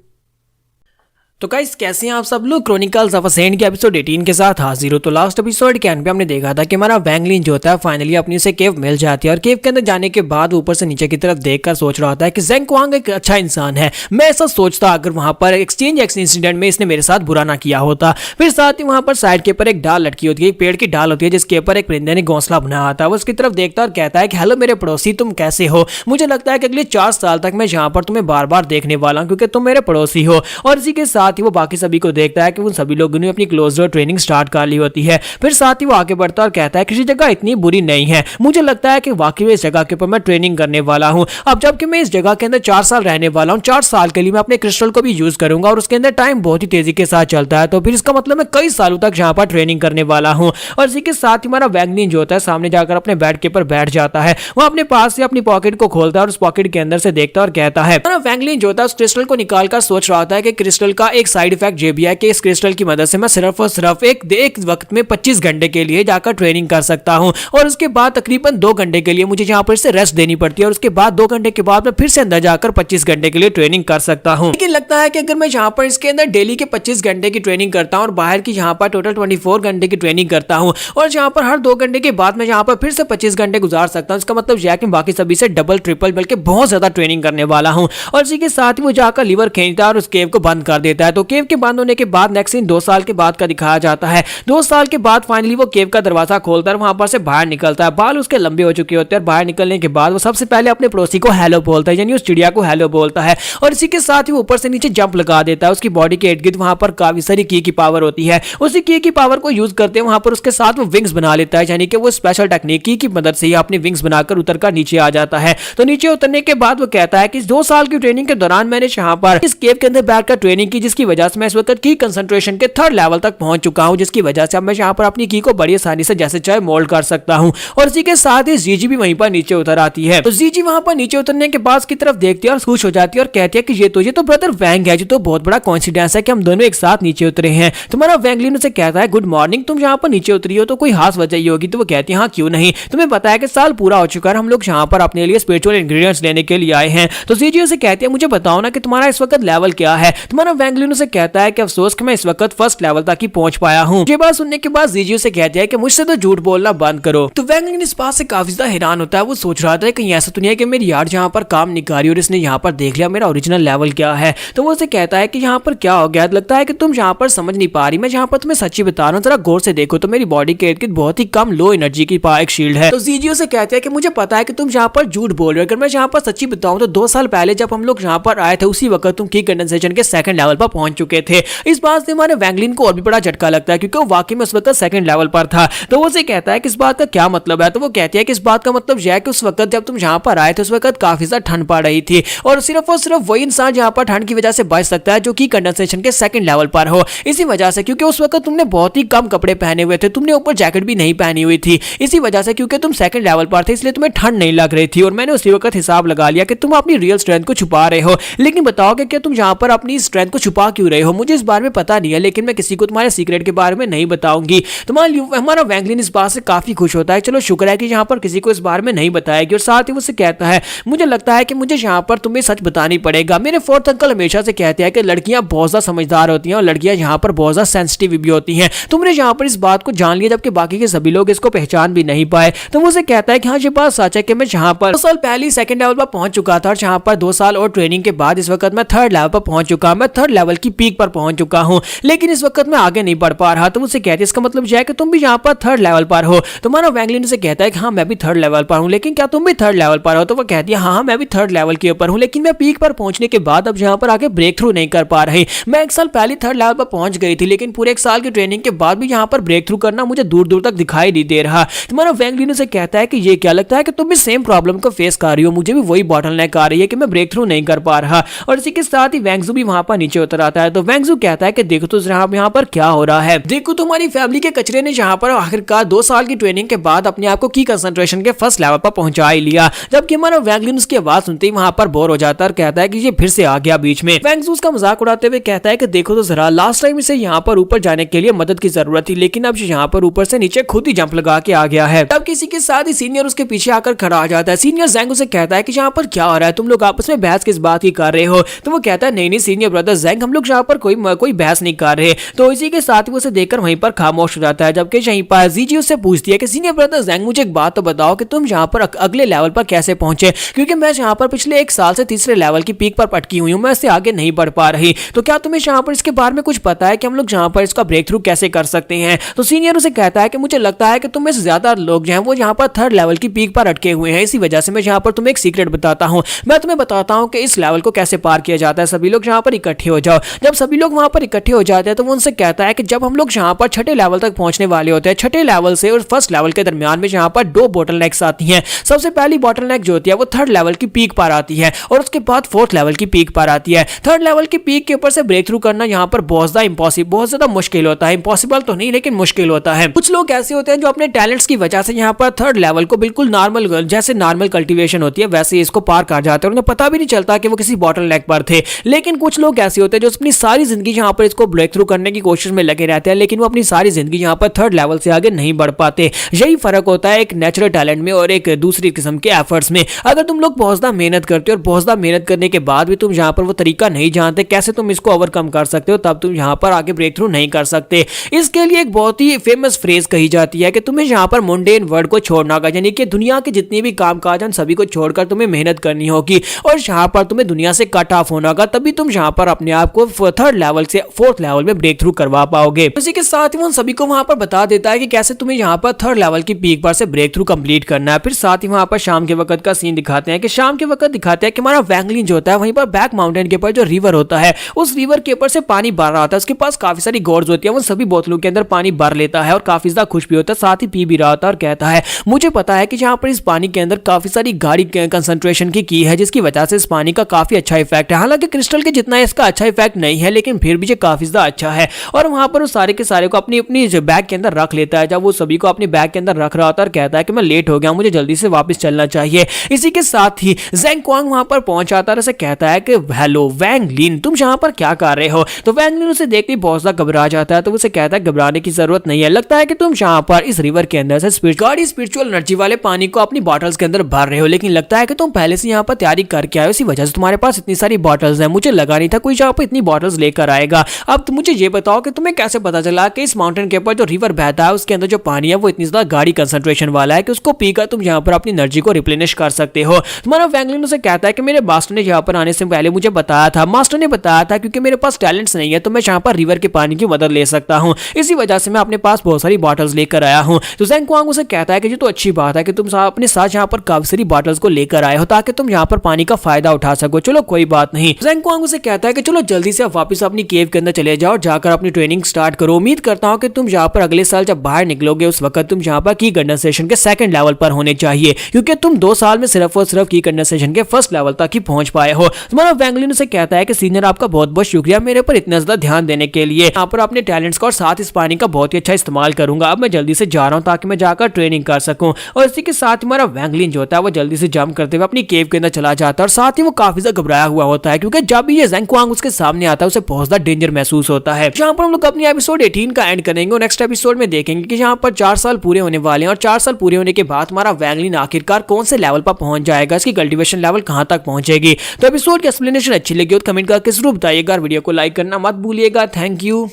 तो गाइस कैसे हैं आप सब लोग। क्रॉनिकल्स ऑफ अ सेंट के एपिसोड 18 के साथ हाजिर हो। तो लास्ट एपिसोड के एंड पे हमने देखा था कि हमारा वैंगलिन जो होता है फाइनली अपनी से केव मिल जाती है और केव के अंदर जाने के बाद ऊपर से नीचे की तरफ देखकर सोच रहा होता है कि ज़ेंग क्वांग एक अच्छा इंसान है। मैं ऐसा सोचता अगर वहां पर एक्सचेंज इंसिडेंट में इसने मेरे साथ बुरा ना किया होता। फिर साथ ही वहां पर साइड के ऊपर एक डाल लटकी होती है, एक पेड़ की डाल होती है जिसके ऊपर एक परिंदे ने घोंसला बनाया होता है। वो उसकी तरफ देखता और कहता है कि हेलो मेरे पड़ोसी, तुम कैसे हो। मुझे लगता है कि अगले 4 साल तक मैं यहाँ पर तुम्हें बार बार देखने वाला हूँ क्योंकि तुम मेरे पड़ोसी हो। और इसी के साथ ही वो बाकी सभी को देखता है कि उन सभी लोगों ने अपनी क्लोज डोर ट्रेनिंग स्टार्ट कर ली होती है। फिर साथ ही वो आगे बढ़ता और कहता है किसी जगह इतनी बुरी नहीं है, मुझे लगता है कि वाकई में इस जगह के ऊपर मैं ट्रेनिंग करने वाला हूं। अब जबकि मैं इस जगह के अंदर 4 साल रहने वाला हूं, 4 साल के लिए मैं अपने क्रिस्टल को भी यूज करूंगा और उसके अंदर टाइम बहुत ही तेजी के साथ चलता है। तो फिर इसका मतलब मैं कई सालों तक यहाँ पर ट्रेनिंग करने वाला हूँ। और इसी के साथ ही हमारा वैंगलिन जो होता है सामने जाकर अपने बेड के ऊपर बैठ जाता है। वो अपने पास से अपनी पॉकेट को खोलता है और उस पॉकेट के अंदर से देखता और कहता है, वैंगलिन जो होता है उस क्रिस्टल को निकालकर सोच रहा होता है कि क्रिस्टल का एक साइड इफेक्ट ये भी है कि इस क्रिस्टल की मदद से मैं सिर्फ और सिर्फ एक वक्त में 25 घंटे के लिए जाकर ट्रेनिंग कर सकता हूं और उसके बाद तकरीबन 2 घंटे के लिए मुझे यहाँ पर से रेस्ट देनी पड़ती है और उसके बाद 2 घंटे के बाद मैं फिर से अंदर जाकर 25 घंटे के लिए ट्रेनिंग कर सकता हूं। लेकिन लगता है कि अगर मैं यहाँ पर इसके अंदर डेली के 25 घंटे की ट्रेनिंग करता हूं और बाहर की यहाँ पर टोटल 24 घंटे की ट्रेनिंग करता हूं और यहाँ पर हर 2 घंटे के बाद मैं यहाँ पर फिर से 25 घंटे गुजार सकता हूँ, इसका मतलब यह है कि बाकी सभी से डबल ट्रिपल बल्कि बहुत ज्यादा ट्रेनिंग करने वाला हूँ। और इसी के साथ ही वो जाकर लीवर खींचता है और उस केव को बंद कर देता है। है। तो केव के बंद होने के बाद नेक्स्ट सीन 2 साल के बाद का दिखाया जाता है। 2 साल के बाद फाइनली वो केव का दरवाजा खोलता है, वहां पर से बाहर निकलता है। बाल उसके लंबे हो चुके होते हैं। बाहर निकलने के बाद वो सबसे पहले अपने पड़ोसी को हेलो बोलता है, यानी उस चिड़िया को हेलो बोलता है, और इसी के साथ ही वो ऊपर से नीचे जंप लगा देता है। उसकी बॉडी के इर्द गिर्द वहां पर काफी सारी की पावर होती है। उसी की पावर को यूज करते हैं वहां पर उसके साथ वो विंग्स बना लेता है, यानी कि वो स्पेशल टेक्निक की मदद से ही अपने विंग्स बनाकर उतर कर नीचे आ जाता है। तो नीचे उतरने के बाद वो कहता है कि 2 साल की ट्रेनिंग के दौरान मैंने यहाँ पर इस केव के अंदर बैठकर ट्रेनिंग की, जिसकी वजह से मैं इस वक्त की कंसंट्रेशन के 3rd लेवल तक पहुंच चुका हूं, जिसकी वजह से अब मैं यहाँ पर अपनी की को बड़ी आसानी से जैसे चाहे मोल्ड कर सकता हूं। और इसी के साथ ही जीजी भी वहीं पर नीचे उतर आती है। तो जीजी वहां पर नीचे उतरने के बाद उसकी तरफ देखती है और खुश हो जाती है और कहती है कि ये तो ब्रदर वैंग है, जो तो बहुत बड़ा कोइंसिडेंस है कि हम दोनों एक साथ नीचे उतरे हैं। तुम्हारा वैंगलिन उसे कहता है गुड मॉर्निंग, तुम यहाँ पर नीचे उतरी हो तो कोई खास वजह ही होगी। तो वो कहती है हाँ क्यों नहीं, तुम्हें पता है कि साल पूरा हो चुका है, हम लोग यहाँ पर अपने लिए स्पिरिचुअल इंग्रेडिएंट्स लेने के लिए आए हैं। तो जीजी उसे कहती है मुझे बताओ ना कि तुम्हारा इस वक्त लेवल क्या है। तुम्हारा वैंगलिन उसे कहता है कि अफसोस कि मैं इस वक्त 1st लेवल तक ही पहुंच पाया हूँ। ये बात सुनने के बाद जीजी उसे कहती है कि मुझसे तो झूठ बोलना बंद करो। तो वैंगलिन इस बात से काफी ज्यादा हैरान होता है। वो सोच रहा था कहीं ऐसा तो नहीं है कि मेरी यार यहाँ पर काम नहीं कर रही और इसने यहाँ पर देख लिया मेरा ओरिजिनल लेवल क्या है। तो वो उसे कहता है कि यहाँ पर क्या हो गया, लगता है कि तुम यहाँ पर समझ नहीं पा रही, मैं यहाँ पर तुम्हें सच्ची बता रहा हूँ, जरा गौर से देखो तो मेरी बॉडी के इर्द बहुत ही कम लो एनर्जी की एक शील्ड है। तो जीजी से कहते हैं कि मुझे पता है कि तुम यहाँ पर झूठ बोल रहे हो, अगर मैं यहाँ पर सच्ची बताऊं तो 2 साल पहले जब हम लोग यहाँ पर आए थे उसी वक्त तुम की कंडेंसेशन के 2nd लेवल पर पहुंच चुके थे। इस बात से हमारे वैंगलिन को और भी बड़ा झटका लगता है क्योंकि वो वाकई में उस वक्त 2nd लेवल पर था। तो वो उसे कहता है कि इस बात का क्या मतलब है। तो वो कहती है कि इस बात का मतलब यह है कि उस वक्त जब तुम यहाँ पर आए थे उस वक्त काफी ज्यादा ठंड पड़ रही थी और सिर्फ वही इंसान यहाँ पर ठंड की वजह से बच सकता है जो कि कंडेंसेशन के 2nd लेवल पर हो। इसी वजह से क्योंकि उस वक्त तुमने बहुत ही कम कपड़े पहने हुए थे, तुमने ऊपर जैकेट भी नहीं पहनी हुई थी। इसी वजह से क्योंकि तुम 2nd लेवल पर थे इसलिए तुम्हें ठंड नहीं लग रही थी और मैंने उसी वक्त हिसाब लगा लिया कि तुम अपनी रियल स्ट्रेंथ को छुपा रहे हो। लेकिन बताओगे कि तुम यहाँ पर अपनी स्ट्रेंथ को छुपा क्यों रहे हो, मुझे इस बारे में पता नहीं है, लेकिन मैं किसी को तुम्हारे सीक्रेट के बारे में नहीं बताऊंगी। हमारा वैंगलिन इस बात से काफी खुश होता है, चलो शुक्र है कि यहाँ पर किसी को इस बारे में नहीं बताएगी। और साथ ही उससे कहता है मुझे लगता है कि मुझे यहाँ पर तुम्हें सच बतानी पड़ेगा। मेरे 4th अंकल हमेशा से कहते हैं कि लड़कियां बहुत ज्यादा समझदार होती हैं और लड़कियां यहाँ पर बहुत ज्यादा सेंसिटिव भी होती हैं। तुमने यहाँ पर इस बात को जान लिया जबकि बाकी के सभी लोग इसको पहचान भी नहीं पाए। तो वो उसे कहता है कि हाँ ये बात सच है कि मैं यहाँ पर 2 साल पहले 2nd लेवल पर पहुंच चुका था और यहाँ पर 2 साल और ट्रेनिंग के बाद इस वक्त मैं 3rd लेवल पर पहुंच चुका, मैं 3rd लेवल की पीक पर पहुंच चुका हूँ, लेकिन इस वक्त मैं आगे नहीं बढ़ पा रहा। तो मुझसे कहते हैं इसका मतलब यह है कि तुम भी यहाँ पर 3rd लेवल पर हो। तुम्हारा वैंगलिन से कहता है कि हाँ मैं भी 3rd लेवल पर हूँ, लेकिन क्या तुम भी 3rd लेवल पर हो। तो वो कहती है हाँ मैं भी 3rd लेवल के ऊपर हूँ, लेकिन मैं पीक पर पहुंचने के बाद अब यहाँ पर आगे ब्रेक थ्रू नहीं कर पा रही। मैं 1 साल पहले 3rd लेवल पर पहुंच गई थी, लेकिन पूरे 1 साल की ट्रेनिंग के बाद भी यहाँ पर ब्रेक थ्रू करना मुझे दूर दूर तक दिखाई नहीं दे रहा। तुम्हारा वैंगलिन से कहता है कि ये क्या, लगता है कि तुम भी सेम प्रॉब्लम को फेस कर रही हो, मुझे भी वही बॉटलनेक आ रही है कि मैं ब्रेक थ्रू नहीं कर पा रहा। और इसी के साथ ही वैंगजू भी वहां पर नीचे उतर आता है। तो वैंगजू कहता है कि देखो तो यहाँ पर क्या हो रहा है, देखो तुम्हारी फैमिली के कचरे ने यहाँ पर आखिरकार 2 साल की ट्रेनिंग के बाद अपने आप को की कंसंट्रेशन के 1st लेवल पर पहुंचा ही लिया। जबकि हमारा वैंगलिन उसकी आवाज सुनते ही वहां पर बोर हो जाता है और कहता है कि ये फिर से आ गया बीच में। वैंगजू उसका मजाक उड़ाते हुए कहता है कि देखो तो जरा लास्ट टाइम इसे यहाँ पर ऊपर जाने के लिए मदद की जरूरत थी, लेकिन अब यहाँ पर ऊपर से नीचे खुद ही जंप लगा के आ गया है। तब किसी के साथ ही सीनियर उसके पीछे आकर खड़ा आ जाता है। सीनियर जैंग उसे कहता है कि यहाँ पर क्या हो रहा है, तुम लोग आपस में बहस किस बात की कर रहे हो। तो वो कहता है नहीं सीनियर ब्रदर जैंग, हम लोग यहाँ पर कोई बहस नहीं कर रहे। तो इसी के साथ ही उसे देखकर वहीं पर खामोश हो जाता है। जबकि यहीं पर जीजी उससे पूछती है कि सीनियर ब्रदर जैंग मुझे एक बात तो बताओ कि तुम यहाँ पर अगले लेवल पर कैसे पहुंचे, क्योंकि मैं यहाँ पर पिछले 1 साल से 3रे लेवल की पीक पर अटकी हुई हूँ, मैं इससे आगे नहीं बढ़ पा रही। तो क्या तुम्हें यहाँ पर इसके बारे में कुछ पता है कि हम लोग यहाँ पर इसका ब्रेक थ्रू कैसे कर सकते हैं। तो सीनियर उसे कहता है कि मुझे लगता है कि तुम में से ज्यादा लोग जो हैं वो यहाँ पर 3rd लेवल की पीक पर अटके हुए हैं, इसी वजह से मैं यहाँ पर तुम्हें एक सीक्रेट बताता हूँ। मैं तुम्हें बताता हूँ कि इस लेवल को कैसे पार किया जाता है, सभी लोग यहाँ पर इकट्ठे हो जाओ। जब सभी लोग वहां पर इकट्ठे हो जाते हैं तो वो उनसे कहता है कि जब हम लोग यहाँ पर 6ठे लेवल तक पहुंचने वाले होते हैं, 6ठे लेवल से और 1st लेवल के दरमियान में यहाँ पर 2 बॉटलनेक्स आती हैं। सबसे पहली बॉटलनेक जो होती है वो 3rd लेवल की पीक पर आती है और उसके बाद 4th लेवल की पीक पर आती है। 3rd लेवल की पीक के ऊपर से ब्रेक थ्रू करना यहाँ पर बहुत ज्यादा मुश्किल होता है, इम्पॉसिबल तो नहीं लेकिन मुश्किल होता है। कुछ लोग ऐसे होते हैं जो अपने टैलेंट्स की वजह से यहाँ पर 3rd लेवल को बिल्कुल नॉर्मल जैसे नॉर्मल कल्टीवेशन होती है वैसे इसको पार कर जाते हैं, उन्हें पता भी नहीं चलता कि वो किसी बॉटलनेक पर थे। लेकिन कुछ लोग ऐसे होते हैं जो अपनी सारी जिंदगी यहाँ पर इसको ब्रेक थ्रू करने की कोशिश में लगे रहते हैं, लेकिन वो अपनी सारी जिंदगी यहाँ पर 3rd लेवल से आगे नहीं बढ़ पाते। यही फर्क होता है एक नेचुरल टैलेंट में और एक दूसरी किस्म के एफर्ट्स में। अगर तुम लोग बहुत ज्यादा मेहनत करते हो और बहुत ज्यादा मेहनत करने के बाद भी तुम यहाँ पर वो तरीका नहीं जानते कैसे तुम इसको ओवरकम कर सकते हो, तब तुम यहाँ पर आगे ब्रेक थ्रू नहीं कर सकते। इसके लिए एक बहुत ही फेमस फ्रेज कही जाती है कि तुम्हें यहाँ पर मुंडेन वर्ड को छोड़ना होगा, यानी कि दुनिया के जितने भी काम काज हैं सभी को छोड़कर तुम्हें मेहनत करनी होगी और यहाँ पर तुम्हें दुनिया से कट ऑफ होना होगा, तभी तुम यहाँ पर अपने आप आपको थर्ड लेवल से फोर्थ लेवल में ब्रेक थ्रू करवा पाओगे। इसी के साथ ही वो सभी को वहां पर बता देता है कि कैसे तुम्हें यहाँ पर थर्ड लेवल की पीक पर से ब्रेक थ्रू कंप्लीट करना है। फिर साथ ही वहां पर शाम के वक्त का सीन दिखाते हैं कि शाम के वक्त दिखाते हैं कि हमारा वैंगलिन जो होता है वहीं पर बैक माउंटेन के ऊपर जो रिवर होता है उस रिवर के ऊपर से पानी भर रहा होता है। उसके पास काफी सारी गोर्ड्स होती है, वो सभी बोतलों के अंदर पानी भर लेता है और काफी ज्यादा खुश भी होता है, साथ ही पी भी रहा होता है और कहता है मुझे पता है कि यहाँ पर इस पानी के अंदर काफी सारी गाढ़ी कंसंट्रेशन की है जिसकी वजह से इस पानी का काफी अच्छा इफेक्ट है। हालांकि क्रिस्टल के जितना इसका अच्छा इफेक्ट नहीं है लेकिन फिर भी ये काफी ज्यादा अच्छा है। और वहां पर उस सारे के सारे को अपनी अपनी बैग के अंदर रख लेता है। जब वो सभी को अपने बैग के अंदर रख रहा होता है और कहता है कि मैं लेट हो गया, मुझे जल्दी से वापस चलना चाहिए। इसी के साथ ही ज़ेंग क्वांग वहां पर पहुंच आता है और उसे कहता है कि हेलो वैंगलिन, तुम यहाँ पर क्या कर रहे हो। तो वैंगलिन उसे देखते ही बहुत ज्यादा घबरा जाता है। तो उसे कहता है घबराने की जरूरत नहीं है, लगता है कि तुम यहाँ पर इस रिवर के अंदर से गाढ़ी स्पिरिचुअल एनर्जी वाले पानी को अपनी बॉटल्स के अंदर भर रहे हो, लेकिन लगता है कि तुम पहले से यहाँ पर तैयारी करके आए हो, इसी वजह से तुम्हारे पास इतनी सारी बॉटल्स हैं। मुझे लगा नहीं था कोई यहाँ पर इतनी बॉटल्स लेकर आएगा। अब मुझे ये बताओ कि तुम्हें कैसे पता चला कि इस माउंटेन के ऊपर जो रिवर बहता है उसके अंदर जो पानी है वो इतनी ज्यादा गाढ़ी कंसंट्रेशन वाला है कि उसको पीकर तुम यहाँ पर अपनी एनर्जी को रिप्लेनिश कर सकते हो। तुम्हारा वैंगलिन उसे कहता है कि मेरे मास्टर ने यहाँ पर आने से पहले मुझे बताया था, मास्टर ने बताया था क्योंकि मेरे पास टैलेंट्स नहीं है तो मैं यहाँ पर रिवर के पानी की मदद ले सकता हूँ, इसी वजह से मैं अपने पास बहुत सारी बॉटल्स लेकर आया हूँ। तो ज़ेंग क्वांग उसे कहता है कि ये तो अच्छी बात है कि तुम अपने साथ यहाँ पर काफी सारी बॉटल्स को लेकर आए हो ताकि तुम यहाँ पर पानी का फायदा उठा सको। चलो कोई बात नहीं। ज़ेंग क्वांग उसे कहता है कि चलो जल्दी से वापस अपनी केव के अंदर चले जाओ, जाकर अपनी ट्रेनिंग स्टार्ट करो। उम्मीद करता हूँ कि तुम यहाँ पर अगले साल जब बाहर निकलोगे उस वक्त तुम यहाँ पर की कंडेंसेशन के सेकंड लेवल पर होने चाहिए, क्योंकि तुम 2 साल में सिर्फ और सिर्फ की कंडेंसेशन के फर्स्ट लेवल तक ही पहुंच पाए हो। तुम्हारा वैंगलिन उसे कहता है कि सीनियर आपका बहुत बहुत शुक्रिया मेरे पर इतना ज्यादा ध्यान देने के लिए। यहाँ पर अपने टैलेंट्स का और साथ इस पानी का बहुत ही अच्छा इस्तेमाल करूंगा। अब मैं जल्दी से जा रहा हूँ ताकि मैं जाकर ट्रेनिंग कर सकूं। और इसी के साथ हमारा वैंगलिन जो होता है वो जल्दी से जंप करते हुए अपनी केव के अंदर चला जाता है और साथ ही वो काफी ज्यादा घबराया हुआ होता है क्योंकि जब भी ये ज़ेंग क्वांग उसके सामने आता है उसे बहुत ज्यादा डेंजर महसूस होता है। जहाँ पर हम लोग अपनी एपिसोड 18 का एंड करेंगे और नेक्स्ट एपिसोड में देखेंगे कि यहाँ पर 4 साल पूरे होने वाले हैं और 4 साल पूरे होने के बाद हमारा वैंगलिन आखिरकार कौन से लेवल पर पहुंच जाएगा, इसकी कल्टीवेशन लेवल कहां तक पहुंचेगी। तो एपिसोड की एक्सप्लेनेशन अच्छी लगी हो तो कमेंट करके जरूर बताइएगा, वीडियो को लाइक करना मत भूलिएगा। Thank you.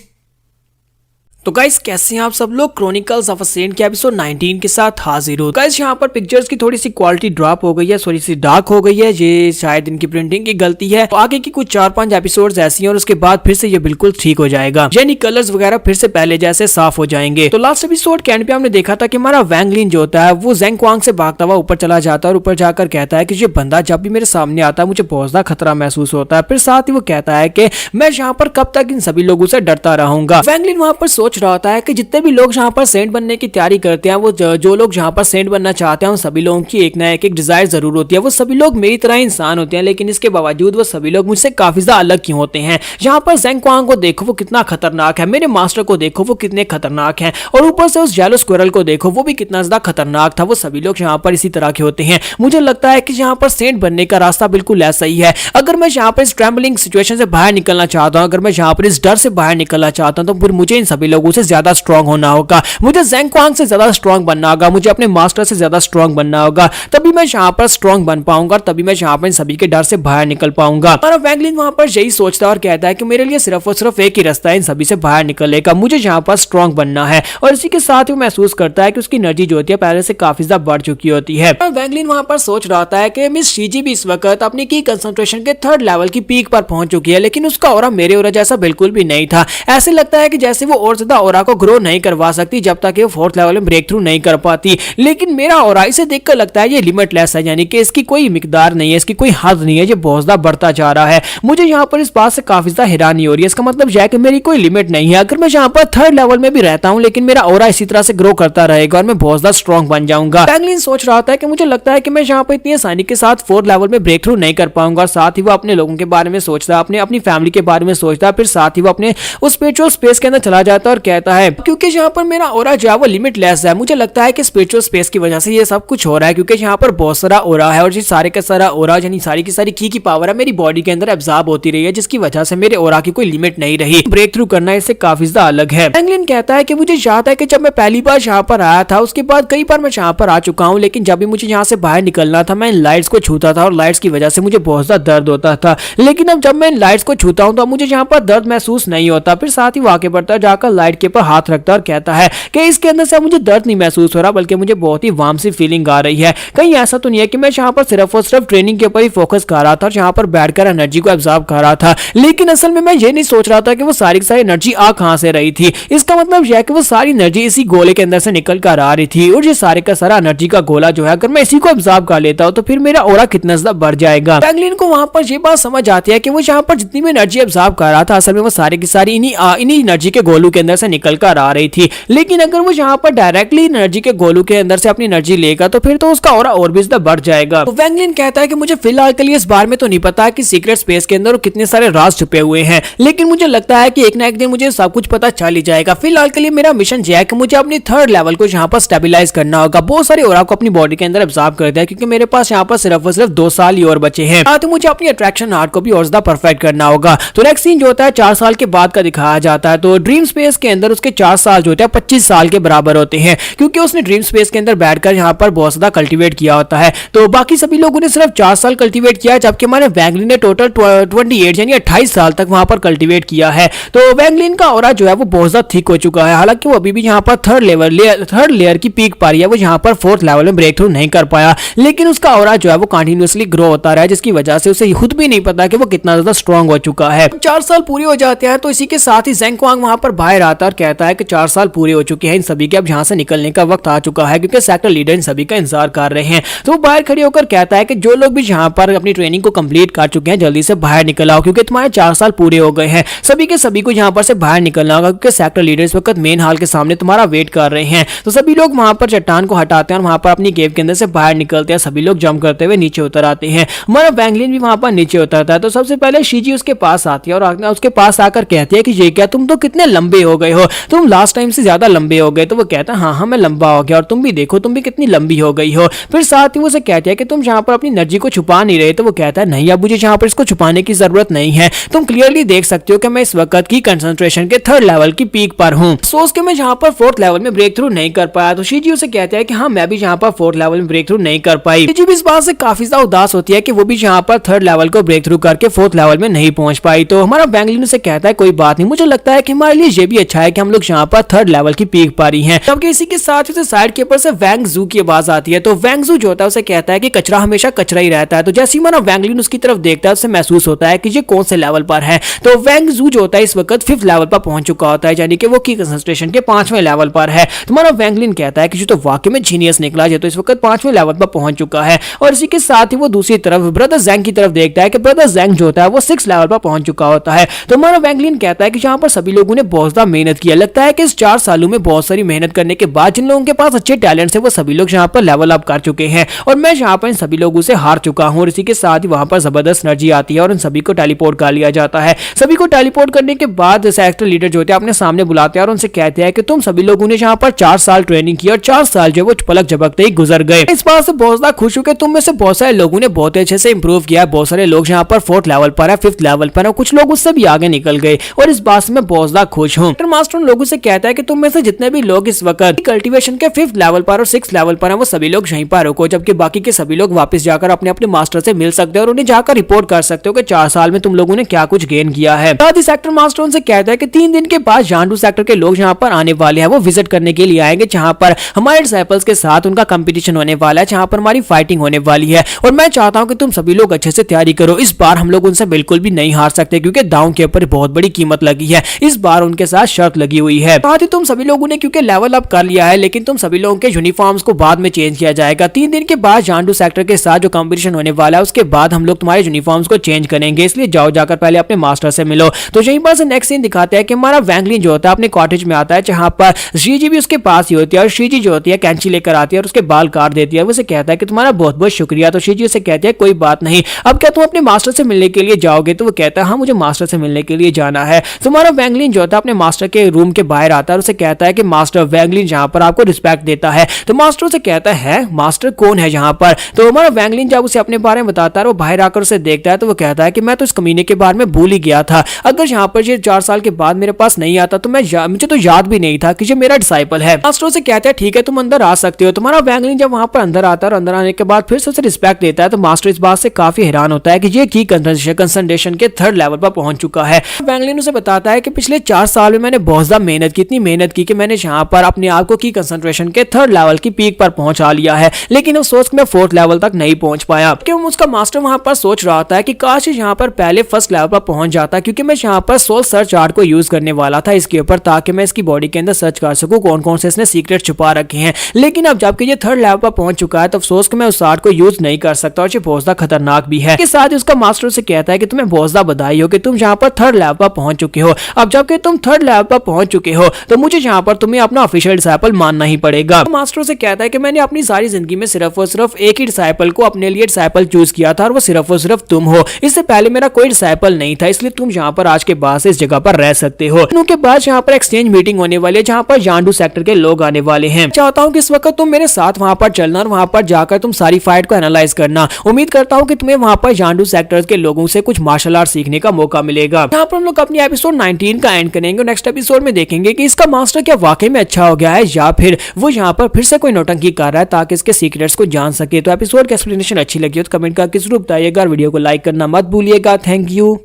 तो गाइस कैसे हैं आप सब लोग, क्रॉनिकल्स ऑफ अ सेंट के एपिसोड 19 के साथ हाजिर हो। गाइस यहाँ पर पिक्चर्स की थोड़ी सी क्वालिटी ड्रॉप हो गई है, थोड़ी सी डार्क हो गई है, ये शायद इनकी प्रिंटिंग की गलती है। तो आगे की कुछ 4-5 एपिसोड्स ऐसी हैं और उसके बाद फिर से ये बिल्कुल ठीक हो जाएगा, यानी कलर्स वगैरह फिर से पहले जैसे साफ हो जाएंगे। तो लास्ट एपिसोड के एंड पे हमने देखा था कि हमारा वैंगलिन जो होता है वो ज़ेंग क्वांग से भागता हुआ ऊपर चला जाता है और ऊपर जाकर कहता है कि ये बंदा जब भी मेरे सामने आता है मुझे बहुत ज्यादा खतरा महसूस होता है। फिर साथ ही वो कहता है कि मैं यहाँ पर कब तक इन सभी लोगों से डरता रहूंगा। वैंगलिन वहां पर सोच रहा होता है कि जितने भी लोग यहाँ पर सेंट बनने की तैयारी करते हैं, वो जो लोग यहाँ पर सेंट बनना चाहते हैं उन सभी लोगों की एक ना एक डिजायर जरूर होती है। वो सभी लोग मेरी तरह इंसान होते हैं, लेकिन इसके बावजूद वो सभी लोग मुझसे काफी ज्यादा अलग क्यों होते हैं। यहाँ पर ज़ेंग क्वांग को देखो वो कितना खतरनाक है, मेरे मास्टर को देखो वो कितने खतरनाक है, और ऊपर से उस येलो स्क्विरल को देखो वो भी कितना ज्यादा खतरनाक था। वो सभी लोग यहाँ पर इसी तरह के होते हैं। मुझे लगता है कि यहाँ पर सेंट बनने का रास्ता बिल्कुल ऐसा ही है। अगर मैं यहाँ पर इस ट्रैम्बलिंग सिचुएशन से बाहर निकलना चाहता हूँ, अगर मैं यहाँ पर इस डर से बाहर निकलना चाहता हूँ, तो फिर मुझे इन सभी लोगों से ज्यादा स्ट्रांग होना होगा, मुझे ज़ेंग क्वांग से ज्यादा स्ट्रांग बनना होगा, मुझे अपने मास्टर से ज्यादा स्ट्रांग बनना होगा, तभी मैं यहाँ पर स्ट्रांग बन पाऊंगा और तभी मैं यहाँ पर इन सभी के डर से बाहर निकल पाऊंगा। और वैंगलिन वहां पर यही सोचता है और कहता है कि मेरे लिए सिर्फ और सिर्फ एक ही रास्ता है इन सभी से बाहर निकलने का, मुझे यहाँ पर स्ट्रांग बनना है। और इसी के साथ वो महसूस करता है कि उसकी एनर्जी जो होती है पहले से काफी ज्यादा बढ़ चुकी होती है। और वैंगलिन वहां पर सोच रहा था है कि मिस शीजी भी इस वक्त अपनी की कंसंट्रेशन के 3rd लेवल की पीक पर पहुंच चुकी है, लेकिन उसका ऑरा मेरे ऑरा जैसा बिल्कुल भी नहीं था। ऐसे लगता है कि जैसे वो और ज्यादा ऑरा को ग्रो नहीं करवा सकती जब तक वो 4th लेवल में ब्रेक थ्रू नहीं कर पाती, लेकिन मेरा ऑरा इसे देखकर लगता है ये लिमिटलेस है, यानी कि इसकी कोई मिकदार नहीं है, इसकी कोई हद नहीं है, ये बहुत ज्यादा बढ़ता जा रहा है। मुझे यहाँ पर इस बात से काफी ज्यादा हैरानी हो रही है। इसका मतलब यह है कि मेरी कोई लिमिट नहीं है। अगर मैं यहाँ पर 3rd लेवल में भी रहता हूँ लेकिन मेरा ऑरा इसी तरह से ग्रो करता रहेगा और मैं बहुत ज्यादा स्ट्रांग बन जाऊंगा। वैंगलिन सोच रहा था कि मुझे लगता है कि मैं यहाँ पर इतनी आसानी के साथ 4th लेवल में ब्रेक थ्रू नहीं कर पाऊंगा। और साथ ही वो अपने लोगों के बारे में सोचता है, अपनी फैमिली के बारे में सोचता है। फिर साथ ही वो अपने उस स्पिरिचुअल स्पेस के अंदर चला जाता है और कहता है क्योंकि यहाँ पर मेरा ऑरा जो है वो लिमिटलेस है, मुझे लगता है कि स्पिरिचुअल स्पेस की वजह से ये सब कुछ हो रहा है, क्योंकि यहाँ पर बहुत सारा ऑरा है और ये सारे का सारा ऑरा यानी सारी की सारी की पावर है मेरी बॉडी के अंदर एब्जॉर्ब होती रही है, जिसकी वजह से मेरे ऑरा की कोई लिमिट नहीं रही। ब्रेक थ्रू करना इससे काफी ज्यादा अलग है। वैंगलिन कहता है कि मुझे याद है कि जब मैं पहली बार यहाँ पर आया था उसके बाद कई बार मैं यहाँ पर आ चुका हूँ, लेकिन जब भी मुझे यहाँ से बाहर निकलना था मैं इन लाइट्स को छूता था और लाइट्स की वजह से मुझे बहुत ज्यादा दर्द होता था, लेकिन अब जब मैं इन लाइट्स को छूता हूँ तो मुझे यहाँ पर दर्द महसूस नहीं होता। फिर साथ ही वाकई पड़ता है जाकर साइड के ऊपर हाथ रखता है और कहता है कि इसके अंदर से मुझे दर्द नहीं महसूस हो रहा, बल्कि मुझे बहुत ही वार्म सी फीलिंग आ रही है। कहीं ऐसा तो नहीं है कि मैं यहाँ पर सिर्फ और सिर्फ ट्रेनिंग के ऊपर ही फोकस कर रहा था और यहाँ पर बैठकर एनर्जी को एब्जॉर्ब कर रहा था, लेकिन असल में मैं ये नहीं सोच रहा था कि वो सारी एनर्जी आ कहां से रही थी। इसका मतलब यह है कि वो सारी एनर्जी इसी गोले के अंदर से निकल कर आ रही थी, और ये सारे का सारा एनर्जी का गोला जो है अगर मैं इसी को एब्जॉर्ब कर लेता हूं तो फिर मेरा ऑरा कितना ज्यादा बढ़ जाएगा। वैंगलिन को वहां पर ये बात समझ आती है कि वो यहाँ पर जितनी भी एनर्जी एब्जॉर्ब कर रहा था असल में वो सारी की सारी इन्हीं एनर्जी के गोलू के अंदर से निकल कर आ रही थी। लेकिन अगर वो यहाँ पर डायरेक्टली एनर्जी के गोलू के अंदर से अपनी एनर्जी लेगा तो फिर तो उसका ऑरा और भी ज्यादा बढ़ जाएगा। तो वैंगलिन कहता है कि मुझे फिलहाल के लिए इस बारे में तो नहीं पता कि सीक्रेट स्पेस के अंदर कितने सारे राज छुपे हुए हैं, लेकिन मुझे लगता है कि एक ना एक दिन मुझे सब कुछ पता चल ही जाएगा। फिलहाल के लिए मेरा मिशन यह है कि मुझे अपनी थर्ड लेवल को यहाँ पर स्टेबलाइज करना होगा, बहुत सारे ऑरा को अपनी बॉडी के अंदर एब्जॉर्ब कर दिया, क्योंकि मेरे पास यहाँ पर सिर्फ और सिर्फ 2 साल ही और बचे हैं। तो मुझे अपनी अट्रैक्शन आर्ट को भी और ज्यादा परफेक्ट करना होगा। तो नेक्स्ट सीन जो होता है 4 साल के बाद का दिखाया जाता है। तो ड्रीम स्पेस के अंदर उसके 4 साल जो होते हैं 25 साल के बराबर होते हैं, क्योंकि उसने ड्रीम स्पेस के अंदर बैठकर यहाँ पर बहुत ज्यादा कल्टीवेट किया होता है। तो बाकी सभी लोगों ने सिर्फ 4 साल कल्टीवेट किया, जबकि हमारे वैंगलिन ने टोटल 28 यानी 28 साल तक वहां पर कल्टीवेट किया है। तो वैंगलिन का ऑरा जो है वो बहुत ज्यादा थिक हो चुका है, हालांकि वो अभी भी यहाँ पर थर्ड लेयर की पीक पा रही है, वो यहाँ पर 4th लेवल में ब्रेक थ्रू नहीं कर पाया, लेकिन उसका ऑरा जो है वो कंटिन्यूअसली ग्रो होता रहा है, जिसकी वजह से उसे खुद भी नहीं पता कि वो कितना ज्यादा स्ट्रांग हो चुका है। 4 साल पूरे हो जाते हैं तो इसी के साथ ही ज़ेंग क्वांग वहां पर बाहर आता है और कहता है कि 4 साल पूरे हो चुके हैं, इन सभी के अब यहाँ से निकलने का वक्त आ चुका है, क्योंकि सेक्टर लीडर इन सभी का इंतजार कर रहे हैं। तो वो बाहर खड़े होकर कहता है कि जो लोग भी यहाँ पर अपनी ट्रेनिंग को कंप्लीट कर चुके हैं जल्दी से बाहर निकल आओ, क्योंकि तुम्हारे 4 साल पूरे हो गए हैं। सभी के सभी को यहाँ पर से बाहर निकलना होगा, क्योंकि सेक्टर लीडर इस वक्त मेन हॉल के सामने तुम्हारा वेट कर रहे हैं। तो सभी लोग वहां पर चट्टान को हटाते हैं और वहां पर अपनी केव के अंदर से बाहर निकलते हैं। सभी लोग जंप करते हुए नीचे उतर आते हैं। हमारा वैंगलिन भी वहां पर नीचे उतरता है। तो सबसे पहले शीजी उसके पास आती है और उसके पास आकर कहती है कि ये क्या, तुम तो कितने लंबे हो गए हो, तुम लास्ट टाइम से ज्यादा लंबे हो गए। तो वो कहता है हाँ मैं लंबा हो गया, और तुम भी देखो तुम भी कितनी लंबी हो गई हो। फिर साथ ही वो उसे कहती है कि तुम यहाँ पर अपनी एनर्जी को छुपा नहीं रहे। तो वो कहता है नहीं, अब मुझे यहाँ पर इसको छुपाने की जरूरत नहीं है, तुम क्लियरली देख सकते हो कि मैं इस वक्त की कंसंट्रेशन के 3rd लेवल की पीक पर हूँ। सोच के मैं यहाँ पर 4th लेवल में ब्रेक थ्रू नहीं कर पाया। तो शीजी उसे कहता है कि हाँ मैं भी यहाँ पर 4th लेवल में ब्रेक थ्रू नहीं कर पाई। शीजी भी इस बात से काफी ज्यादा उदास होती है कि वो भी यहाँ पर 3rd लेवल को ब्रेक थ्रू करके 4th लेवल में नहीं पहुंच पाई। तो हमारा वैंगलिन उसे कहता है कोई बात नहीं, मुझे लगता है कि हमारे लिए ये भी अच्छा है कि हम लोग यहाँ पर 3rd लेवल की पीक पा रही हैं। जबकि इसी के साथ उसे साइड के ऊपर से वैंग जू की आवाज आती है। तो वैंग जू जो होता है उसे कहता है कि कचरा हमेशा कचरा ही रहता है। तो जैसे ही हमारा वैंगलिन उसकी तरफ देखता है उसे महसूस होता है कि ये कौन से लेवल पर है। तो वैंग जू जो होता है इस वक्त 5th लेवल पर पहुंच चुका होता है, यानी कि वो की कंसंट्रेशन के 5वें लेवल पर है। तुम्हारा वैंगलिन कहता है कि जो तो वाकई में जीनियस निकला, जो तो इस वक्त 5वें लेवल पर पहुंच चुका है। और इसी के साथ ही वो दूसरी तरफ ब्रदर ज़ेंग की तरफ देखता है कि ब्रदर ज़ेंग जो होता है वो 6th लेवल पर पहुंच चुका होता है। तो हमारा वैंगलिन कहता है कि यहाँ पर सभी लोगों ने बहुत ज्यादा मेहनत किया, लगता है कि इस 4 सालों में बहुत सारी मेहनत करने के बाद जिन लोगों के पास अच्छे टैलेंट है वो सभी लोग यहाँ पर लेवल अप कर चुके हैं, और मैं यहाँ पर इन सभी लोगों से हार चुका हूँ। और इसी के साथ ही वहां पर जबरदस्त एनर्जी आती है और इन सभी को टेलीपोर्ट कर लिया जाता है। सभी को टेलीपोर्ट करने के बाद सेक्टर लीडर जो होते हैं अपने सामने बुलाते हैं और उनसे कहते हैं कि तुम सभी लोगों ने यहाँ पर 4 साल ट्रेनिंग की और 4 साल जो वो पलक झपकते ही गुजर गए। इस बात से बहुत ज्यादा खुश हूं कि तुम में से बहुत सारे लोगों ने बहुत अच्छे से इंप्रूव किया है। बहुत सारे लोग यहाँ पर 4th लेवल पर है, 5th लेवल पर है, कुछ लोग उससे भी आगे निकल गए, और इस बात से मैं बहुत ज्यादा खुश हूँ। मास्टर उन लोगों से कहता है कि तुम में से जितने भी लोग इस वक्त कल्टीवेशन के 5th लेवल पर और 6th लेवल पर है वो सभी लोग यहीं पर रुको, जबकि बाकी के सभी लोग वापस जाकर अपने अपने मास्टर से मिल सकते हो और उन्हें जाकर रिपोर्ट कर सकते हो कि 4 साल में तुम लोगों ने क्या कुछ गेन किया है। साथ ही सेक्टर मास्टर उनसे कहता है कि 3 दिन के बाद जानडू सेक्टर के लोग यहाँ पर आने वाले हैं, वो विजिट करने के लिए आएंगे, जहाँ पर हमारे डिसाइपल्स के साथ उनका कंपटीशन होने वाला है, जहाँ पर हमारी फाइटिंग होने वाली है। और मैं चाहता हूँ कि तुम सभी लोग अच्छे से तैयारी करो, इस बार हम लोग उनसे बिल्कुल भी नहीं हार सकते, क्योंकि दांव के ऊपर बहुत बड़ी कीमत लगी है, इस बार उनके साथ शर्त लगी हुई है। साथ ही तुम सभी लोगों ने क्योंकि लेवल अप कर लिया है, लेकिन तुम सभी लोगों के यूनिफॉर्म्स को बाद में चेंज किया जाएगा। 3 दिन के बाद जानडू सेक्टर के साथ जो कंपटीशन होने वाला है उसके बाद हम लोग तुम्हारे यूनिफॉर्म्स को चेंज करेंगे, इसलिए जाओ जाकर पहले अपने मास्टर से मिलो। तो यहीं पर से नेक्स्ट सीन दिखाते हैं कि हमारा वैंगलिन जो होता है अपने कॉटेज में आता है, जहां पर शीजी भी उसके पास ही होती है, और शीजी जो होती है कैंची लेकर आती है और उसके बाल काट देती है। वो उसे कहता है कि तुम्हारा बहुत बहुत शुक्रिया। तो शीजी उसे कहती है कोई बात नहीं, अब क्या तुम अपने मास्टर से मिलने के लिए जाओगे? तो वो कहता है हाँ मुझे मास्टर से मिलने के लिए जाना है। तुम्हारा वैंगलिन जो होता है अपने मास्टर के रूम के बाहर आता है और उसे कहता है कि मास्टर वैंगलिन जहां पर आपको रिस्पेक्ट देता है। तो मास्टर उसे कहता है मास्टर कौन है यहाँ पर? तो हमारा वैंगलिन जब उसे अपने बारे में बताता है वो बाहर आकर उसे देखता है, तो वो कहता है कि मैं तो इस कमीने के बारे में भूल ही गया था, अगर यहाँ पर ये 4 साल के बाद मेरे पास नहीं आता तो मुझे तो याद भी नहीं था कि ये मेरा डिसाइपल है। मास्टर उसे कहता है ठीक है तुम अंदर आ सकते हो। तुम्हारा वैंगलिन जब वहां पर अंदर आता है और अंदर आने के बाद फिर से उसे रिस्पेक्ट देता है, तो मास्टर इस बात से काफी हैरान होता है कि ये की कंसंट्रेशन के 3rd लेवल पर पहुंच चुका है। वैंगलिन उसे बताता है कि पिछले 4 साल में मैंने मैंने बहुत ज्यादा मेहनत की, इतनी मेहनत की कि मैंने यहाँ पर अपने आप को की कंसंट्रेशन के 3rd लेवल की पीक पर पहुंचा लिया है, लेकिन अफसोस मैं 4th लेवल तक नहीं पहुंच पाया। क्योंकि उसका मास्टर वहां पर सोच रहा था कि काश यहाँ पर पहले 1st लेवल पर पहुंच जाता, क्योंकि मैं यहाँ पर सोल सर्च आर्ट को यूज करने वाला था इसके ऊपर, ताकि मैं इसकी बॉडी के अंदर सर्च कर सकूं कौन कौन से इसने सीक्रेट छुपा रखे हैं। लेकिन अब जबकि ये 3rd लेवल पर पहुंच चुका है तो अफसोस कि मैं उस आर्ट को यूज नहीं कर सकता और ये बहुत ज्यादा खतरनाक भी है। इसके साथ ही उसका मास्टर से कहता है कि तुम्हें बहुत ज्यादा बधाई हो कि तुम यहाँ पर 3rd लेवल पर पहुंच चुके हो। अब जबकि तुम 3rd लेवल पर पहुंच चुके हो तो मुझे यहाँ पर तुम्हें अपना ऑफिशियल डिसाइपल मानना ही पड़ेगा। तो मास्टर से कहता है कि मैंने अपनी सारी जिंदगी में सिर्फ और सिर्फ एक ही डिसाइपल को अपने लिए डिसाइपल चूज किया था और वो सिर्फ और सिर्फ तुम हो। इससे पहले मेरा कोई डिसाइपल नहीं था, इसलिए तुम यहाँ पर आज के बाद से इस जगह पर रह सकते हो। उनके बाद यहाँ पर एक्सचेंज मीटिंग होने वाली है जहाँ पर यांडू सेक्टर के लोग आने वाले हैं। चाहता हूँ कि इस वक्त तुम मेरे साथ वहां पर चलना और वहां पर जाकर तुम सारी फाइट को एनालाइज करना। उम्मीद करता हूँ कि तुम्हें वहां पर यांडू सेक्टर के लोगों से कुछ मार्शल आर्ट सीखने का मौका मिलेगा। यहाँ पर हम लोग अपनी एपिसोड 19 का एंड करेंगे और नेक्स्ट एपिसोड में देखेंगे कि इसका मास्टर क्या वाकई में अच्छा हो गया है या फिर वो यहाँ पर फिर से कोई नौटंकी कर रहा है ताकि इसके सीक्रेट्स को जान सके। तो एपिसोड की एक्सप्लेनेशन अच्छी लगी हो तो कमेंट करके जरूर बताइएगा, वीडियो को लाइक करना मत भूलिएगा। Thank you.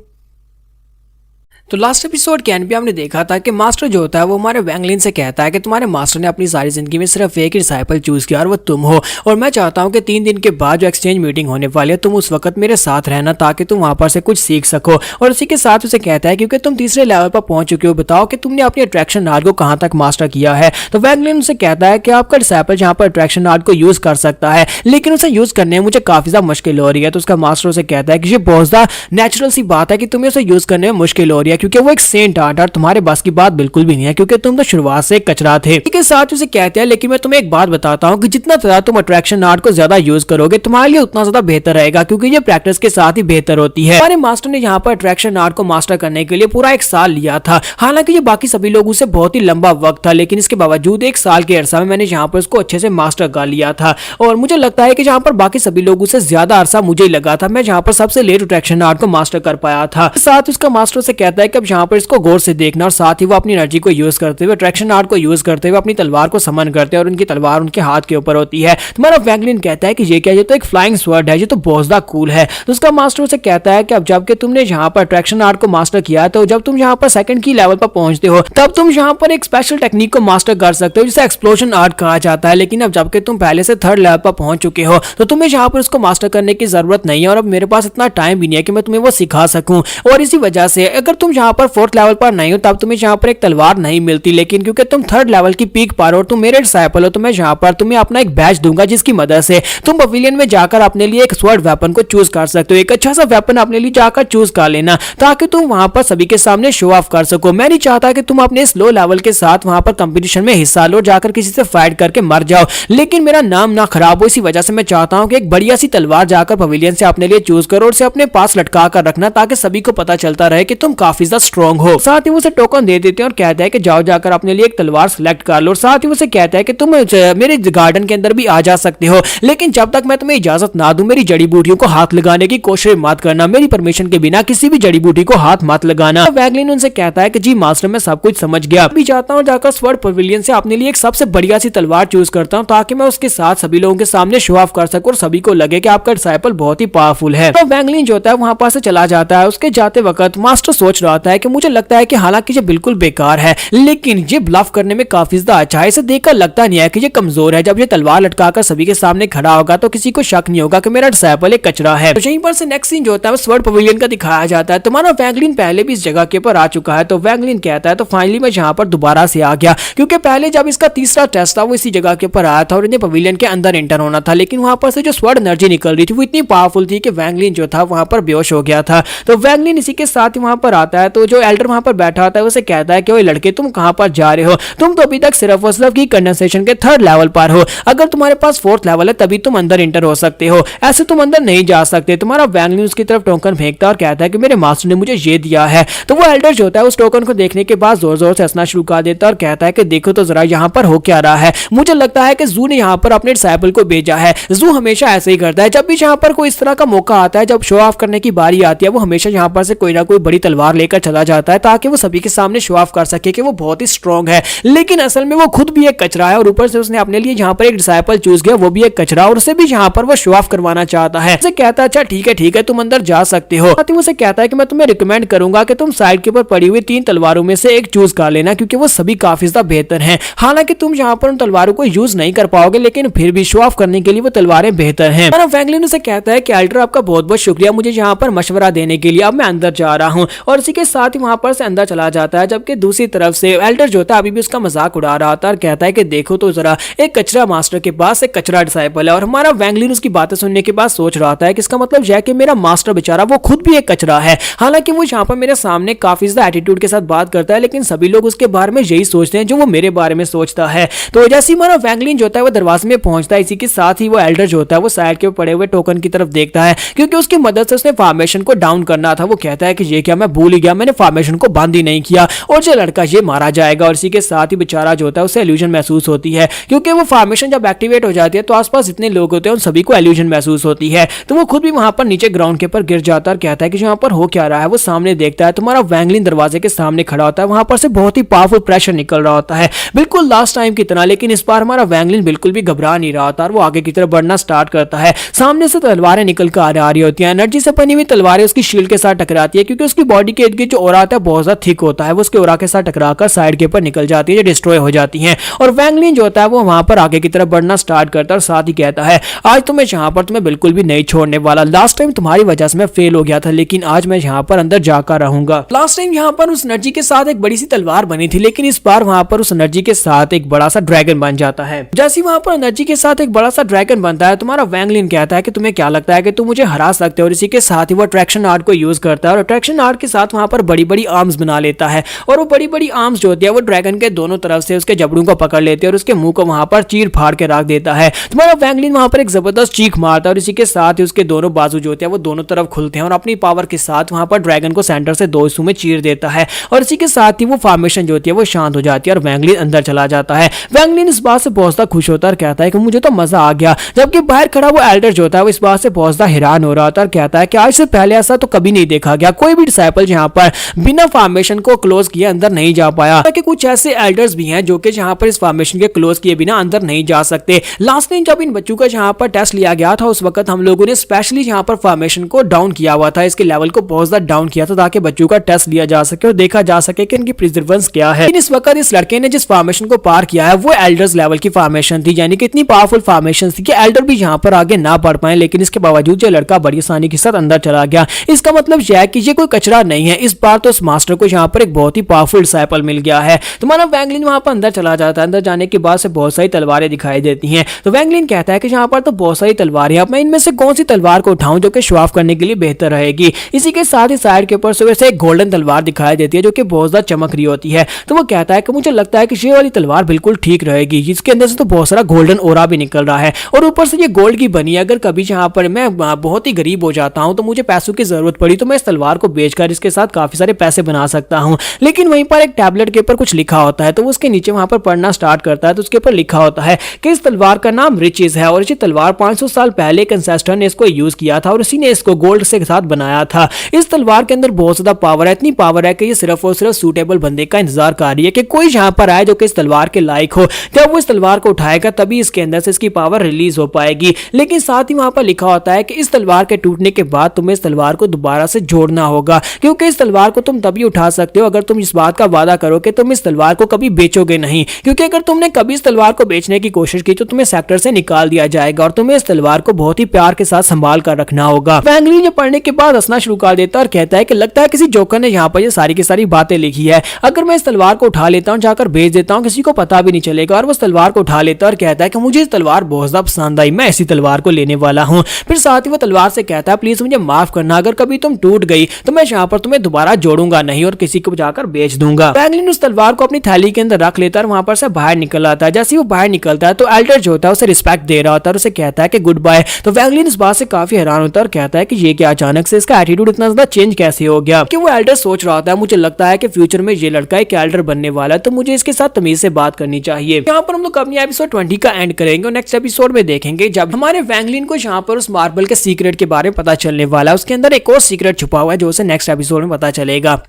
तो लास्ट एपिसोड के एंड पे हमने देखा था कि मास्टर जो होता है वो हमारे वैंगलिन से कहता है कि तुम्हारे मास्टर ने अपनी सारी जिंदगी में सिर्फ एक ही डिसाइपल चूज किया और वो तुम हो, और मैं चाहता हूं कि 3 दिन के बाद जो एक्सचेंज मीटिंग होने वाली है तुम उस वक्त मेरे साथ रहना ताकि तुम वहां पर से कुछ सीख सको। और उसी के साथ उसे कहता है क्योंकि तुम तीसरे लेवल पर पहुंच चुके हो, बताओ कि तुमने अपनी अट्रैक्शन आर्ट को कहां तक मास्टर किया है। तो वैंगलिन उसे कहता है कि आपका डिसाइपल जहां पर अट्रैक्शन आर्ट को यूज कर सकता है, लेकिन उसे यूज करने में मुझे काफी ज्यादा मुश्किल हो रही है। तो उसका मास्टर उसे कहता है कि ये बहुत ज्यादा नेचुरल सी बात है कि तुम्हें उसे यूज करने में मुश्किल हो रही है, क्योंकि वो एक सेंट आर्ट और तुम्हारे बस की बात बिल्कुल भी नहीं है, क्योंकि तुम तो शुरुआत से एक कचरा थे। इसके साथ उसे कहते हैं लेकिन मैं तुम्हें एक बात बताता हूं कि जितना ज्यादा तुम अट्रैक्शन आर्ट को ज्यादा यूज करोगे तुम्हारे लिए उतना ज्यादा बेहतर रहेगा, क्योंकि ये प्रैक्टिस के साथ ही बेहतर होती है। हमारे मास्टर ने यहाँ पर अट्रैक्शन आर्ट को मास्टर करने के लिए पूरा 1 साल लिया था। हालांकि ये बाकी सभी लोगों से बहुत ही लंबा वक्त था, लेकिन इसके बावजूद 1 साल के अरसा में मैंने यहाँ पर उसको अच्छे से मास्टर कर लिया था। और मुझे लगता है कि जहाँ पर बाकी सभी लोगों से ज्यादा अरसा मुझे ही लगा था, मैं जहाँ पर सबसे लेट अट्रैक्शन आर्ट को मास्टर कर पाया था। साथ उसका मास्टर से कहता है कि अब यहाँ पर इसको गौर से देखना, और साथ ही वो अपनी एनर्जी को यूज करते हुए अट्रैक्शन आर्ट को यूज करते हुए अपनी तलवार को समन करते हैं और उनकी तलवार उनके हाथ के ऊपर होती है। तुम्हारा वैंगलिन कहता है कि ये क्या, ये तो एक फ्लाइंग स्वर्ड है, ये तो बहुत ज्यादा कूल है। तो उसका मास्टर उसे कहता है कि अब जबकि तुमने यहाँ पर अट्रैक्शन आर्ट को मास्टर किया तो जब तुम यहाँ पर 2nd की लेवल पर पहुंचते हो तब तुम यहाँ पर एक स्पेशल टेक्निक को मास्टर कर सकते हो जिसे एक्सप्लोजन आर्ट कहा जाता है। लेकिन अब जबकि तुम पहले से 3rd लेवल पर पहुंच चुके हो तो तुम्हें यहाँ पर उसको मास्टर करने की जरूरत नहीं है, और अब मेरे पास इतना टाइम भी नहीं है कि मैं तुम्हें वो सिखा सकूं। और इसी वजह से अगर तुम यहाँ पर 4th लेवल पर नहीं हो तब तुम्हें यहाँ पर एक तलवार नहीं मिलती, लेकिन क्योंकि तुम 3rd लेवल की पीक पर हो और तुम मेरे डिसाइपल हो तो मैं यहाँ पर तुम्हें अपना एक बैच दूंगा जिसकी मदद से तुम पवेलियन में जाकर अपने लिए एक स्वॉर्ड वेपन को चूज कर सकते हो। एक अच्छा सा वेपन अपने लिए जाकर चूज कर लेना ताकि तुम वहां पर सभी के सामने शो ऑफ कर सको। मैं नहीं चाहता कि तुम अपने स्लो लेवल के साथ वहां पर कंपटीशन में हिस्सा लो, जाकर किसी से फाइट करके मर जाओ, लेकिन मेरा नाम ना खराब हो। इसी वजह से मैं चाहता हूं कि एक बढ़िया सी तलवार जाकर पवेलियन से अपने लिए चूज करो और उसे अपने पास लटका कर रखना ताकि सभी को पता चलता रहे कि तुम काफी ज्यादा स्ट्रॉन्ग हो। साथ ही उसे टोकन दे देते हैं और कहता है कि जाओ जाकर अपने लिए एक तलवार सिलेक्ट कर लो। साथ ही उसे कहता है कि तुम मेरे गार्डन के अंदर भी आ जा सकते हो, लेकिन जब तक मैं तुम्हें इजाजत ना दूं मेरी जड़ी बूटियों को हाथ लगाने की कोशिश मत करना, मेरी परमिशन के बिना किसी भी जड़ी बूटी को हाथ मत लगाना। वैंगलिन उनसे कहता है कि जी मास्टर मैं सब कुछ समझ गया, अभी जाता हूं जाकर स्वॉर्ड पवेलियन से अपने लिए एक सबसे बढ़िया सी तलवार चूज करता हूं ताकि मैं उसके साथ सभी लोगों के सामने शो ऑफ कर सकूं और सभी को लगे कि आपका डिसाइपल बहुत ही पावरफुल है। तो वैंगलिन जो होता है वहां पास से चला जाता है। उसके जाते वक्त मास्टर सोच रहा था कि मुझे लगता है कि हालांकि ये बिल्कुल बेकार है लेकिन ये ब्लफ करने में काफी ज्यादा अच्छा है, इसे देखकर लगता नहीं है कि ये कमजोर है। जब ये तलवार लटकाकर सभी के सामने खड़ा होगा तो किसी को शक नहीं होगा कि मेरा डिसाइपल एक कचरा है। तो यहीं पर से नेक्स्ट सीन जो होता है वो स्वॉर्ड पवेलियन का दिखाया जाता है। तुम्हारा वैंगलिन पहले भी इस जगह के ऊपर आ चुका है। तो वैंगलिन कहता है तो फाइनली मैं यहाँ पर दोबारा से आ गया, क्योंकि पहले जब इसका तीसरा टेस्ट था वो इसी जगह के ऊपर आया था और इन्हें पवेलियन के अंदर एंटर होना था, लेकिन वहां पर से जो स्वॉर्ड एनर्जी निकल रही थी वो इतनी पावरफुल थी कि वैंगलिन जो था वहां पर बेहोश हो गया था। तो वैंगलिन इसी के साथ ही वहां पर आता है। तो जो एल्डर वहां पर बैठा होता है उसे कहता है कि ओए लड़के तुम कहां पर जा रहे हो, तुम तो अभी तक सिर्फ और सिर्फ की कंडेंसेशन के 3rd लेवल पर हो, अगर तुम्हारे पास 4th लेवल है तभी तुम अंदर इंटर हो सकते हो, ऐसे तुम अंदर नहीं जा सकते। तुम्हारा वैंगलिन उसकी तरफ टोकन फेंकता है और कहता है कि मेरे मास्टर ने मुझे ये दिया है। तो वो एल्डर जो होता है उस टोकन को देखने के बाद जोर जोर से हंसना शुरू कर देता है और कहता है कि देखो तो जरा यहाँ पर हो क्या रहा है, मुझे लगता है कि जू ने यहाँ पर अपने डिसाइपल को भेजा है। जू हमेशा ऐसे ही करता है, जब भी यहाँ पर कोई इस तरह का मौका आता है, जब शो ऑफ करने की बारी आती है वो हमेशा यहाँ पर से कोई ना कोई बड़ी तलवार लेकर लेकर चला जाता है ताकि वो सभी के सामने शो ऑफ कर सके कि वो बहुत ही स्ट्रांग है, लेकिन असल में वो खुद भी एक कचरा है और ऊपर से उसने अपने लिए जहां पर एक डिसाइपल चूज किया वो भी एक कचरा और उसे भी जहां पर वो शो ऑफ करवाना चाहता है। उसे कहता है अच्छा ठीक है तुम अंदर जा सकते हो। उसे कहता है कि मैं तुम्हें रिकमेंड करूंगा कि तुम साइड के ऊपर पड़ी हुई 3 तलवारों में से एक चूज कर लेना क्योंकि वो सभी काफी ज्यादा बेहतर हैं। हालांकि तुम यहाँ पर उन तलवारों को यूज नहीं कर पाओगे लेकिन फिर भी शो ऑफ करने के लिए वो तलवारें बेहतर हैं। फ्रैंकलिन उसे कहता है कि अल्टर आपका बहुत बहुत शुक्रिया मुझे यहाँ पर मशवरा देने के लिए, अब मैं अंदर जा रहा हूँ और इसी के साथ ही वहां पर से अंदर चला जाता है। जबकि दूसरी तरफ से एल्टर जो होता है अभी भी उसका मजाक उड़ा रहा था और कहता है कि देखो तो जरा एक कचरा मास्टर के पास एक कचरा डिसाइपल है और हमारा वैंगलिन उसकी बातें सुनने के बाद सोच रहा था कि इसका मतलब यह है कि मेरा मास्टर बेचारा वो खुद भी एक कचरा है। हालांकि वो यहाँ पर मेरे सामने काफी ज्यादा एटीट्यूड के साथ बात करता है लेकिन सभी लोग उसके बारे में यही सोचते हैं जो वो मेरे बारे में सोचता है। तो जैसे ही हमारा वैंगलिन जो होता है वो दरवाजे में पहुंचता है, इसी के साथ ही वो एल्डर जो होता है वो साइड के पड़े हुए टोकन की तरफ देखता है क्योंकि उसकी मदद से उसने फॉर्मेशन को डाउन करना था। वो कहता है कि ये क्या मैं भूल ही गया, मैंने फॉर्मेशन को बंद ही नहीं किया और जो लड़का ये मारा जाएगा। और इसी के साथ ही बेचारा जो होता है उसे इल्यूजन महसूस होती है क्योंकि वो फॉर्मेशन जब एक्टिवेट हो जाती है तो आसपास जितने लोग होते हैं उन सभी को इल्यूजन महसूस होती है। तो वो खुद भी वहां पर नीचे ग्राउंड के ऊपर गिर जाता है और कहता है कि यहाँ पर हो क्या रहा है। वो सामने देखता है तुम्हारा वैंगलिन दरवाजे के सामने खड़ा होता है, वहां पर से बहुत ही पावरफुल प्रेशर निकल रहा होता है बिल्कुल लास्ट टाइम की तरह, लेकिन इस बार हमारा वैंगलिन बिल्कुल भी घबरा नहीं रहा था और वो आगे की तरफ बढ़ना स्टार्ट करता है। सामने से तलवारें निकल कर आ रही होती हैं, एनर्जी से बनी हुई तलवारें उसकी शील्ड के साथ टकराती है क्योंकि उसकी बॉडी के इर्द गिर्द जो ओरा होता है बहुत ज्यादा थिक होता है। वो उसके ओरा के साथ टकराकर साइड के ऊपर निकल जाती है जो डिस्ट्रॉय हो जाती है और वैंगलिन जो होता है वो वहां पर आगे की तरफ बढ़ना स्टार्ट करता है और साथ ही कहता है आज तो मैं यहाँ पर तुम्हें बिल्कुल भी नहीं छोड़ने वाला, लास्ट टाइम तुम्हारी वजह से मैं फेल हो गया था लेकिन आज मैं यहाँ पर अंदर जाकर रहूंगा। लास्ट टाइम यहाँ पर उस एनर्जी के साथ एक बड़ी सी तलवार बनी थी लेकिन इस बार वहां पर उस एनर्जी के साथ एक बड़ा सा ड्रैगन बन जाता है। जैसे वहां पर एनर्जी के साथ एक बड़ा सा ड्रैगन बनता है तुम्हारा वैंगलिन कहता है कि तुम्हें क्या लगता है कि तुम मुझे हरा सकते हो और इसी के साथ ही वो अट्रैक्शन आर्ट को यूज करता है और अट्रैक्शन आर्ट के साथ वहां पर बड़ी बड़ी आर्म्स बना लेता है और वो बड़ी बड़ी आर्म्स जो होती है वो ड्रैगन के दोनों तरफ से उसके जबड़ों को पकड़ लेते हैं और उसके मुंह को वहां पर चीर फाड़ के रख देता है। तुम्हारा वैंगलिन वहां पर एक जबरदस्त चीख मारता है और इसी के साथ ही उसके दोनों बाजू जो होते हैं वो दोनों तरफ खुलते हैं और अपनी पावर के साथ वहां पर ड्रैगन को सेंटर से 2 हिस्सों में चीर देता है और इसी के साथ ही वो फॉर्मेशन जो होती है वो शांत हो जाती है और वैंगलिन अंदर चला जाता है। वैंगलिन इस बात से बहुत ज्यादा खुश होता है और कहता है कि मुझे तो मजा आ गया, जबकि बाहर खड़ा वो एल्डर जो होता है वो इस बात से बहुत ज्यादा हैरान हो रहा था और कहता है कि आज से पहले ऐसा तो कभी नहीं देखा गया, कोई भी डिसाइपल यहाँ पर बिना फॉर्मेशन को क्लोज किए अंदर नहीं जा पाया। कुछ ऐसे एल्डर्स भी हैं जो कि यहाँ पर इस फॉर्मेशन के क्लोज किए बिना अंदर नहीं जा सकते। लास्ट टाइम जब इन बच्चों का यहाँ पर टेस्ट लिया गया था उस वक्त हम लोगों ने स्पेशली यहाँ पर फॉर्मेशन को डाउन किया हुआ था, इसके लेवल को बहुत ज्यादा डाउन किया था ताकि बच्चों का टेस्ट लिया जा सके और देखा जा सके कि इनकी प्रिजर्वेंस क्या है। इस वक्त इस लड़के ने जिस फॉर्मेशन को पार किया है वो एल्डर्स लेवल की फॉर्मेशन थी, यानी कि इतनी पावरफुल फॉर्मेशन थी कि एल्डर भी यहाँ पर आगे ना बढ़ पाए, लेकिन इसके बावजूद जो लड़का बड़ी आसानी के साथ अंदर चला गया। इसका मतलब यह है कि ये कोई कचरा नहीं है, इस बार तो इस मास्टर को यहाँ पर एक बहुत ही पावरफुल डिसाइपल मिल गया है। तुम्हारा वैंगलिन वहां पर अंदर चला जाता है, अंदर जाने के बाद से बहुत सारी तलवारें दिखाई देती हैं। तो वैंगलिन कहता है कि यहाँ पर तो बहुत सारी तलवारें, अब मैं इनमें से कौन सी तलवार को उठाऊं जो कि शो ऑफ करने के लिए बेहतर रहेगी। इसी के साथ ही साइड के ऊपर से वैसे एक गोल्डन तलवार दिखाई देती है जो कि बहुत ज्यादा चमक रही होती है। तो वो कहता है कि मुझे लगता है कि ये वाली तलवार बिल्कुल ठीक रहेगी, जिसके अंदर से तो बहुत सारा गोल्डन ओरा भी निकल रहा है और ऊपर से ये गोल्ड की बनी है। अगर कभी यहाँ पर मैं बहुत ही गरीब हो जाता हूँ तो मुझे पैसों की जरूरत पड़ी तो मैं इस तलवार को बेचकर इसके साथ काफी सारे पैसे बना सकता हूँ। लेकिन वहीं पर एक टैबलेट के ऊपर कुछ लिखा होता है तो उसके नीचे वहां पर पढ़ना स्टार्ट करता है तो उसके ऊपर लिखा होता है कि इस तलवार का नाम रिचेस है और ये तलवार 500 साल पहले एक एंसेस्टर ने इसको यूज किया था और उसी ने इसको गोल्ड से साथ बनाया था। इस तलवार के अंदर बहुत ज्यादा पावर है, इतनी पावर है कि ये सिर्फ और सिर्फ सूटेबल बंदे का इंतजार कर रही है कि कोई यहाँ पर आए जो कि इस तलवार के लायक हो। जब वो इस तलवार को उठाएगा तभी इसके अंदर से इसकी पावर रिलीज हो पाएगी। लेकिन साथ ही वहां पर लिखा होता है कि इस तलवार के टूटने के बाद तुम्हें इस तलवार को दोबारा से जोड़ना होगा, क्योंकि इस तलवार को तुम तभी उठा सकते हो अगर तुम इस बात का वादा करो कि तुम इस तलवार को कभी बेचोगे नहीं, क्योंकि अगर तुमने कभी इस तलवार को बेचने की कोशिश की तो तुम्हें सेक्टर से निकाल दिया जाएगा और तुम्हें इस तलवार को बहुत ही प्यार के साथ संभाल कर रखना होगा। वैंगलिन ने पढ़ने के बाद हंसना शुरू कर देता और कहता है कि लगता है किसी जोकर ने यहाँ पर ये सारी की सारी बातें लिखी है। अगर मैं इस तलवार को उठा लेता हूँ, जाकर बेच देता हूँ, किसी को पता भी नहीं चलेगा। और वो तलवार को उठा लेता और कहता है कि मुझे इस तलवार बहुत ज्यादा पसंद आई, मैं ऐसी तलवार को लेने वाला हूँ। फिर साथ ही वो तलवार से कहता है प्लीज मुझे माफ करना, अगर कभी तुम टूट गई तो मैं यहाँ पर तुम्हें दोबारा जोड़ूंगा नहीं और किसी को जाकर बेच दूंगा। वैंगलिन उस तलवार को अपनी थैली के अंदर रख लेता है और वहां पर से बाहर निकल आता है। जैसे ही वो बाहर निकलता है तो एल्डर जो होता है उसे रिस्पेक्ट दे रहा होता है और उसे कहता है कि गुड बाय। तो वैंगलिन इस बात से काफी हैरान होता है और कहता है कि ये क्या अचानक से इसका एटीट्यूड इतना ज्यादा चेंज कैसे हो गया। कि वो एल्डर सोच रहा होता है मुझे लगता है कि फ्यूचर में ये लड़का एक एल्डर बनने वाला है तो मुझे इसके साथ तमीज से बात करनी चाहिए। यहाँ पर हम लोग अपनी एपिसोड 20 का एंड करेंगे और नेक्स्ट एपिसोड में देखेंगे जब हमारे वैंगलिन को यहाँ पर उस मार्बल के सीक्रेट के बारे में पता चलने वाला है। उसके अंदर एक और सीक्रेट छुपा हुआ है जो उसे नेक्स्ट एपिसोड में पता चलेगा।